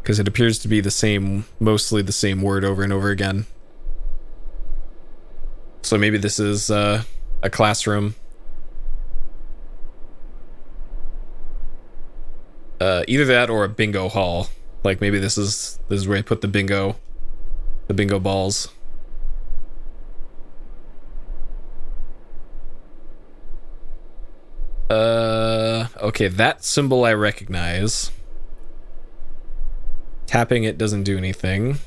Because it appears to be the same, mostly the same word over and over again. So maybe this is a classroom. Either that or a bingo hall. Like maybe this is where I put the bingo balls. Okay, that symbol I recognize. Tapping it doesn't do anything.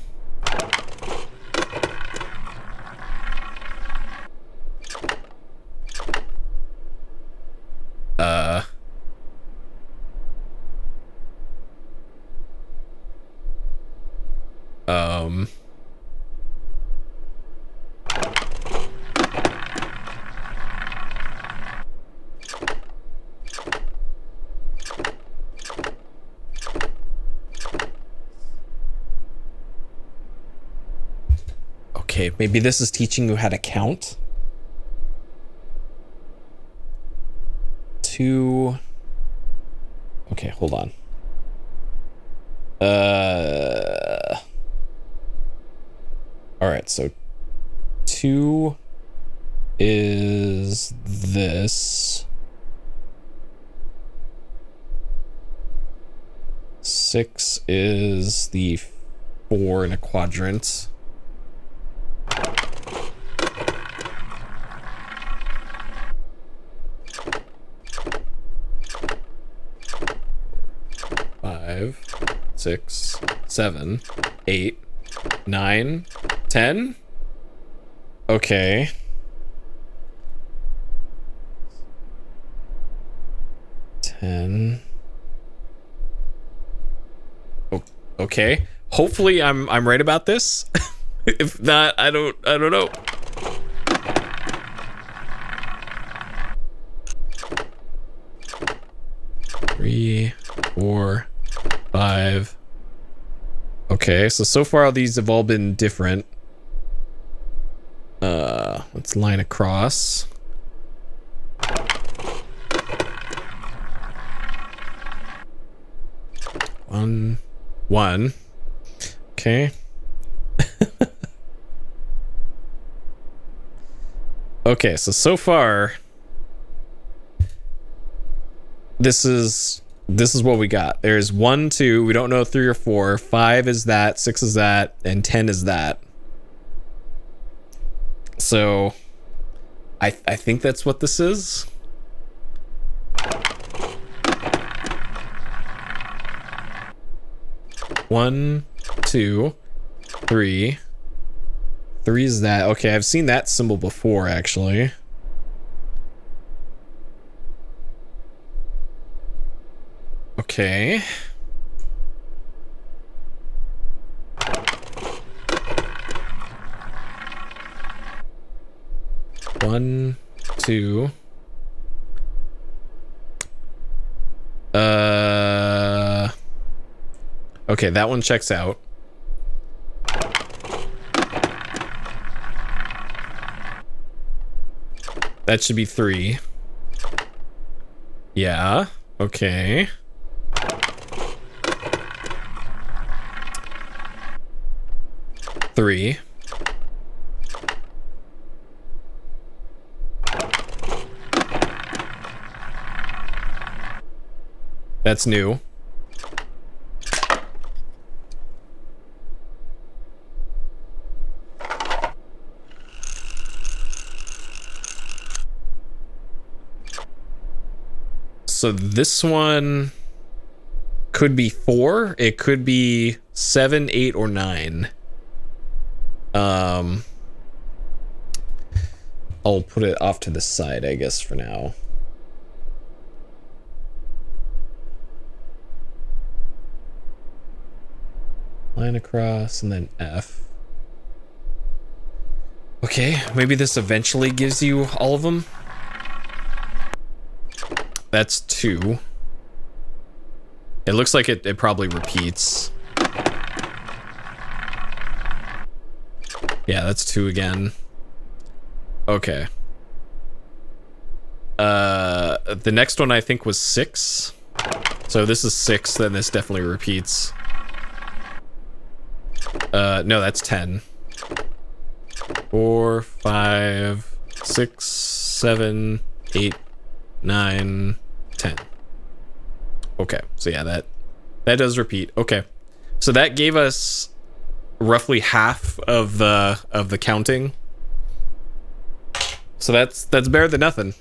Okay, maybe this is teaching you how to count. 2. Okay, hold on. All right, so 2 is this. 6 is the 4 in a quadrant. 5, 6, 7, 8, 9, 10. Okay. Okay. Hopefully I'm right about this. If not, I don't know. Three, 4, 5. Okay, so far these have all been different. Let's line across. One. Okay. Okay, so far this is what we got. There's 1, 2, we don't know 3 or 4, 5 is that, 6 is that, and 10 is that. So I think that's what this is. One, 2, 3. 3 is that. Okay, I've seen that symbol before, actually. Okay. One, 2. Okay, that one checks out. That should be 3. Yeah, okay. Three. That's new. So this one could be 4. It could be 7, 8, or 9. I'll put it off to the side, I guess, for now. Line across and then F. Okay, maybe this eventually gives you all of them. That's 2. It looks like it probably repeats. Yeah, that's 2 again. Okay. The next one I think was 6. So this is 6, then this definitely repeats. No, that's 10. 4, 5, 6, 7, 8, 9, 10. Okay, so yeah, that does repeat. Okay, so that gave us roughly half of the counting. So that's better than nothing.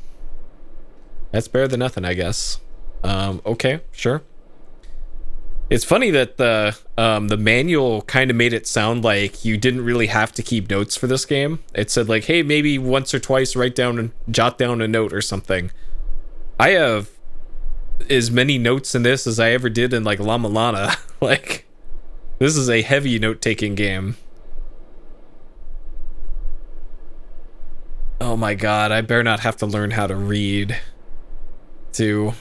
That's better than nothing, I guess. Okay, sure. It's funny that the manual kind of made it sound like you didn't really have to keep notes for this game. It said like, hey, maybe once or twice write down and jot down a note or something. I have as many notes in this as I ever did in like Llama Lana. Like, this is a heavy note-taking game. Oh my god, I better not have to learn how to read too.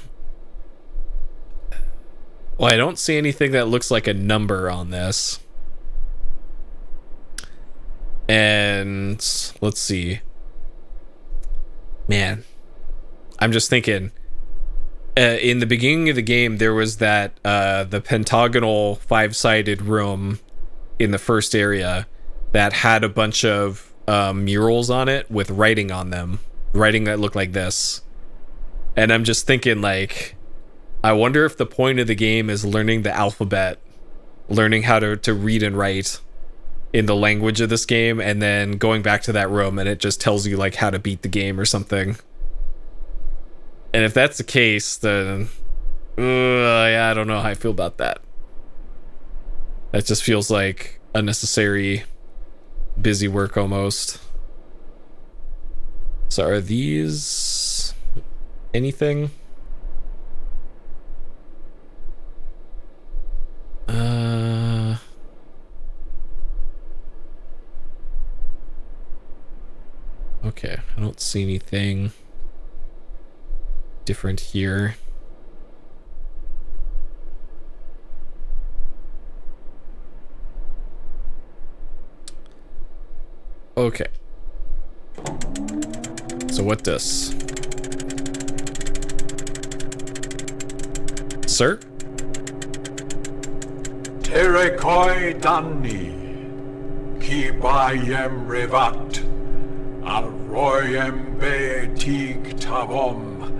Well, I don't see anything that looks like a number on this. And And let's see. Man, I'm just thinking. In the beginning of the game, there was that the pentagonal 5-sided room in the first area that had a bunch of murals on it with writing on them, writing that looked like this. And I'm just thinking, like, I wonder if the point of the game is learning the alphabet, learning how to read and write in the language of this game, and then going back to that room and it just tells you like how to beat the game or something. And if that's the case, then yeah, I don't know how I feel about that. That just feels like unnecessary busy work almost. So are these anything? Okay, I don't see anything different here. Okay. So what this? Sir? Terekoi Danni, Ki Bayem Revat, Arroyem Betig Tavom,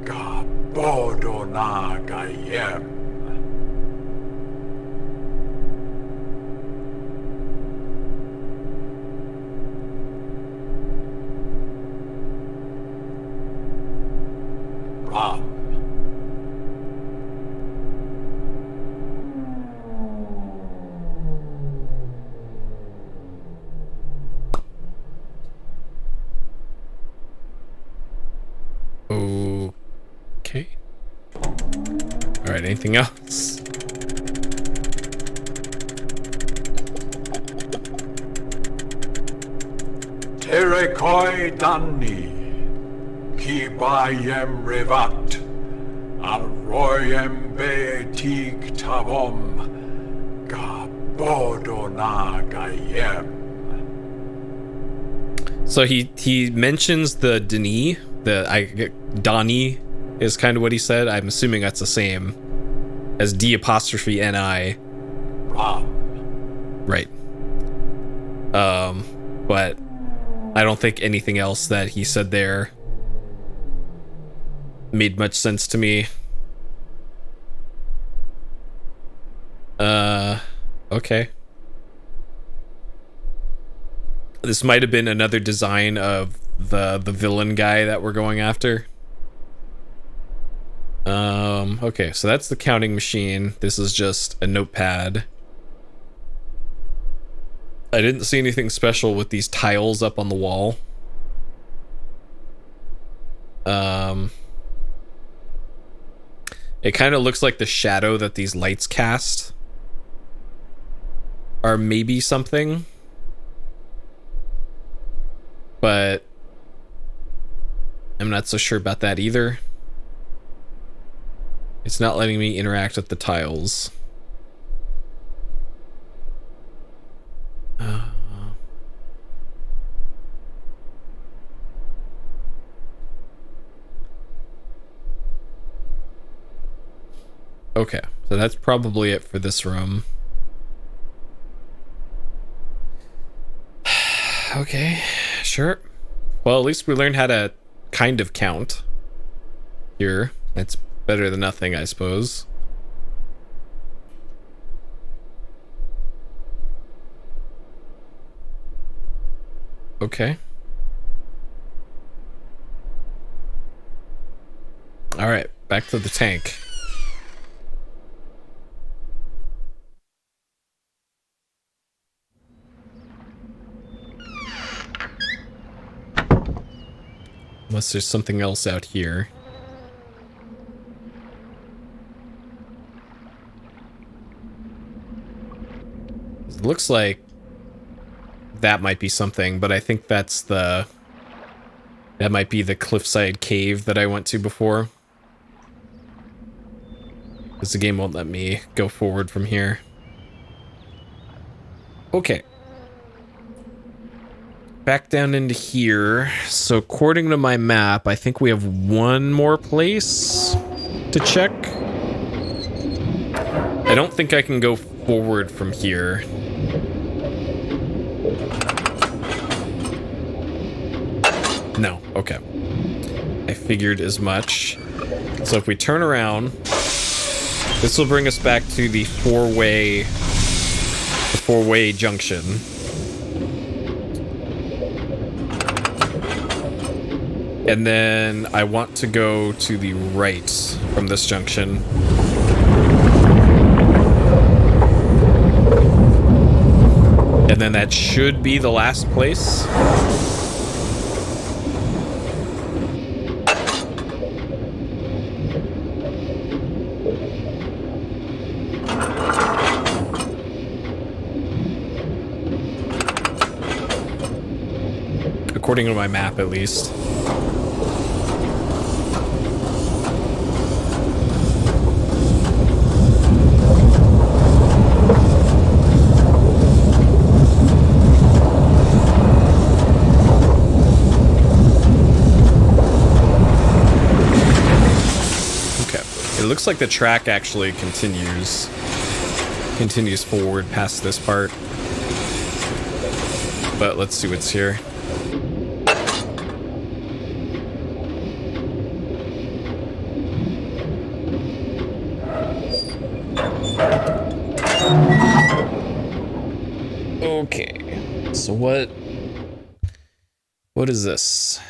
Gabodona Gayem. Ram. Okay. All right, anything else? Terekoi Danni, Ki Bayem Revat, Arroyem Betig Tavom, Gabodona Gayem. So he mentions the Denis, Donnie is kind of what he said. I'm assuming that's the same as D''Ni. Right. But I don't think anything else that he said there made much sense to me. Okay. This might have been another design of the villain guy that we're going after. Okay, so that's the counting machine. This is just a notepad. I didn't see anything special with these tiles up on the wall. It kind of looks like the shadow that these lights cast are maybe something, but I'm not so sure about that either. It's not letting me interact with the tiles. Okay, so that's probably it for this room. Okay, sure. Well, at least we learned how to kind of count here. That's better than nothing, I suppose. Okay. All right, back to the tank. Unless there's something else out here. It looks like that might be something, but I think that's that might be the cliffside cave that I went to before. Because the game won't let me go forward from here. Okay. back down into here. So according to my map, I think we have one more place to check. I don't think I can go forward from here. No, okay. I figured as much. So if we turn around, this will bring us back to the four-way junction. And then I want to go to the right from this junction. And then that should be the last place. According to my map, at least. It looks like the track actually continues forward past this part. But let's see what's here. Okay. So what is this?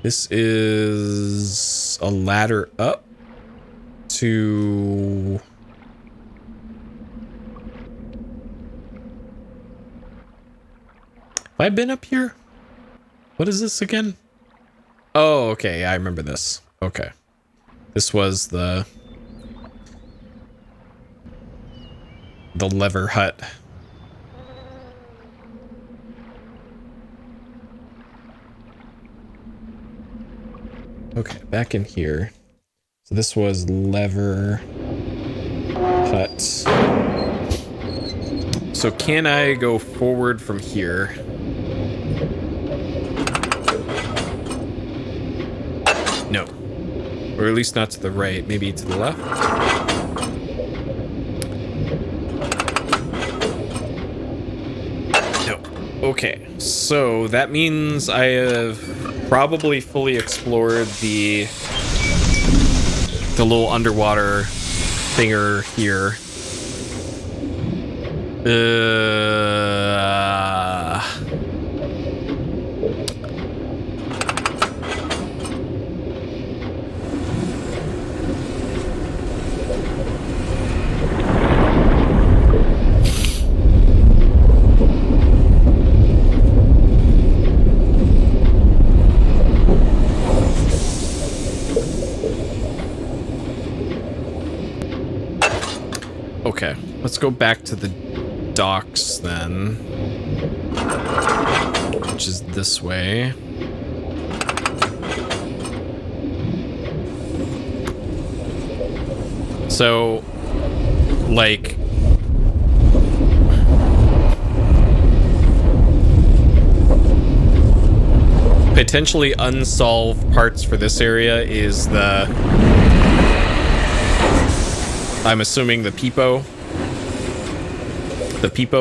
This is a ladder up to... Have I been up here? What is this again? Oh, okay. Yeah, I remember this. Okay. This was the lever hut. Okay, back in here. So this was lever hut. So can I go forward from here? No. Or at least not to the right, maybe to the left. No. Okay, so that means I have probably fully explored the little underwater thinger here. Okay, let's go back to the docks then, which is this way. So, like, potentially unsolved parts for this area is I'm assuming the peepo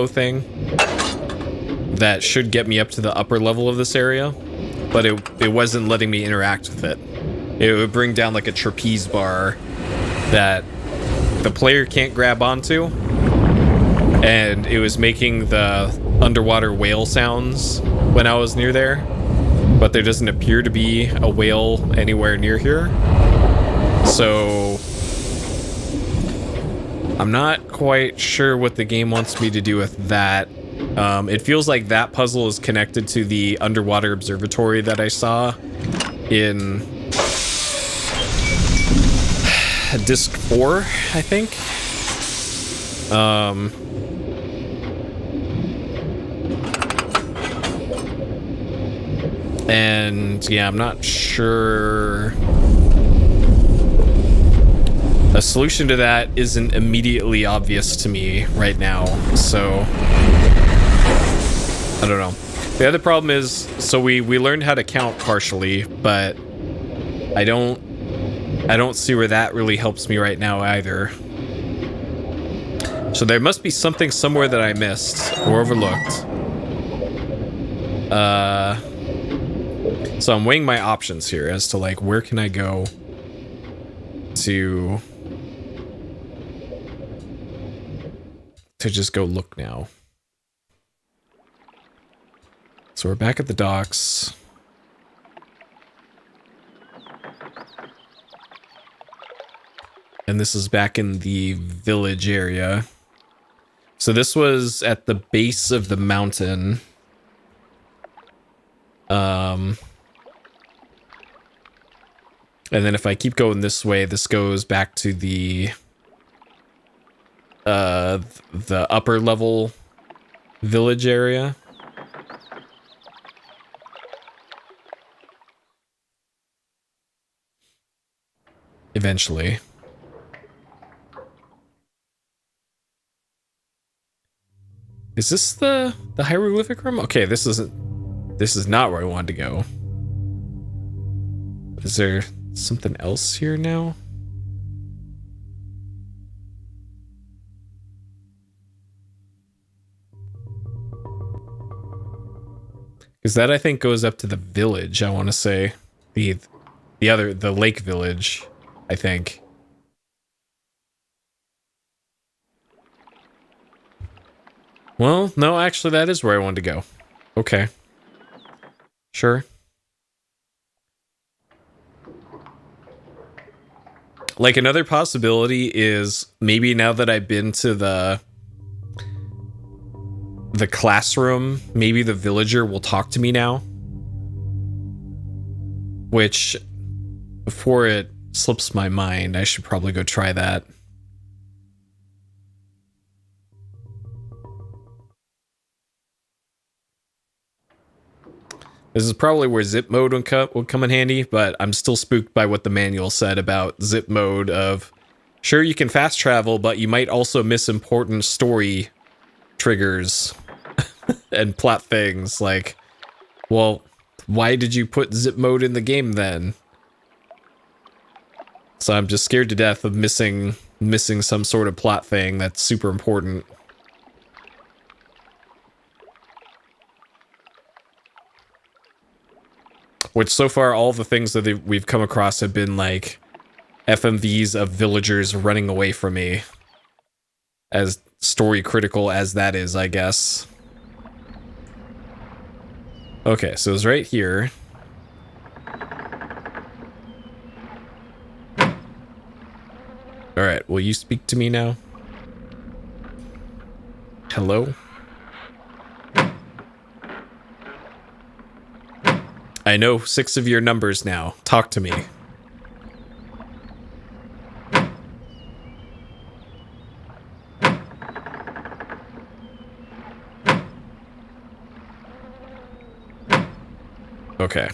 thing that should get me up to the upper level of this area, but it wasn't letting me interact with it. It would bring down like a trapeze bar that the player can't grab onto, and it was making the underwater whale sounds when I was near there, but there doesn't appear to be a whale anywhere near here. So I'm not quite sure what the game wants me to do with that. It feels like that puzzle is connected to the underwater observatory that I saw in disc 4, I think. And yeah, I'm not sure a solution to that isn't immediately obvious to me right now, so I don't know. The other problem is, so we learned how to count partially, but I don't see where that really helps me right now either. So there must be something somewhere that I missed or overlooked. So I'm weighing my options here as to like where can I go to just go look now. So we're back at the docks. And this is back in the village area. So this was at the base of the mountain. And then if I keep going this way, this goes back to the upper level village area. Eventually. Is this the hieroglyphic room? Okay, this is not where I wanted to go. Is there something else here now? Because that I think goes up to the village, I want to say. The lake village, I think. Well, no, actually that is where I wanted to go. Okay. Sure. Like another possibility is maybe now that I've been to the classroom, maybe the villager will talk to me now. Which, before it slips my mind, I should probably go try that. This is probably where zip mode would come in handy, but I'm still spooked by what the manual said about zip mode of, sure, you can fast travel, but you might also miss important story triggers and plot things. Like, well, why did you put zip mode in the game then? So I'm just scared to death of missing some sort of plot thing that's super important. Which so far, all the things that we've come across have been like FMVs of villagers running away from me. As story critical as that is, I guess. Okay, so it's right here. Alright, will you speak to me now? Hello? I know 6 of your numbers now. Talk to me. Okay.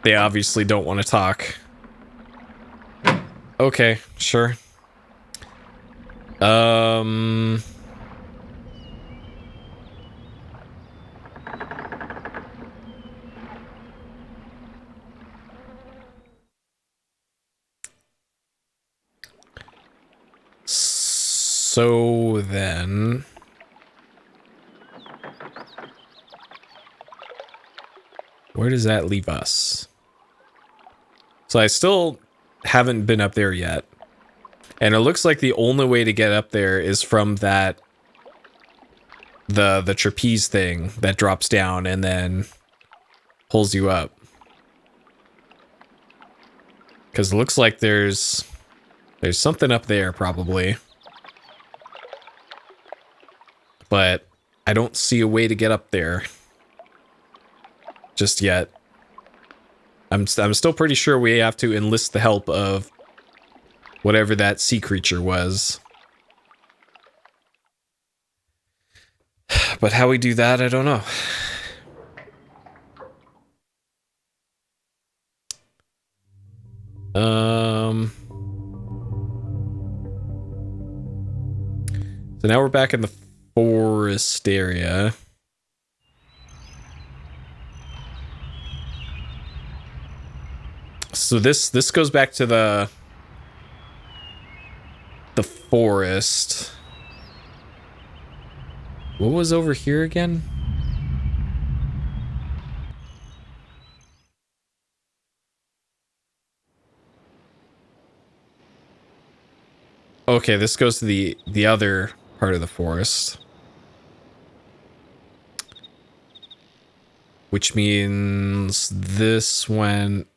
They obviously don't want to talk. Okay, sure. So then... where does that leave us? So I still haven't been up there yet. And it looks like the only way to get up there is from that... the trapeze thing that drops down and then pulls you up. Because it looks like there's something up there, probably. But I don't see a way to get up there. Just yet. I'm still pretty sure we have to enlist the help of whatever that sea creature was. But how we do that, I don't know. So now we're back in the forest area. So this goes back to the forest. What was over here again? Okay, this goes to the other part of the forest. Which means this went...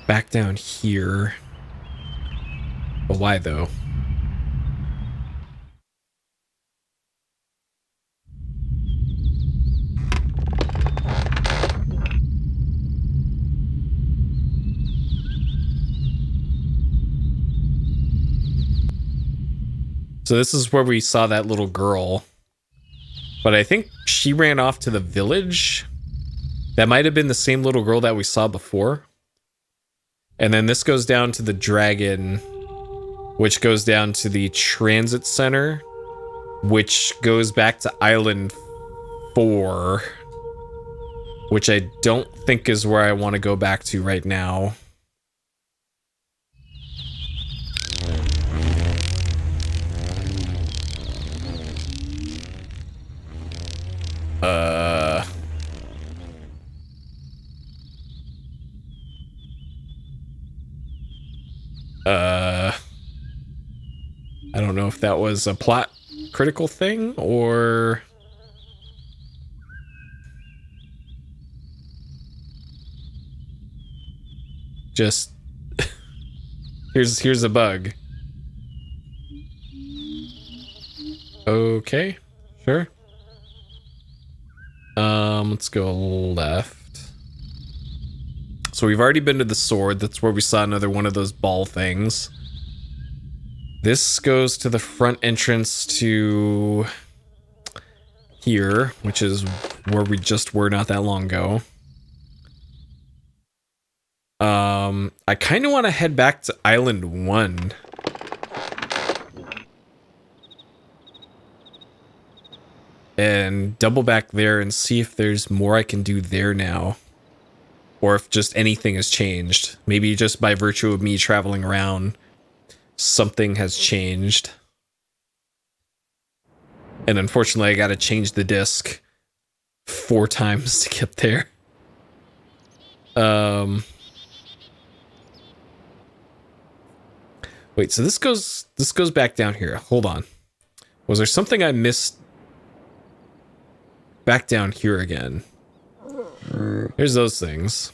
back down here. But why though? So this is where we saw that little girl. But I think she ran off to the village. That might have been the same little girl that we saw before. And then this goes down to the dragon, which goes down to the transit center, which goes back to Island 4, which I don't think is where I want to go back to right now. I don't know if that was a plot critical thing or... just... here's a bug. Okay, sure. Let's go left. So we've already been to the sword. That's where we saw another one of those ball things. This goes to the front entrance to here, which is where we just were not that long ago. I kind of want to head back to Island 1. And double back there and see if there's more I can do there now. Or if just anything has changed. Maybe just by virtue of me traveling around, something has changed. And unfortunately, I gotta change the disc 4 times to get there. Wait, so this goes back down here. Hold on. Was there something I missed back down here again? Here's those things.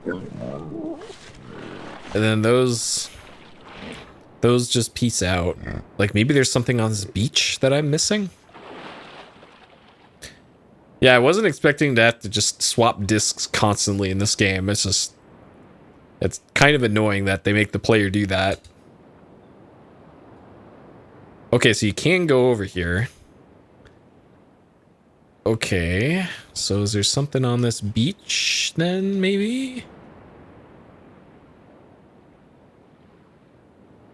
And then those just peace out. Like maybe there's something on this beach that I'm missing? Yeah, I wasn't expecting to have to just swap discs constantly in this game. It's kind of annoying that they make the player do that. Okay, so you can go over here. Okay, so is there something on this beach then, maybe?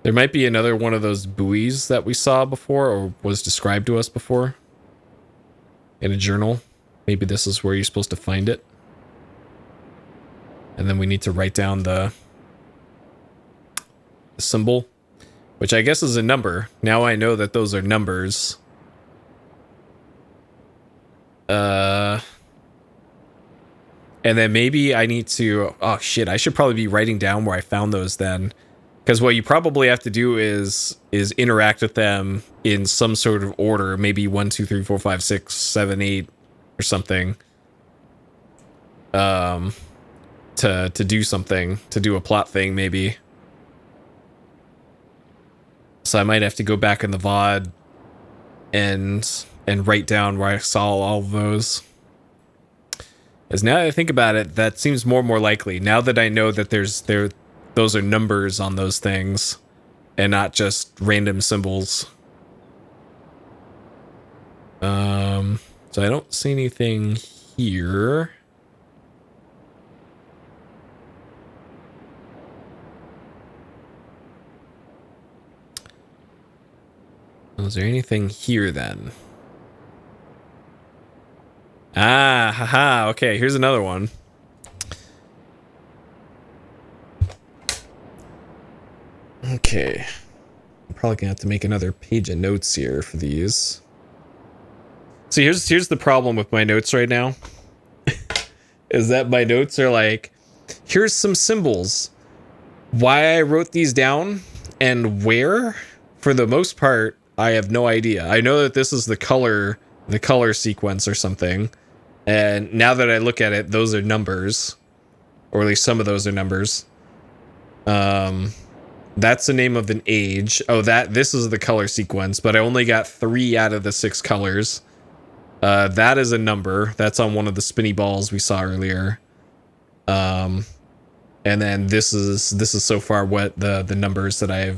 There might be another one of those buoys that we saw before or was described to us before in a journal. Maybe this is where you're supposed to find it. And then we need to write down the symbol, which I guess is a number. Now I know that those are numbers. And then maybe I need to... oh shit, I should probably be writing down where I found those then. Because what you probably have to do is interact with them in some sort of order. Maybe 1, 2, 3, 4, 5, 6, 7, 8 or something. To do something. To do a plot thing, maybe. So I might have to go back in the VOD and write down where I saw all of those. As now that I think about it, that seems more and more likely. Now that I know that those are numbers on those things and not just random symbols. So I don't see anything here. Is there anything here then? Ah, haha, okay, here's another one. Okay. I'm probably gonna have to make another page of notes here for these. So here's the problem with my notes right now. Is that my notes are like, here's some symbols. Why I wrote these down and where, for the most part, I have no idea. I know that this is the color sequence or something. And now that I look at it, those are numbers. Or at least some of those are numbers. That's the name of an age. Oh, this is the color sequence, but I only got 3 out of the 6 colors. That is a number. That's on one of the spinny balls we saw earlier. And then this is so far what the numbers that I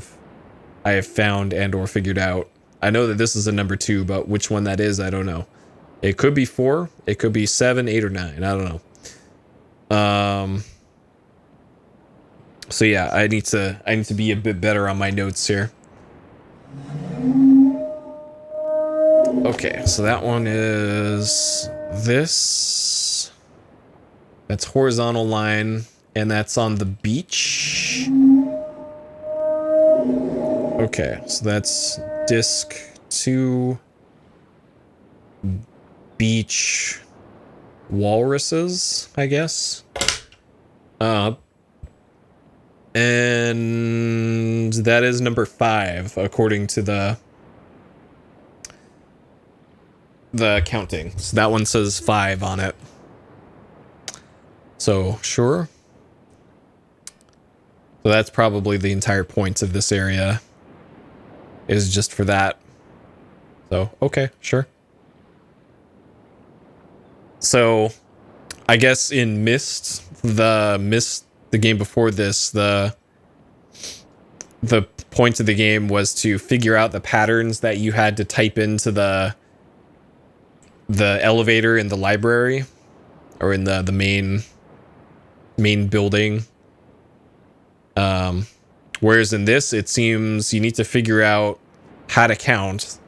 have found and or figured out. I know that this is a number 2, but which one that is, I don't know. It could be 4, it could be 7, 8, or 9. I don't know. So yeah, I need to be a bit better on my notes here. Okay, so that one is this. That's horizontal line, and that's on the beach. Okay, so that's disc 2 beach walruses, I guess. And that is number 5 according to the counting. So that one says 5 on it. So sure. So that's probably the entire point of this area, is just for that. So okay, sure. So I guess in Myst, the game before this, the point of the game was to figure out the patterns that you had to type into the elevator in the library, or in the main building. Whereas in this, it seems you need to figure out how to count,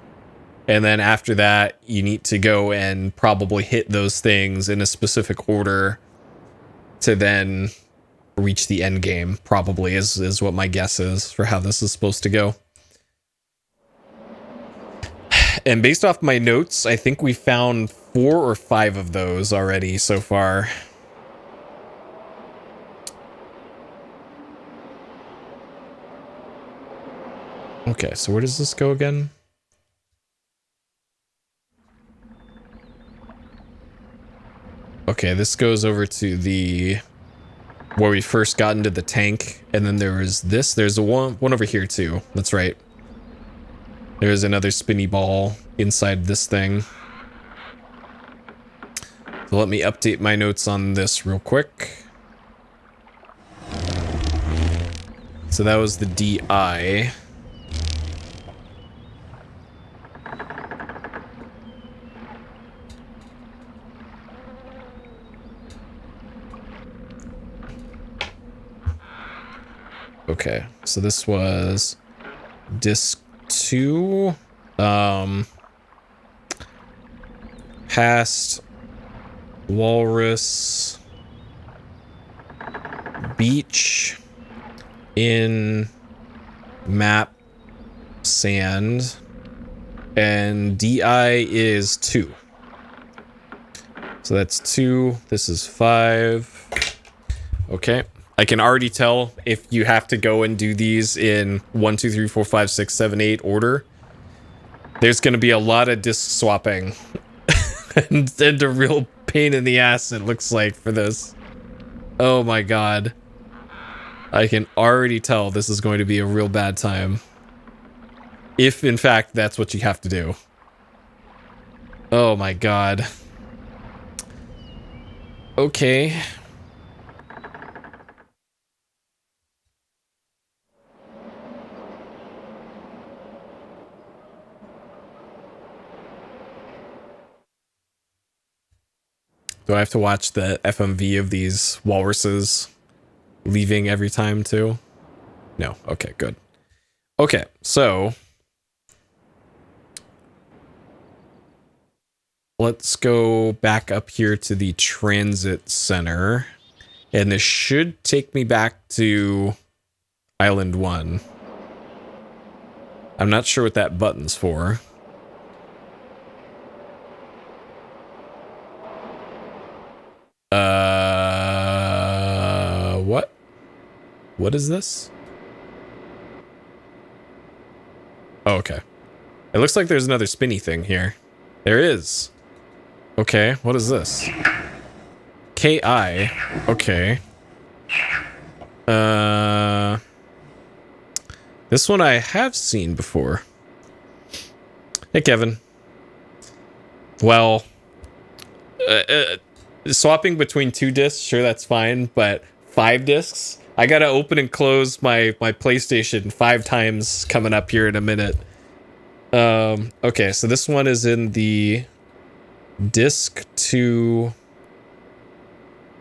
and then after that, you need to go and probably hit those things in a specific order to then reach the end game, probably, is what my guess is for how this is supposed to go. And based off my notes, I think we found 4 or 5 of those already so far. Okay, so where does this go again? Okay, this goes over to the where we first got into the tank, and then there was this. There's a one over here too. That's right. There's another spinny ball inside this thing. So let me update my notes on this real quick. So that was the DI. Okay, so this was disc 2, past walrus beach in map sand, and DI is 2. So that's 2, this is 5. Okay. I can already tell if you have to go and do these in 1, 2, 3, 4, 5, 6, 7, 8 order, there's going to be a lot of disc swapping. and a real pain in the ass, it looks like, for this. Oh my god. I can already tell this is going to be a real bad time. If, in fact, that's what you have to do. Oh my god. Okay. Do I have to watch the FMV of these walruses leaving every time too? No. Okay, good. Okay, so let's go back up here to the transit center. And this should take me back to Island 1. I'm not sure what that button's for. What? What is this? Oh, okay. It looks like there's another spinny thing here. There is. Okay, what is this? KI. Okay. This one I have seen before. Hey, Kevin. Well, swapping between 2 discs, sure, that's fine, but 5 discs? I gotta open and close my PlayStation 5 times coming up here in a minute. Okay, so this one is in the disc to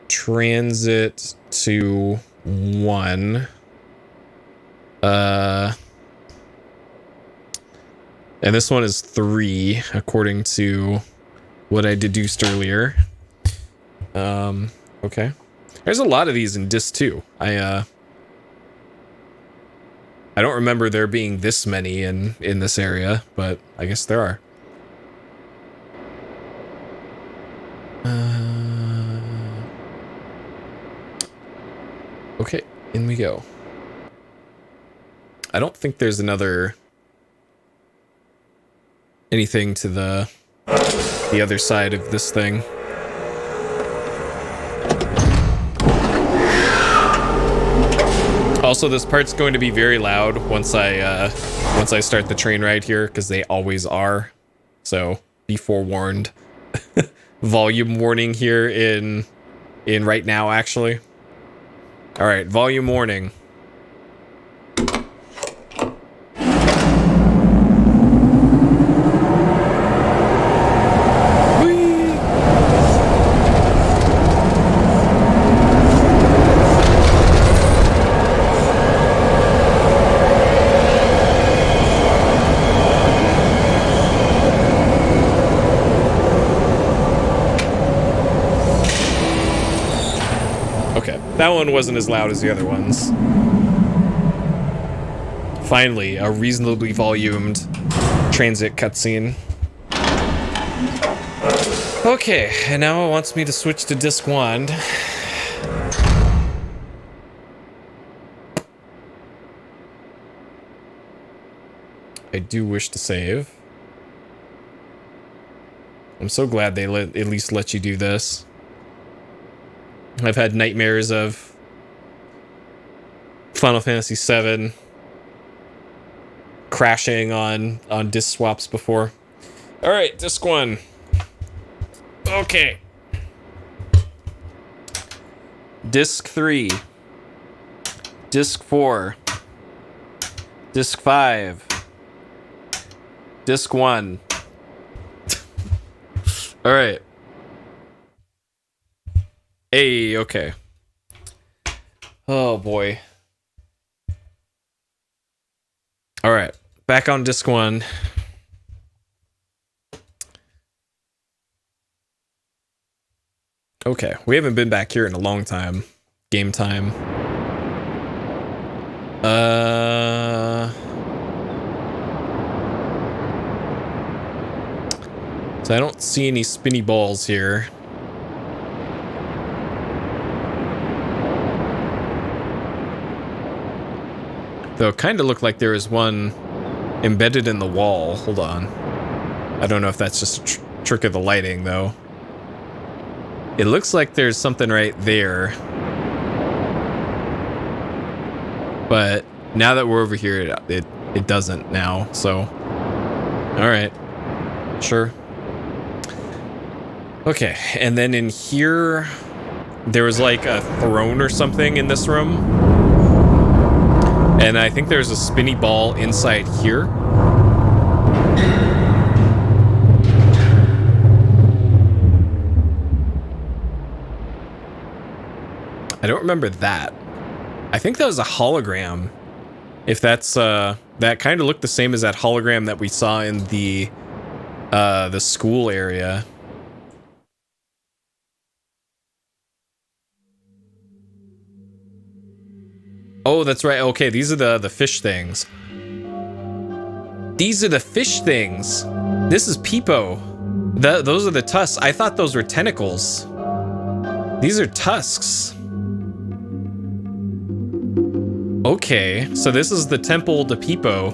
transit to 1. And this one is 3, according to what I deduced earlier. Okay. There's a lot of these in disc 2. I don't remember there being this many in this area, but I guess there are. Okay, in we go. I don't think there's anything to the other side of this thing. Also, this part's going to be very loud once I start the train ride here, because they always are. So be forewarned. Volume warning here in right now, actually. All right, volume warning. That one wasn't as loud as the other ones. Finally, a reasonably volumed transit cutscene. Okay, and now it wants me to switch to disc 1. I do wish to save. I'm so glad they at least let you do this. I've had nightmares of Final Fantasy VII crashing on disc swaps before. All right, disc 1. Okay. Disc 3. Disc 4. Disc 5. Disc 1. All right. Hey, okay. Oh boy. All right, back on disc 1. Okay, we haven't been back here in a long time. Game time. So I don't see any spinny balls here. Though it kind of looked like there was one embedded in the wall. Hold on. I don't know if that's just a trick of the lighting, though. It looks like there's something right there. But now that we're over here, it doesn't now, so... Alright. Sure. Okay, and then in here... there was like a throne or something in this room. And I think there's a spinny ball inside here. I don't remember that. I think that was a hologram. If that's that kind of looked the same as that hologram that we saw in the school area. Oh, that's right. Okay, these are the fish things. These are the fish things. This is Peepo. Those are the tusks. I thought those were tentacles. These are tusks. Okay, so this is the temple to Peepo.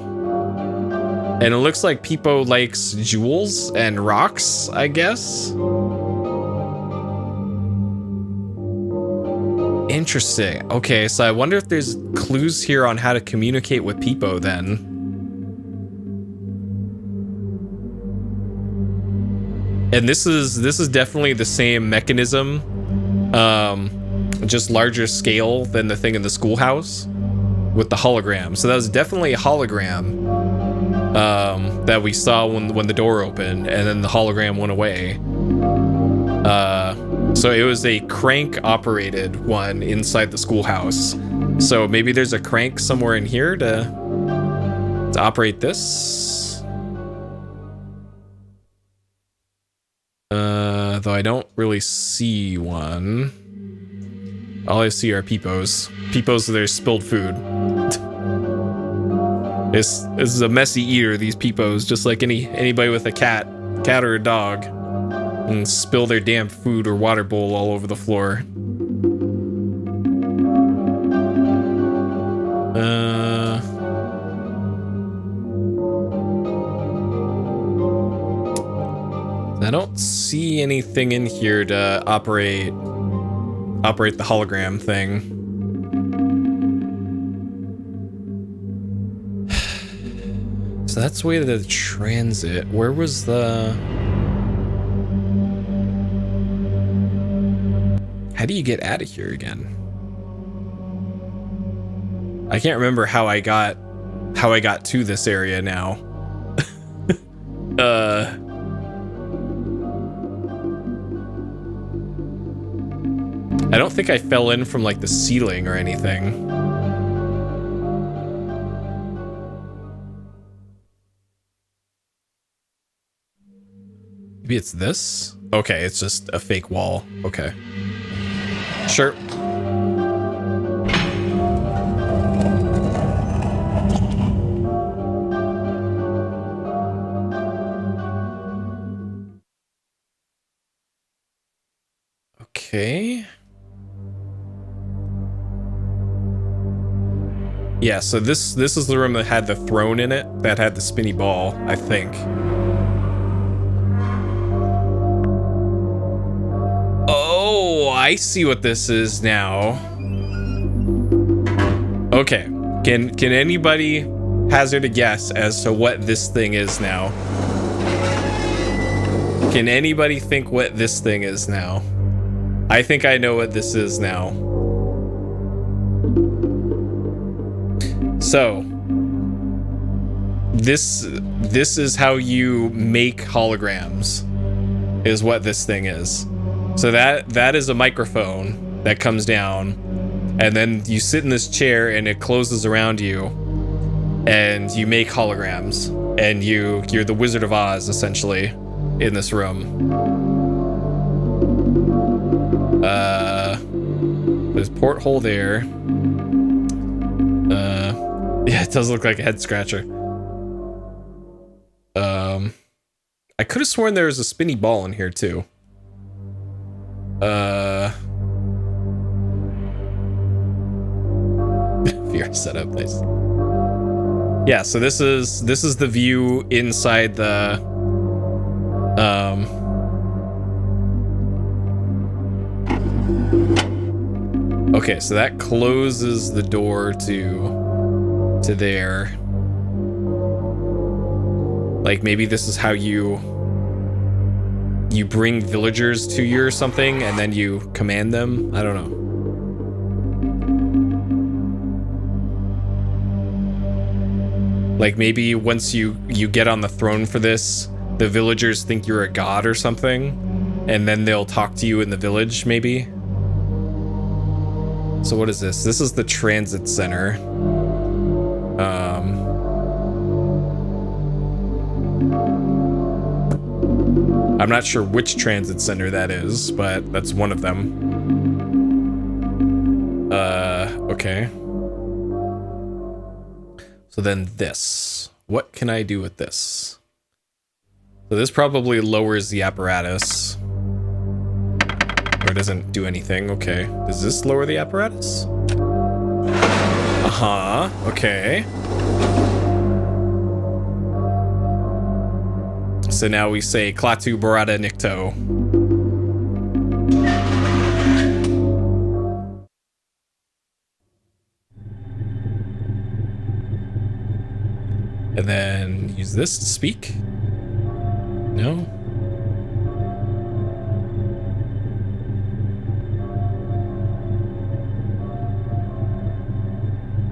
And it looks like Peepo likes jewels and rocks, I guess. Interesting. Okay, so I wonder if there's clues here on how to communicate with Peepo then. And this is definitely the same mechanism, just larger scale than the thing in the schoolhouse with the hologram. So that was definitely a hologram that we saw when the door opened, and then the hologram went away. So it was a crank operated one inside the schoolhouse. So maybe there's a crank somewhere in here to operate this. Though I don't really see one. All I see are Peepos. Peepos are their spilled food. This is a messy eater, these Peepos, just like anybody with a cat or a dog. And spill their damn food or water bowl all over the floor. I don't see anything in here to operate the hologram thing. So that's the way to the transit. Where was the... How do you get out of here again? I can't remember how I got to this area now. I don't think I fell in from like the ceiling or anything. Maybe it's this? Okay, it's just a fake wall. Okay. Sure. Okay. Yeah, so this is the room that had the throne in it, that had the spinny ball, I think. Oh, I see what this is now. Okay. Can anybody hazard a guess as to what this thing is now? Can anybody think what this thing is now? I think I know what this is now. So, this is how you make holograms, is what this thing is. So that is a microphone that comes down, and then you sit in this chair and it closes around you, and you make holograms, and you're the Wizard of Oz essentially in this room. There's a porthole there. Yeah, it does look like a head scratcher. I could have sworn there was a spinny ball in here too. VR setup, nice. Yeah, so this is the view inside the okay, so that closes the door to there. Like maybe this is how you you bring villagers to you or something, and then you command them. I don't know. Like maybe once you get on the throne for this, the villagers think you're a god or something, and then they'll talk to you in the village, maybe. So what is this? This is the transit center. I'm not sure which transit center that is, but that's one of them. Okay. So then this. What can I do with this? So this probably lowers the apparatus. Or it doesn't do anything. Okay. Does this lower the apparatus? Uh-huh. Okay. So now we say Klaatu Barada Nikto. And then use this to speak. No?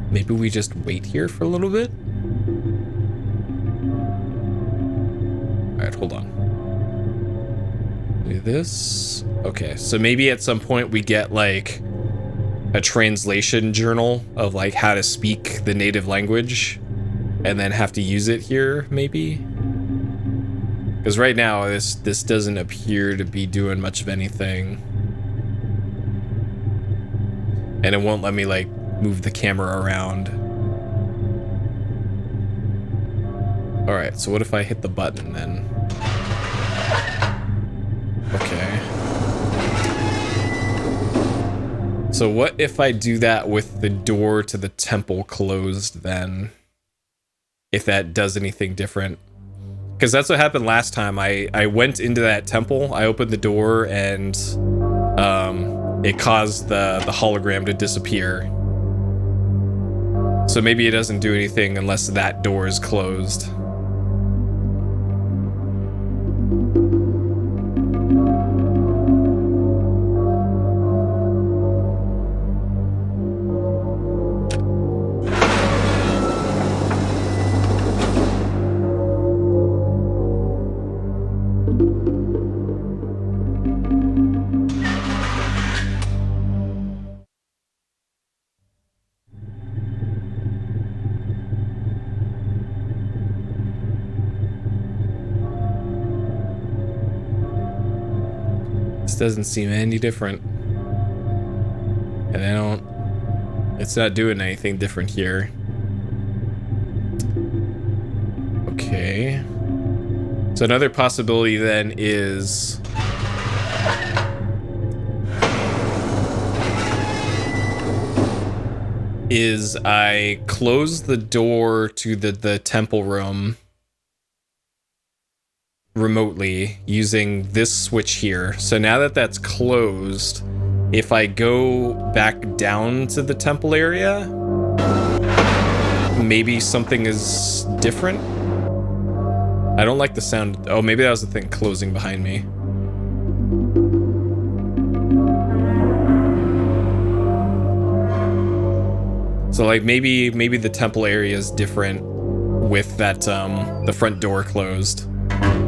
Maybe we just wait here for a little bit? Alright, hold on. Do this. Okay, so maybe at some point we get like a translation journal of like how to speak the native language and then have to use it here, maybe? Because right now this doesn't appear to be doing much of anything. And it won't let me like move the camera around. All right, so what if I hit the button then? Okay. So what if I do that with the door to the temple closed then? If that does anything different. Because that's what happened last time. I went into that temple, I opened the door, and it caused the hologram to disappear. So maybe it doesn't do anything unless that door is closed. Doesn't seem any different, and it's not doing anything different here. Okay, so another possibility then is I close the door to the temple room remotely using this switch here. So now that that's closed, if I go back down to the temple area, maybe something is different. I don't like the sound. Oh, maybe that was the thing closing behind me. So like maybe the temple area is different with that the front door closed.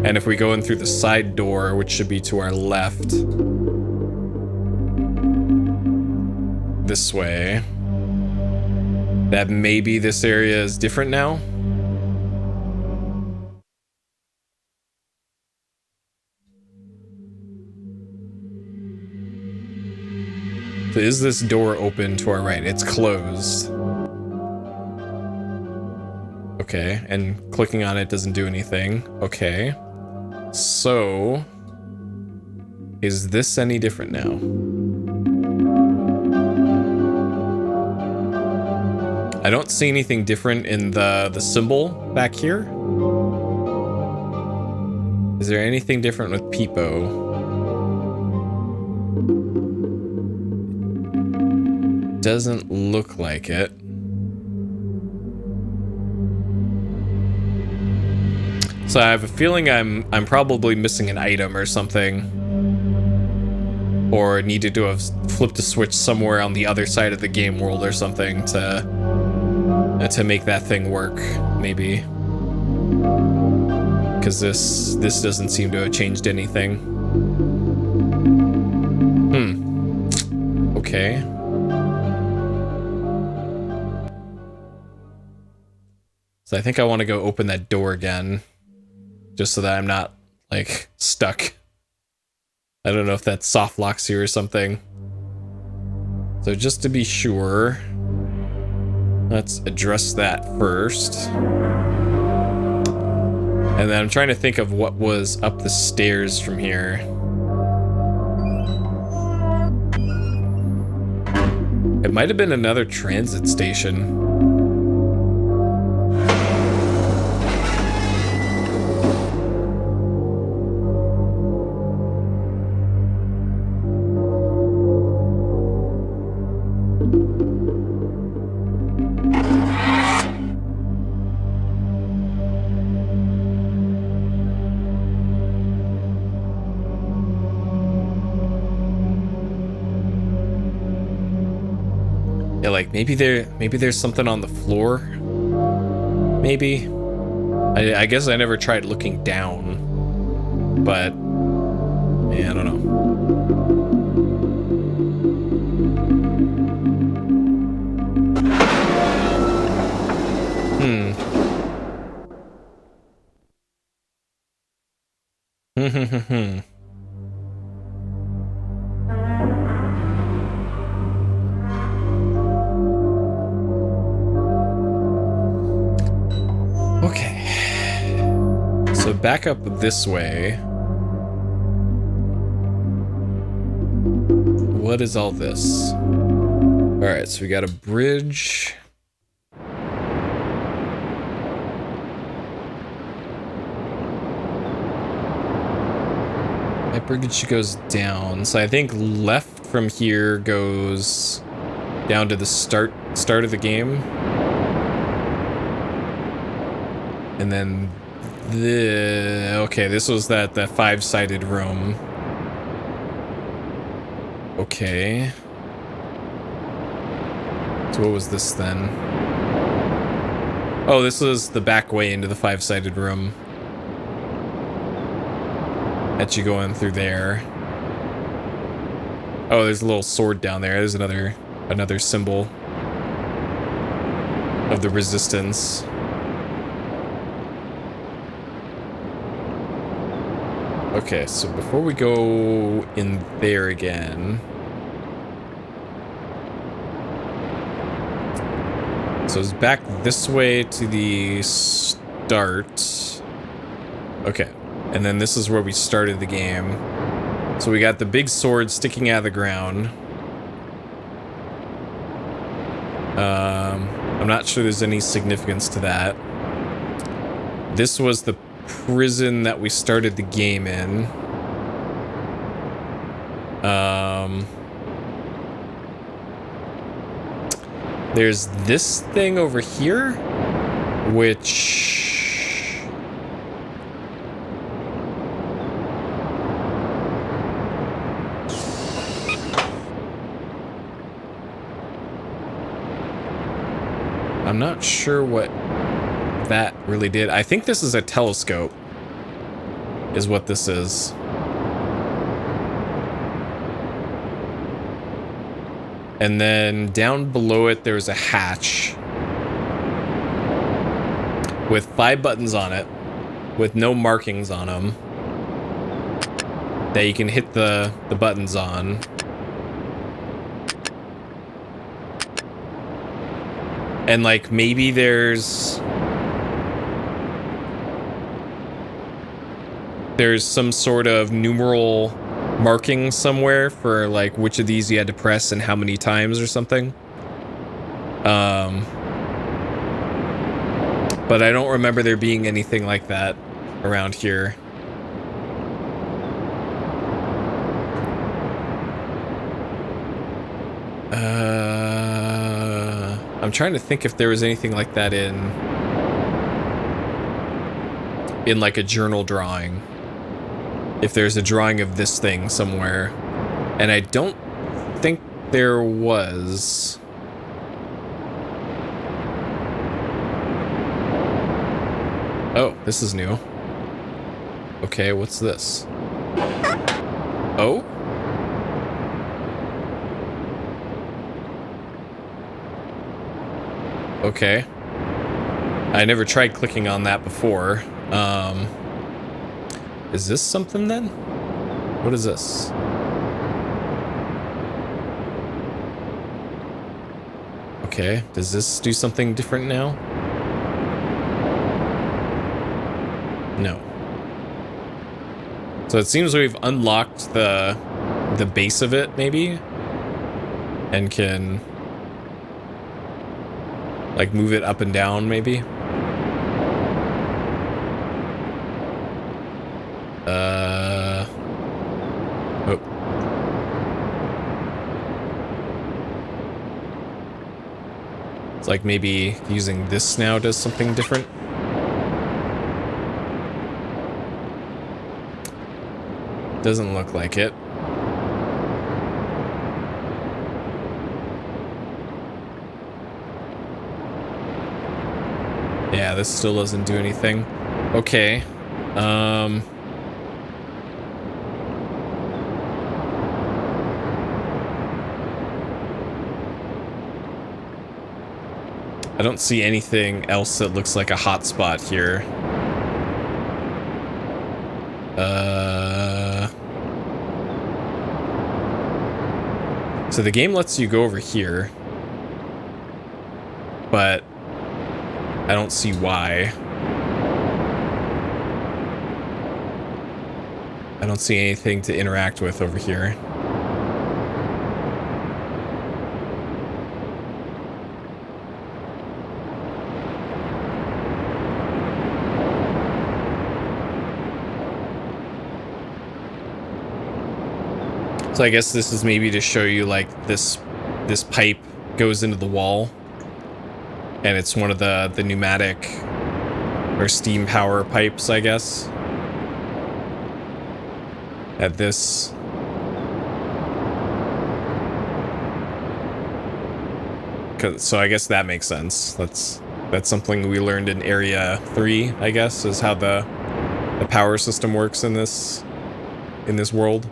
And if we go in through the side door, which should be to our left, this way, that maybe this area is different now. So is this door open to our right? It's closed. Okay, and clicking on it doesn't do anything. Okay. So, is this any different now? I don't see anything different in the symbol back here. Is there anything different with Peepo? Doesn't look like it. So I have a feeling I'm probably missing an item or something. Or needed to have flipped a switch somewhere on the other side of the game world or something to make that thing work, maybe. Because this doesn't seem to have changed anything. Okay. So I think I want to go open that door again. Just so that I'm not, like, stuck. I don't know if that soft locks you or something. So just to be sure, let's address that first. And then I'm trying to think of what was up the stairs from here. It might have been another transit station. Yeah, like maybe there's something on the floor. Maybe. I guess I never tried looking down. But yeah, I don't know. Okay. So back up this way. What is all this? Alright, so we got a bridge. That bridge goes down. So I think left from here goes down to the start of the game. And then okay, this was that five-sided room. Okay. So what was this then? Oh, this was the back way into the five-sided room. That you go in through there. Oh, there's a little sword down there. There's another symbol of the resistance. Okay, so before we go in there again. So it's back this way to the start. Okay, and then this is where we started the game. So we got the big sword sticking out of the ground. I'm not sure there's any significance to that. This was the prison that we started the game in. There's this thing over here, which I'm not sure what that really did. I think this is a telescope, is what this is. And then down below it, there's a hatch with 5 buttons on it, with no markings on them, that you can hit the buttons on. And like maybe there's some sort of numeral marking somewhere for like which of these you had to press and how many times or something. But I don't remember there being anything like that around here. I'm trying to think if there was anything like that in in like a journal drawing. If there's a drawing of this thing somewhere. And I don't think there was. Oh, this is new. Okay, what's this? Oh? Okay. I never tried clicking on that before. Is this something then? What is this? Okay, does this do something different now? No. So it seems we've unlocked the base of it, maybe? And can like move it up and down, maybe? Oh. It's like maybe using this now does something different. Doesn't look like it. Yeah, this still doesn't do anything. Okay. I don't see anything else that looks like a hotspot here. So the game lets you go over here, but I don't see why. I don't see anything to interact with over here. So I guess this is maybe to show you like this pipe goes into the wall, and it's one of the pneumatic or steam power pipes, I guess. At this. So I guess that makes sense. That's something we learned in Area 3, I guess, is how the power system works in this world.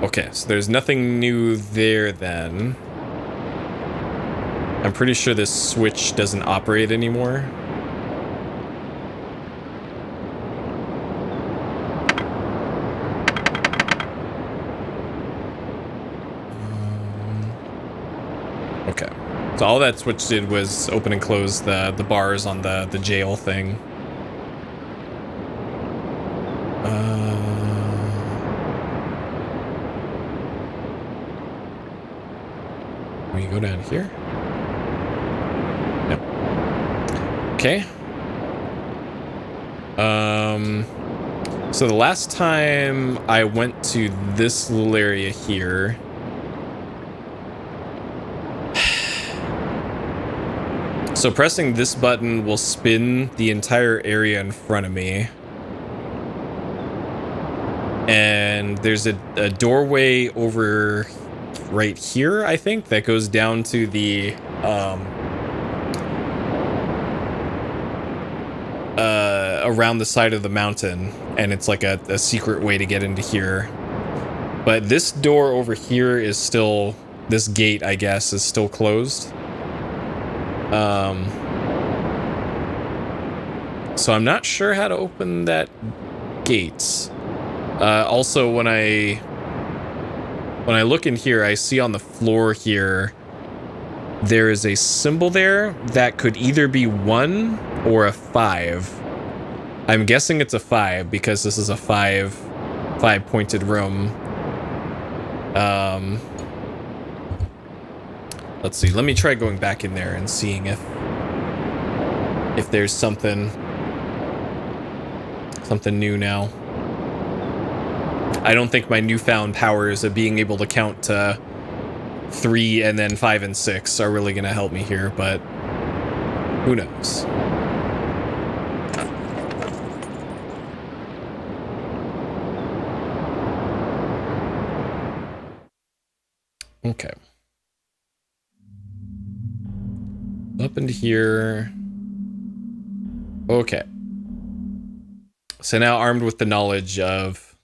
Okay, so there's nothing new there then. I'm pretty sure this switch doesn't operate anymore. Okay, so all that switch did was open and close the bars on the jail thing. Can we go down here? No. Okay. So the last time I went to this little area here, so pressing this button will spin the entire area in front of me. And there's a doorway over right here, I think, that goes down to the around the side of the mountain, and it's like a secret way to get into here. But this door over here is still, this gate, I guess, is still closed. So I'm not sure how to open that gate. Also, when I look in here, I see on the floor here, there is a symbol there that could either be 1 or a 5. I'm guessing it's a 5 because this is a 5-pointed room. Let's see. Let me try going back in there and seeing if there's something new now. I don't think my newfound powers of being able to count to 3 and then 5 and 6 are really going to help me here, but Who knows? Okay. Up into here. Okay. So now, armed with the knowledge of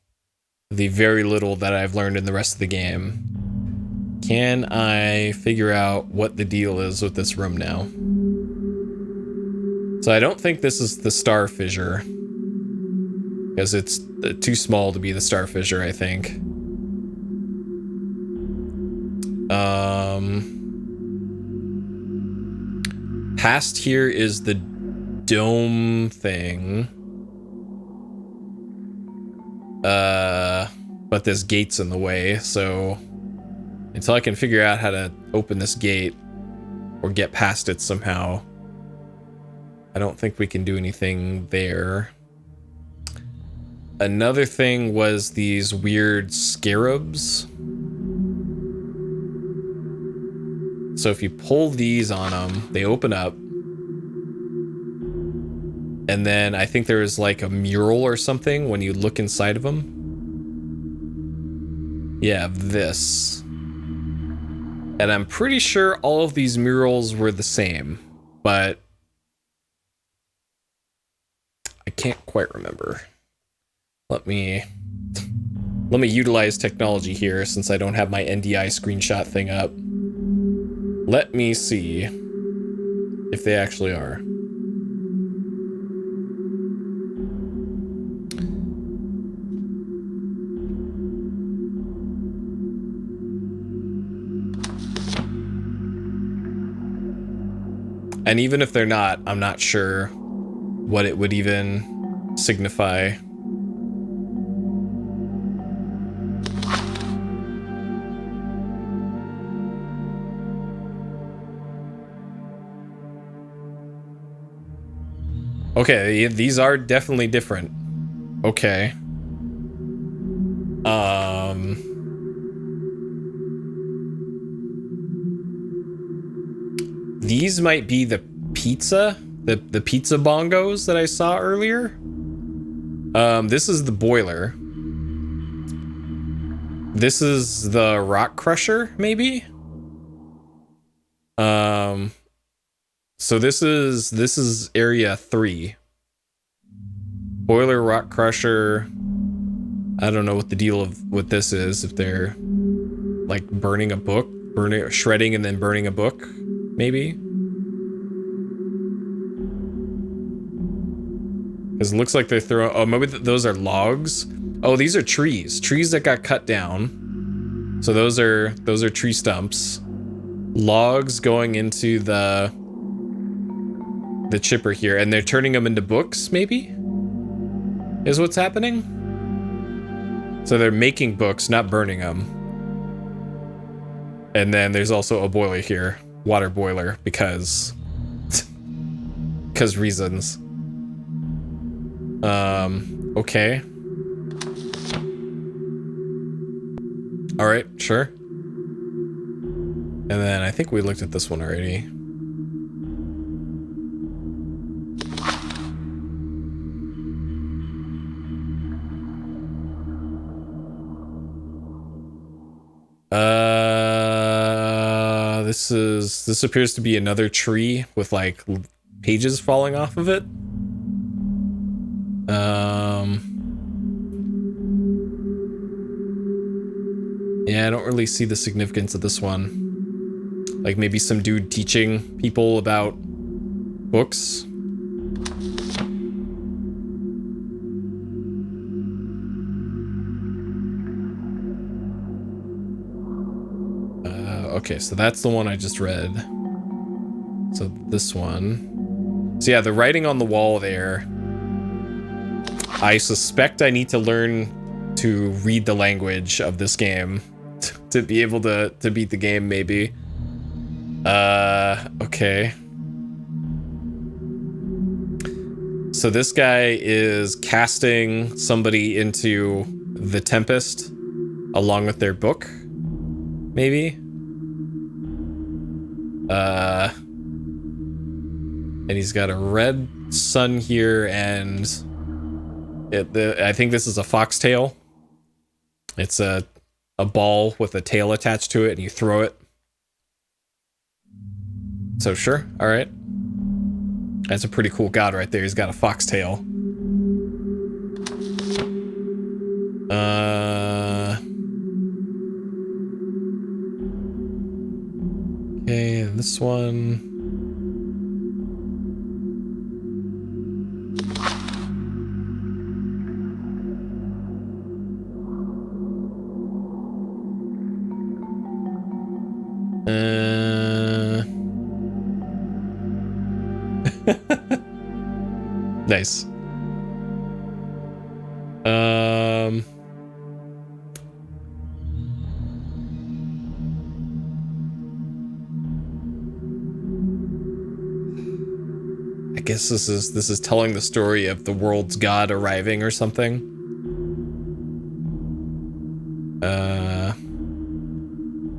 the very little that I've learned in the rest of the game, can I figure out what the deal is with this room now? So I don't think this is the star fissure, because it's too small to be the star fissure, I think. Past here is the dome thing. But this gate's in the way, so until I can figure out how to open this gate or get past it somehow, I don't think we can do anything there. Another thing was these weird scarabs. So if you pull these on them, they open up. And then I think there is like a mural or something when you look inside of them. Yeah, this. And I'm pretty sure all of these murals were the same, but I can't quite remember. Let me utilize technology here since I don't have my NDI screenshot thing up. Let me see if they actually are. And even if they're not, I'm not sure what it would even signify. Okay, these are definitely different. Okay. These might be the pizza, the pizza bongos that I saw earlier. This is the boiler. This is the rock crusher, maybe? So this is area 3. Boiler, rock crusher. I don't know what the deal with this is, if they're like burning a book, shredding and then burning a book, maybe? Because it looks like they're throwing, oh, maybe those are logs. Oh, these are trees that got cut down. So those are tree stumps. Logs going into the chipper here, and they're turning them into books, maybe? Is what's happening? So they're making books, not burning them. And then there's also a boiler here. Water boiler, because reasons. Okay. Alright, sure. And then I think we looked at this one already. This appears to be another tree with like pages falling off of it. Yeah, I don't really see the significance of this one. Like maybe some dude teaching people about books. Okay, so that's the one I just read. So this one. So yeah, the writing on the wall there. I suspect I need to learn to read the language of this game to be able to beat the game, maybe. Okay. So this guy is casting somebody into the Tempest along with their book, maybe? And he's got a red sun here, and I think this is a foxtail. It's a ball with a tail attached to it, and you throw it. So sure, all right. That's a pretty cool god right there. He's got a foxtail. Okay, this one. Nice. I guess this is telling the story of the world's god arriving or something.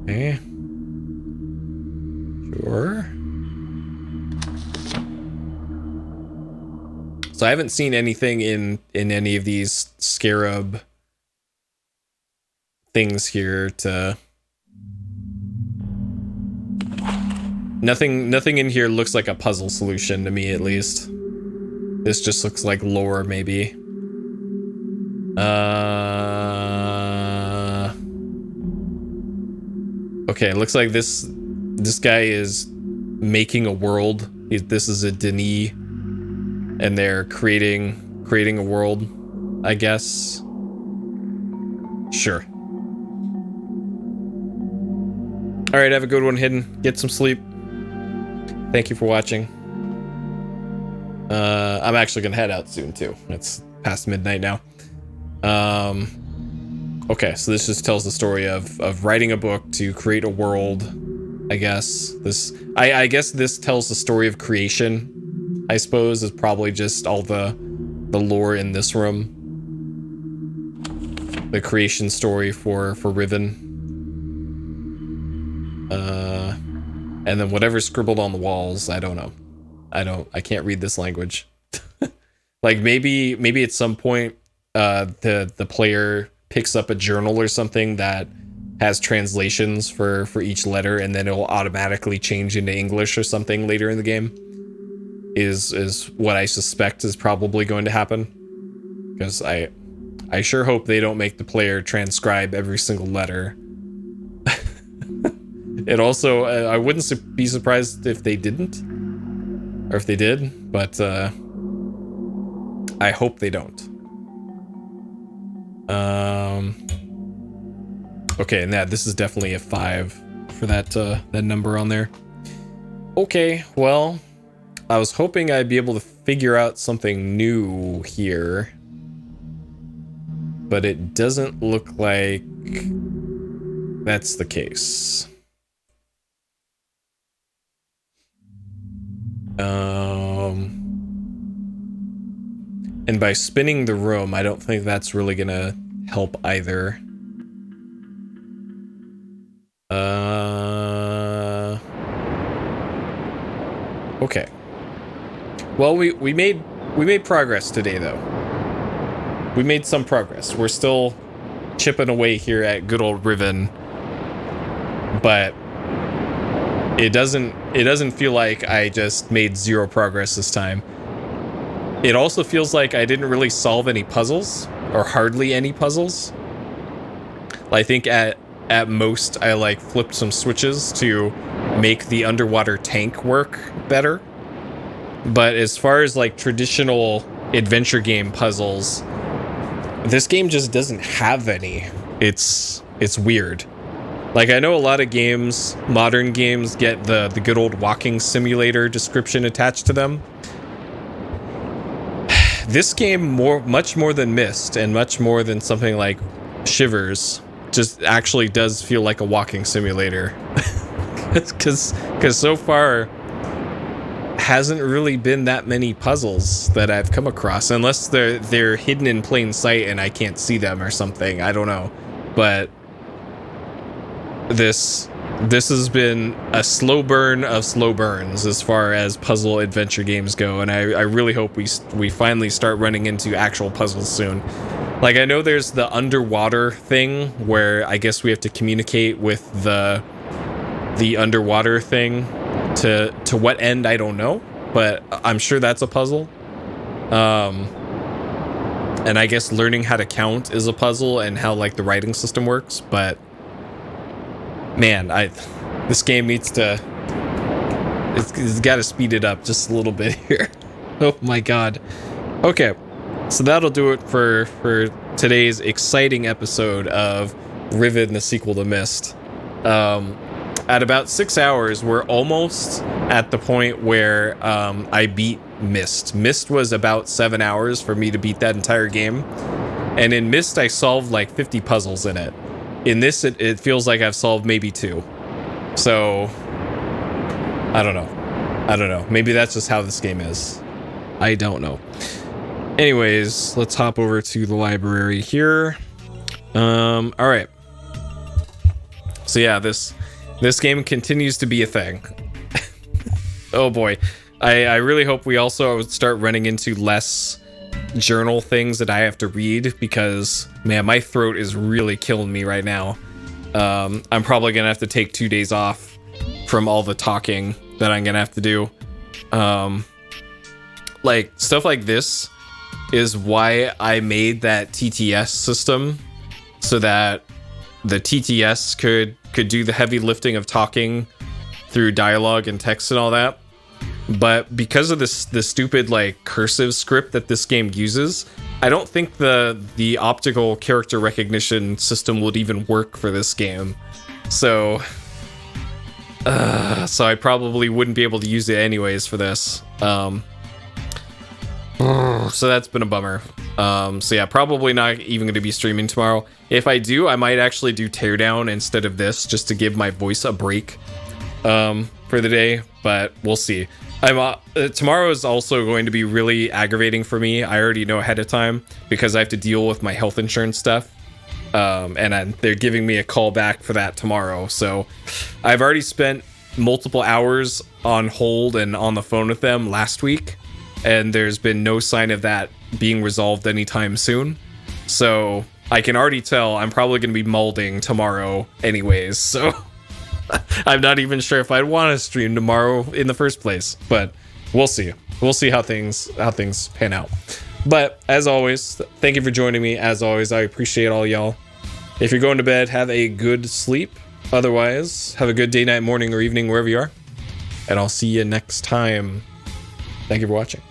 Okay. Sure. So I haven't seen anything in any of these scarab things here to... Nothing in here looks like a puzzle solution to me, at least. This just looks like lore, maybe. Okay, it looks like this guy is making a world. This is a Denis, and they're creating a world, I guess. Sure. All right, have a good one, Hidden. Get some sleep. Thank you for watching. I'm actually gonna head out soon too. It's past midnight now. Okay, so this just tells the story of writing a book to create a world. I guess I guess this tells the story of creation. I suppose is probably just all the lore in this room. The creation story for Riven. And then whatever's scribbled on the walls, I don't know. I can't read this language. Like maybe at some point the player picks up a journal or something that has translations for each letter, and then it will automatically change into English or something later in the game. Is what I suspect is probably going to happen. Because I sure hope they don't make the player transcribe every single letter. It also, I wouldn't be surprised if they didn't, or if they did, but I hope they don't. Okay, and this is definitely a 5 for that number on there. Okay, well, I was hoping I'd be able to figure out something new here, but it doesn't look like that's the case. And by spinning the room, I don't think that's really gonna help either. Okay. Well, we made progress today, though. We made some progress. We're still chipping away here at good old Riven, but it doesn't feel like I just made 0 progress this time. It also feels like I didn't really solve any puzzles, or hardly any puzzles. I think at most I like flipped some switches to make the underwater tank work better. But as far as like traditional adventure game puzzles, this game just doesn't have any. It's weird. Like, I know a lot of games, modern games, get the good old walking simulator description attached to them. This game, much more than Myst, and much more than something like Shivers, just actually does feel like a walking simulator. Because so far, hasn't really been that many puzzles that I've come across, unless they're hidden in plain sight and I can't see them or something. I don't know, but this this has been a slow burn of slow burns as far as puzzle adventure games go, and I really hope we finally start running into actual puzzles soon. Like, I know there's the underwater thing where I guess we have to communicate with the underwater thing. To what end, I don't know, but I'm sure that's a puzzle. And I guess learning how to count is a puzzle, and how like the writing system works. But man, this game needs to, it's got to speed it up just a little bit here. Oh my god. Okay, so that'll do it for today's exciting episode of Riven, the sequel to Myst. At about 6 hours, we're almost at the point where I beat Myst. Myst was about 7 hours for me to beat that entire game. And in Myst, I solved like 50 puzzles in it. In this, it feels like I've solved maybe 2. So, I don't know. Maybe that's just how this game is. I don't know. Anyways, let's hop over to the library here. All right. So yeah, this game continues to be a thing. Oh boy. I really hope we also start running into less journal things that I have to read, because man, my throat is really killing me right now. I'm probably gonna have to take 2 days off from all the talking that I'm gonna have to do. Like stuff like this is why I made that TTS system, so that the TTS could do the heavy lifting of talking through dialogue and text and all that. But because of the stupid like cursive script that this game uses, I don't think the optical character recognition system would even work for this game. So I probably wouldn't be able to use it anyways for this. So that's been a bummer. So yeah, probably not even going to be streaming tomorrow. If I do, I might actually do Teardown instead of this, just to give my voice a break for the day, but we'll see. Tomorrow is also going to be really aggravating for me. I already know ahead of time, because I have to deal with my health insurance stuff. And they're giving me a call back for that tomorrow. So I've already spent multiple hours on hold and on the phone with them last week, and there's been no sign of that being resolved anytime soon. So I can already tell I'm probably going to be molding tomorrow anyways. So I'm not even sure if I'd want to stream tomorrow in the first place, but we'll see. We'll see how things pan out. But as always, thank you for joining me. As always, I appreciate all y'all. If you're going to bed, have a good sleep. Otherwise, have a good day, night, morning, or evening, wherever you are. And I'll see you next time. Thank you for watching.